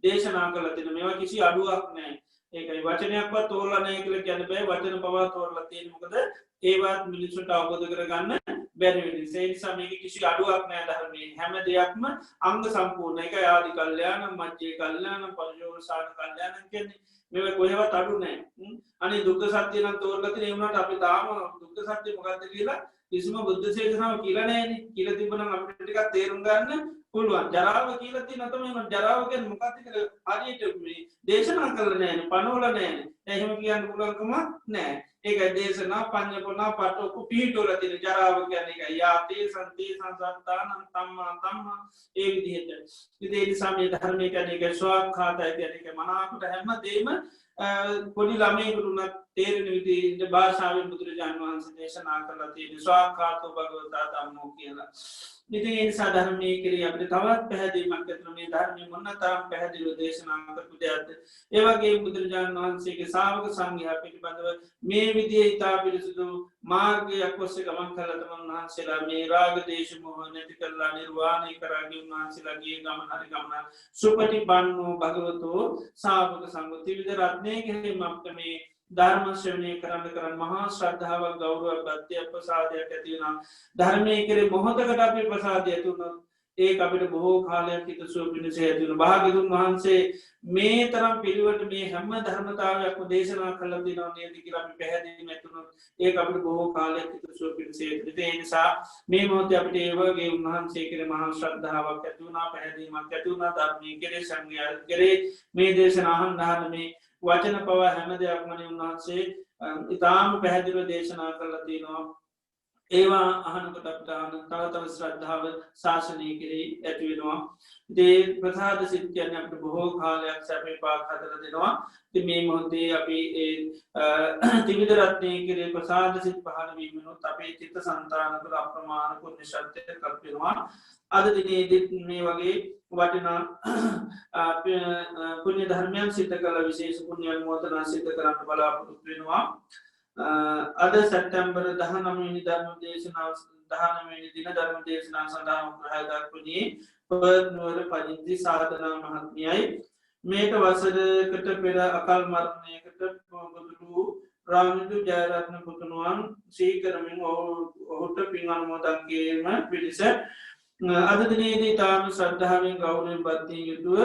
දේශනා කළ තියෙන මේවා කිසි අඩුවක් නැහැ. ඒකයි වචනයක්වත් තෝරලා නැහැ කියලා කියන්න බෑ. වචන පවා තෝරලා තියෙන මොකද ඒවත් මිනිස්සුන්ට අවබෝධ කරගන්න බැරි වෙන නිසා. ඒ නිසා මේක කිසි අඩුවක් නැහැ ධර්මයේ. හැම දෙයක්ම අංග සම්පූර්ණ. ඒක ආදි කල්යාණ, මධ්‍ය කල්යාණ, පරියෝසాన කල්යාණ කියන්නේ මේක කොහෙවත් අඩු නැහැ. අනේ දුක්ඛ සත්‍ය නම් තෝරලා තියෙන ඒ වුණාට අපි තාම දුක්ඛ සත්‍ය මොකද්ද කියලා කිසිම බුද්ධ දේශනාව කියලා නැහැනේ. කියලා තිබුණනම් අපිට ටිකක් තේරුම් ගන්න පුළුවන්. ජරාව කියලා තියෙන තමයි ජරාව කියන්නේ මොකක්ද කියලා හරියට මේ දේශනා කරලා නැහැනේ, පනවලා නැහැනේ. එහෙම කියන්න පුළුවන්කම නැහැ. ඒකයි දේශනා පඤ්ඤපනා පටෝකු පිටෝල තියෙන ජරාව කියන්නේ ඒකයි. යාතේ සන්තේ සංසත්තානං තම්මා තම්මා ඒ විදිහට. ඉතින් ඒ නිසා මේ ධර්මයේ කියන්නේ ඒක ස්වාක්ඛාතය කියන්නේ ඒක මනාකොට හැම දෙයක්ම පොඩි ළමයෙකුට උනත් තේරෙන විදිහට භාෂාවෙන් බුදුරජාණන් වහන්සේ දේශනා කරලා තියෙන ස්වාක්ඛාතෝ භගවතා ධම්මෝ කියලා. ඉතින් ඒ නිසා ධර්මයේ කෙරෙහි අපිට තවත් පැහැදිලිමක් ඇතිවෙන මේ ධර්මයේ මොනතරම් පැහැදිලිව දේශනා කරපු දෙයක්ද. ඒ වගේම බුදුරජාණන් වහන්සේගේ ශ්‍රාවක සංඝයා පිළිබඳව මේ විදිහේ ඉතා පිරිසුදු මාර්ගයක් ඔස්සේ ගමන් කළා තමයි උන්වහන්සේලා මේ රාග දේශ මොහ නැති කරලා නිර්වාණය කරගිය උන්වහන්සේලාගේ ගමන හරි ගමන සුපටිපන්නෝ භගවතෝ ශ්‍රාවක සංඝ ත්‍රිවිධ රත්නයේ කෙරෙහි මේ ධර්ම ශ්‍රවණය කරන්න මහා ශ්‍රද්ධාවක් ගෞරවයක් භක්තියක් ප්‍රසාදයක් ඇති වෙනවා. ධර්මයේ කෙරේ මොහොතකට අපි ප්‍රසාදය ඇති වුණොත් ඒක අපිට බොහෝ කාලයක් හිතසුව පිණිස ඇති වෙනවා. භාග්‍යවතුන් වහන්සේ මේ තරම් පිළිවෙලට මේ හැම ධර්මතාවයක්ම දේශනා කළා දෙනවා නේද කියලා අපි පැහැදිලිව ඇතුණොත් ඒක අපිට බොහෝ කාලයක් හිතසුව පිණිස ඇති වෙනවා. ඒ නිසා මේ මොහොතේ අපිට ඒ වගේ උන්වහන්සේ කෙරේ මහා ශ්‍රද්ධාවක් ඇති වුණා, පැහැදීමක් ඇති වුණා. ධර්මයේ කෙරේ සංඝයා කෙරේ මේ දේශනා අහන්න මේ වචන පවා හැම දෙයක්මන උන්වහන්සේ ඉතාම පැහැදිලිව දේශනා කරලා තියෙනවා. ඒවා අහනකොට අපිට තව ශ්‍රද්ධාව ශාසනය කෙරෙහි ඇති වෙනවා. ඒ ප්‍රසාද සිත් කියන්නේ අපිට බොහෝ කාලයක් සැපේ පාක් හදලා දෙනවා. ඉතින් මේ මොහොතේ අපි ඒ ත්‍රිවිධ රත්නයේ කෙරේ ප්‍රසාද සිත් පහළ වීමනොත් අපේ චිත්ත සංතාන තුළ අප්‍රමාණ පුණ්‍ය ශක්තියක් අත් වෙනවා. අද දිනේදීත් මේ වගේ වටිනා පුණ්‍ය ධර්මයන් සිද්ධ කළ විශේෂ පුණ්‍ය අනුමෝදනා සිද්ධ කරන්න බලාපොරොත්තු වෙනවා. අද සැප්තැම්බර් 19 වෙනි ධර්ම දේශනාව 19 වෙනි දින ධර්ම දේශනාව සඳහා උග්‍රහය දක්වන්නේ පර්ත් නුවර පදිංචි සාධනා මහත්මියයි. මේක වසරකට පෙර අකල් මරණයකට පොදුරු රාමිදු ජයරත්න පුතුණුවන් සීකරමින් ඔහුට පින් අනුමෝදන් කිරීම පිණිස අද දිනේදී තාම ශ්‍රද්ධාවෙන් ගෞරවයෙන් බද්ධිය යුතුව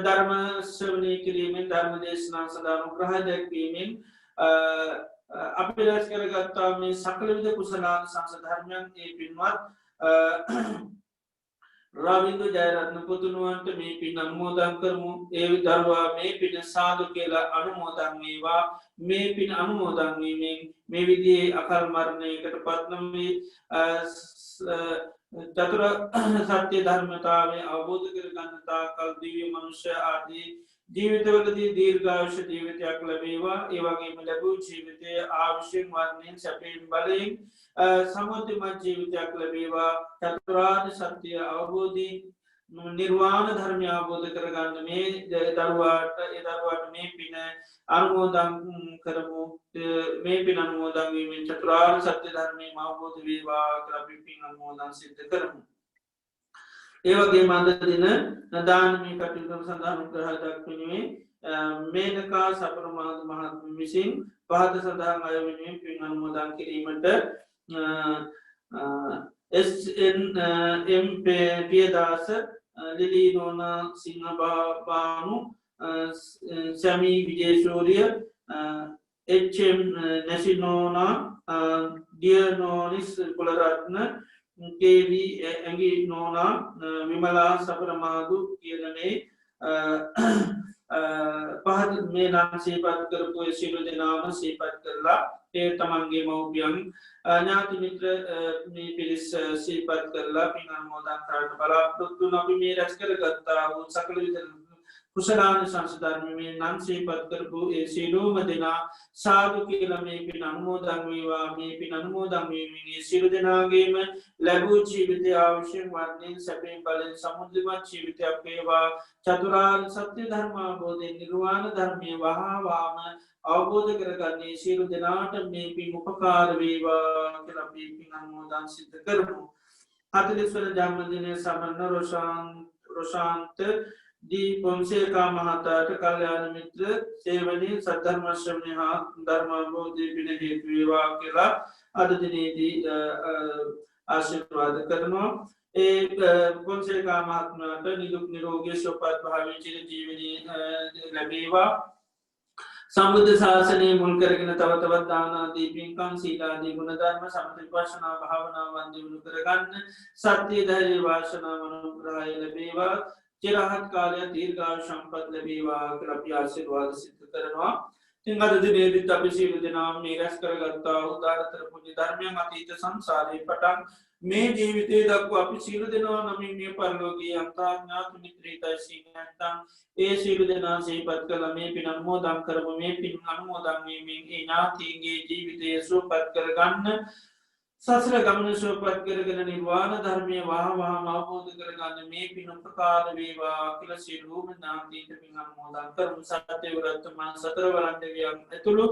ධර්ම ශ්‍රවණය කිරීමෙන් ධර්ම දේශනා සඳහා උග්‍රහය දැක්වීමෙන් අපි රැස් කරගත්තා මේ සකල විද කුසලාන සංසධර්මයන් ඒ පින්වත් රාවින්දු ජයරත්න පුතුණුවන්ට මේ පින් අනුමෝදන් කරමු. ඒ දරුවා මේ පින සාදු කියලා අනුමෝදන් වේවා. මේ පින් අනුමෝදන් වීමෙන් මේ විදිහේ අකල් මරණයකට පත් නොවී චතුර සත්‍ය ධර්මතාවය අවබෝධ කරගන්න තාකල් දිව්‍ය මනුෂ්‍ය ආදී ජීවිතවලදී දීර්ඝායුෂ ජීවිතයක් ලැබේවා. ඒ වගේම ලැබූ ජීවිතය ආයුෂයෙන් වර්ණයෙන් සැපයෙන් බලයෙන් සමෘද්ධිමත් ජීවිතයක් ලැබේවා. චතුරාර්ය සත්‍ය අවබෝධයෙන් නිර්වාණ ධර්මය අවබෝධ කරගන්න මේ දරුවාට මේ පින අනුමෝදන් කරමු. මේ පින අනුමෝදන් වීමෙන් චතුරාර්ය සත්‍ය ධර්මය අවබෝධ වේවා කියලා අපි පින් අනුමෝදන් සිද්ධ කරමු. ඒ වගේම අද දින දානමය කටයුතු සඳහා උග්‍රහය දක්වන්නේ මේනකා සපරමාද මහත්මිය විසින් පහත සඳහන් අය වෙනුවෙන් පින් අනුමෝදන් කිරීමට SNM පියදාස ලිලී නෝනා සිංහබානු සැමී විජේශෝරිය HM නැසිනෝනා දියනෝනිස් කොළරත්න KV ඇඟි නෝනා විමලා සපරමාදු කියලනේ පහද මේ නම් සීපත් කරපු සියලු දෙනාම සීපත් කරලා ඒ තමන්ගේ මව්පියන් ඥාති මිත්‍ර මේ පිරිස් සීපත් කරලා පින් අනුමෝදන් කරන්න බලාපොරොත්තු වුණ අපි මේ රැස් කරගත්තා වූ සකල විද කුසලාන සංසධර්මයේ නම් සීපත් කරපු ඒ සියලුම දෙනා සාදු කියලා මේ පින් අනුමෝදන් වේවා මේ පින් අනුමෝදන් වීමේ සියලු දෙනාගේම ලැබූ ජීවිතය අවශ්‍යයෙන් වර්ණයෙන් සැපයෙන් බලෙන් සමුද්‍රමත් ජීවිතයක් වේවා චතුරාර්ය සත්‍ය ධර්ම අවබෝධයෙන් නිර්වාණ ධර්මය වහාවාම අවබෝධ කරගන්නේ සියලු දෙනාට මේ පින් උපකාර වේවා කියලා අපි පින් අනුමෝදන් සිද්ධ කරමු. 40 වන ජන්මදිනය සමරන රොෂාන්ත දී පොන්සේකා මහතාට කල්යාණ මිත්‍ර සේවනයේ සද්ධර්ම ශ්‍රවණය හා ධර්මාවබෝධය පින හේතු වේවා කියලා අද දිනේදී ආශිර්වාද කරනවා. ඒ පොන්සේකා මහත්මයාට නිදුක් නිරෝගී සුවපත් භාවයෙන් චිර ජීවනයේ ලැබේවා. සම්බුද්ධ ශාසනය මුල් කරගෙන තව තවත් දාන ආදී පින්කම් සීලාදී ගුණධර්ම සමථ විපස්සනා භාවනාවන් දියුණු කරගන්න සත්‍ය ධෛර්ය වාසනාව අනුග්‍රහය ලැබේවා. චිරහත් කාලය දීර්ඝායු සම්පත් ලැබේවා කියලා අපි ආශිර්වාද සිදු කරනවා. ඉතින් අද දිනේදීත් අපි සියලු දෙනාම මේ රැස් කරගත්තා උදාරතර පුණ්‍ය ධර්මයන් අතීත සංසාරේ පටන් මේ ජීවිතේ දක්වා අපි සියලු දෙනා නමින් මේ පරලෝකීය අන්තඥාත මිත්‍රිතයි සීනත්තම් ඒ සියලු දෙනා සිහිපත් කළ මේ පින් අනුමෝදන් කරමු. මේ පින් අනුමෝදන් වීමෙන් ඒ ඥාතීන්ගේ ජීවිතය සුවපත් කරගන්න සසර ගමන සුවපත් කරගෙන නිර්වාණ ධර්මය වහවහාම අවබෝධ කරගන්න මේ පින් උපකාර වේවා කියලා සියලුම ඥාතීන්ට පින් අනුමෝදන් කරමු. සත්‍යවරත්තුමා සතරවරන් දෙවියන් ඇතුළු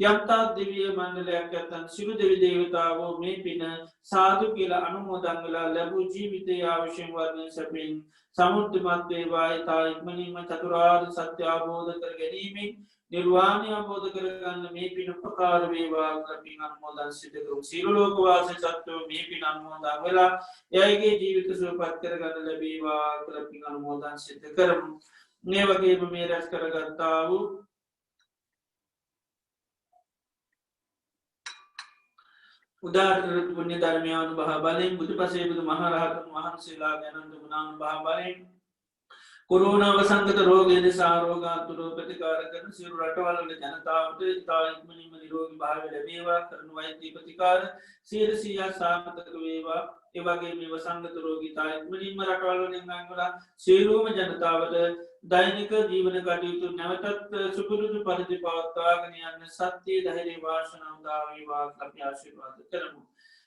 යම්තාක් දිව්‍ය මණ්ඩලයක් ඇතන් සියලු දෙවි දේවතාවෝ මේ පින සාදු කියලා අනුමෝදන් වෙලා ලැබූ ජීවිතයේ අවශ්‍යම වර්ණයෙන් සැපින් සමුර්ථමත් වේවා. ඊතා ඉක්මනින්ම චතුරාර්ය සත්‍ය අවබෝධ කර ගැනීමෙන් නිර්වාණය අවබෝධ කරගන්න මේ පින උපකාර වේවා කියලා පින් අනුමෝදන් සිදු කරමු. සියලු ලෝකවාසී සත්වෝ මේ පින් අනුමෝදන් වෙලා එයගේ ජීවිත සුවපත් කරගන්න ලැබේවා කියලා පින් අනුමෝදන් සිදු කරමු. මේ වගේම මේ රැස් කරගත්තා වූ උදාාරතර පුණ්‍ය ධර්මයානුභව බලයෙන් බුදුපසේ බුදු මහරහතන් වහන්සේලා ගැනන්ද ගුණානුභව බලයෙන් කොරෝනාව සංගත රෝගය නිසා රෝගාතුරෝ ප්‍රතිකාර කරන සියලු රටවල්වල ජනතාවට ඉතා ඉක්මනින්ම නිරෝගී භාවය ලැබේවා කරන වෛද්‍ය ප්‍රතිකාර 100% සාර්ථක වේවා. ඒ වගේම මේ වසංගත රෝගී ඉතා ඉක්මනින්ම රටවල්වලින් අයින්වලා සියලුම ජනතාවට දෛනික ජීවන කටයුතු නැවතත් සුපුරුදු පරිදි පවත්වාගෙන යන්න සත්‍ය ධෛර්ය වාසනාව උදා වේවා කියලා අපි ආශිර්වාද කරමු.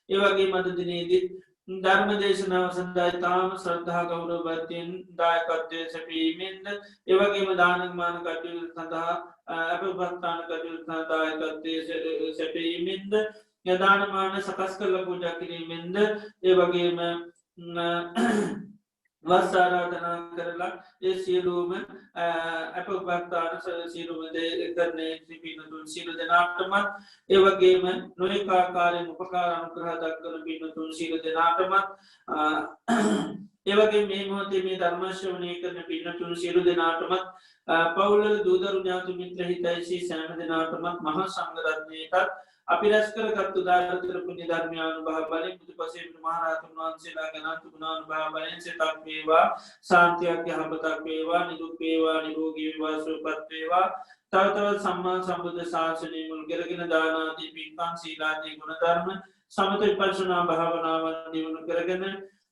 ඒ වගේම අද දිනේදී ධර්ම දේශනාව සඳහා තාම ශ්‍රද්ධා ගෞරව භක්තියෙන් දායකත්වය සැපීමෙන්ද ඒ වගේම දානමාන කටයුතු සඳහා අපවත්තාන කටයුතු සඳහා දායකත්වය සැපීමෙන්ද යදානමාන සකස් කරලා පූජා කිරීමෙන්ද ඒ වගේම වස් ආරාධනා කරලා ඒ සියලුම අපවත්තාන සියලුම දේ කරන්නේ පින්තුන් සියලු දෙනාටමත් ඒ වගේම නොයෙක් ආකාරයෙන් උපකාර අනුග්‍රහ දක්වන පින්තුන් සියලු දෙනාටමත් ඒ වගේ මේ මොහොතේ මේ ධර්ම ශ්‍රවණය කරන පින්තුන් සියලු දෙනාටමත් පවුල් දූ දරු ඥාති මිත්‍ර හිතයිසී සෑම දෙනාටමත් මහා සංඝ රත්නයටත් අපි රැස් කරගත් උදාාරතර පුණ්‍ය ධර්මයානුභව බලයෙන් බුදුපසේ බුදු මහරහතන් වහන්සේලා ගැනත් ගුණානුභව බලයෙන් සිතක් වේවා ශාන්තියක් යහපතක් වේවා නිදුක් වේවා නිරෝගී වේවා සුවපත් වේවා. තව තවත් සම්මා සම්බුද්ධ ශාසනය මුල් කරගෙන දාන ආදී පින්කම් සීලාදී ගුණධර්ම සමථ විපස්සනා භාවනාවන් දියුණු කරගෙන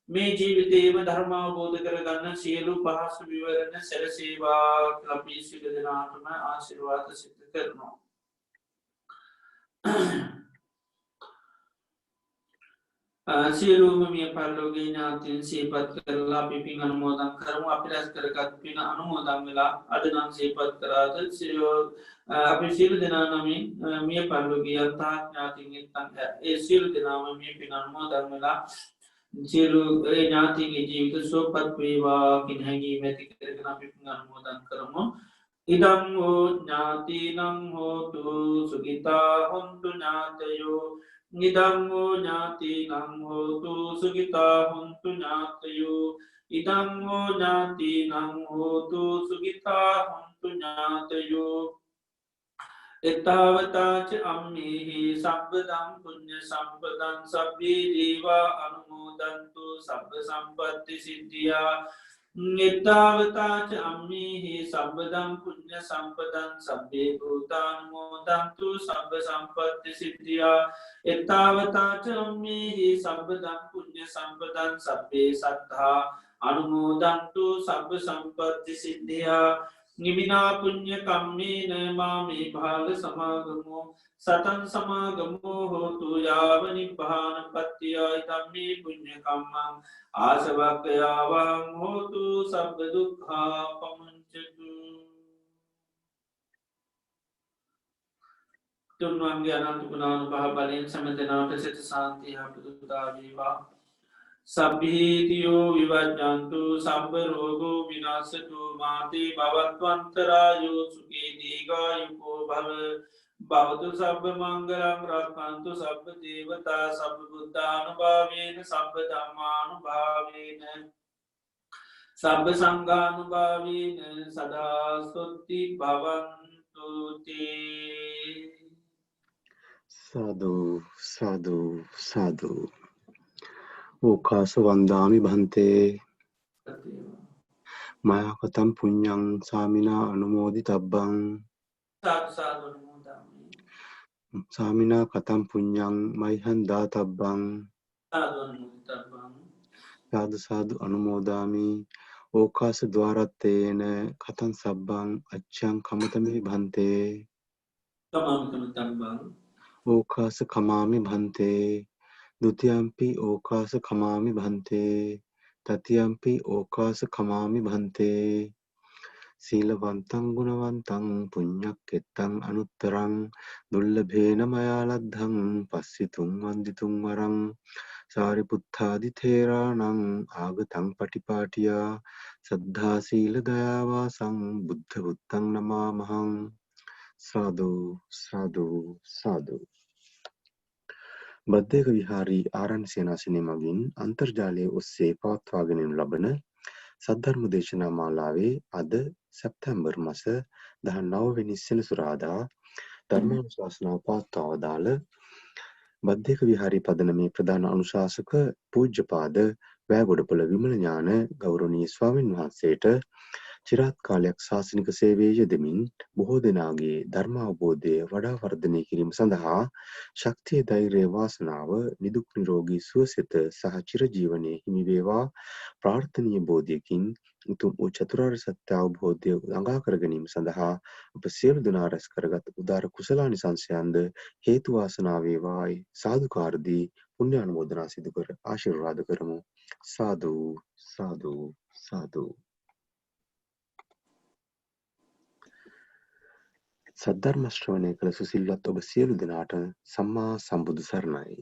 මේ ජීවිතයේම ධර්ම අවබෝධ කරගන්න සියලු පහසු විවරණ සැලසේවා කියලා අපි සියලු දෙනාටම ආශිර්වාද සිදු කරනවා. සියලුම මිය පරලෝකීය ඥාතීන් සිහිපත් කරලා අපි පින් අනුමෝදන් කරමු. අපි රැස් කරගත් පින අනුමෝදන් වෙලා අද නම් සිහිපත් කරාද අපි සියලු දෙනා නමින් මිය පරලෝකීය ඥාතීන් ඒ සියලු දෙනාම මේ පින් අනුමෝදන් වෙලා සියලු ඥාතීන්ගේ ජීවිත සුවපත් වේවා කියන හැඟීම ඇති කරගෙන අපි පින් අනුමෝදන් කරමු. ඉදං හෝ ඥාතිනං හෝතු සුඛිතා හොන්තු ඥාතයෝ ඉදං හෝ ඥාතිනං හෝතු සුඛිතා හොන්තු ඥාතයෝ ඉදං හෝ ඥාතිනං හෝතු සුඛිතා හොන්තු ඥාතයෝ එතාවතාච අම්මේහි සබ්බදම් පුඤ්ඤ සම්පදං සබ්බේ දේවා අනුමෝදන්තු සබ්බ සම්පත්ති සිද්ධියා එත්තාවතාච අම්මේහි සබ්බදම් පුුණ්්‍ය සම්පදන් සබ්බේ භූතානුමෝදන්තු සබ්බ සම්පත්ති සිද්ධියා එත්තාවතාච අම්මේහි සබ්බදම් පුුණ්්‍ය සම්පදන් සබ්බේ සත්හා අනුමෝදන්තු සබ්බ සම්පත්ති සිද්ධියා නිමිනා පුුණ්්‍ය කම්මේන මාමේ භාග සමාගමෝ සතන් සමාගමෝ හෝතු යාව නිබ්බාන පත්තියයි තම්මේ පුුණ්්‍ය කම්මං ආසවක්කයාවං හෝතු සබ්බ දුක්ඛා පමුංචතු තුන්වන්ගේ අනන්ත ගුණානු භව බලයෙන් සැමදෙනාට සිත සාන්තිය අපදුතා වේවා සබ්බීතියෝ විවජ්ජන්තු සබ්බ රෝගෝ විනාශතු මාතේ භවත්වන්තරායෝ සුඛී දීඝායුකෝ භව භවතු සබ්බ මංගලං රක්ඛන්තු සබ්බ දේවතා සබ්බ බුද්ධානුභාවේන සබ්බ ධම්මානුභාවේන සබ්බ සංඝානුභාවේන සදා සොත්ති භවන්තු තේ සාදු සාදු සාදු ඕකාස වන්දාමි භන්තේ මයා කතම් පුඤ්ඤං සාමිනා අනුමෝදි තබ්බං සාමිනා කතම් පුඤ්ඤං මයිහං දාතබ්බං සාදු සාදු අනුමෝදාමි ඕකාස ద్వාරත්තේන කතං සබ්බං අච්ඡං කමතමේ භන්තේ ඕකාස කමාමි භන්තේ ဒ ුතියම්පි ඕකාස කමාමි භන්තේ තතියම්පි ඕකාස කමාමි භන්තේ සීලවන්තං ගුණවන්තං පුඤ්ඤක්කෙත්තං අනුත්තරං දුල්ලභේන මයා ලද්ධං පස්සිතුං වන්දිතුං වරං සාරිපුත්තාදි තේරාණං ආගතං පටිපාටියා සද්ධා සීල දයාවාසං බුද්ධ පුත්තං නමාමහං සාදු සාදු සාදු බද්දේක විහාරී ආරණ්‍ය සේනාසනය මගින් අන්තර්ජාලය ඔස්සේ පවත්වාගෙන යනු ලබන සද්ධර්ම දේශනා මාලාවේ අද සැප්තැම්බර් මාස 19 වෙනි සෙනසුරාදා ධර්මානුශාසනාව පවත්වා වදාළ බද්දේක විහාරී පදනමේ ප්‍රධාන අනුශාසක පූජ්‍යපාද වෑගොඩපොළ විමල ඥාන ගෞරවනීය ස්වාමින් වහන්සේට චිරාත් කාලයක් ශාසනික සේවයේ යෙදමින් බොහෝ දෙනාගේ ධර්ම අවබෝධය වඩා වර්ධනය කිරීම සඳහා ශක්තිය ධෛර්යය වාසනාව නිදුක් නිරෝගී සුවසෙත සහ චිරජීවනයේ හිමි වේවා ප්‍රාර්ථනීය බෝධියකින් උතුම් වූ චතුරාර්ය සත්‍ය අවබෝධය ළඟා කර ගැනීම සඳහා අප සියලු දෙනා රැස් කරගත් උදාර කුසලානිසංසයන්ද හේතු වාසනා වේවායි සාදුකාර දී පුණ්‍ය අනුමෝදනා සිදු කර ආශිර්වාද කරමු සාදු සාදු සාදු සද්ධර්ම ශ්‍රවණය කළ සුසිල්වත් ඔබ සියලු දෙනාට සම්මා සම්බුදු සරණයි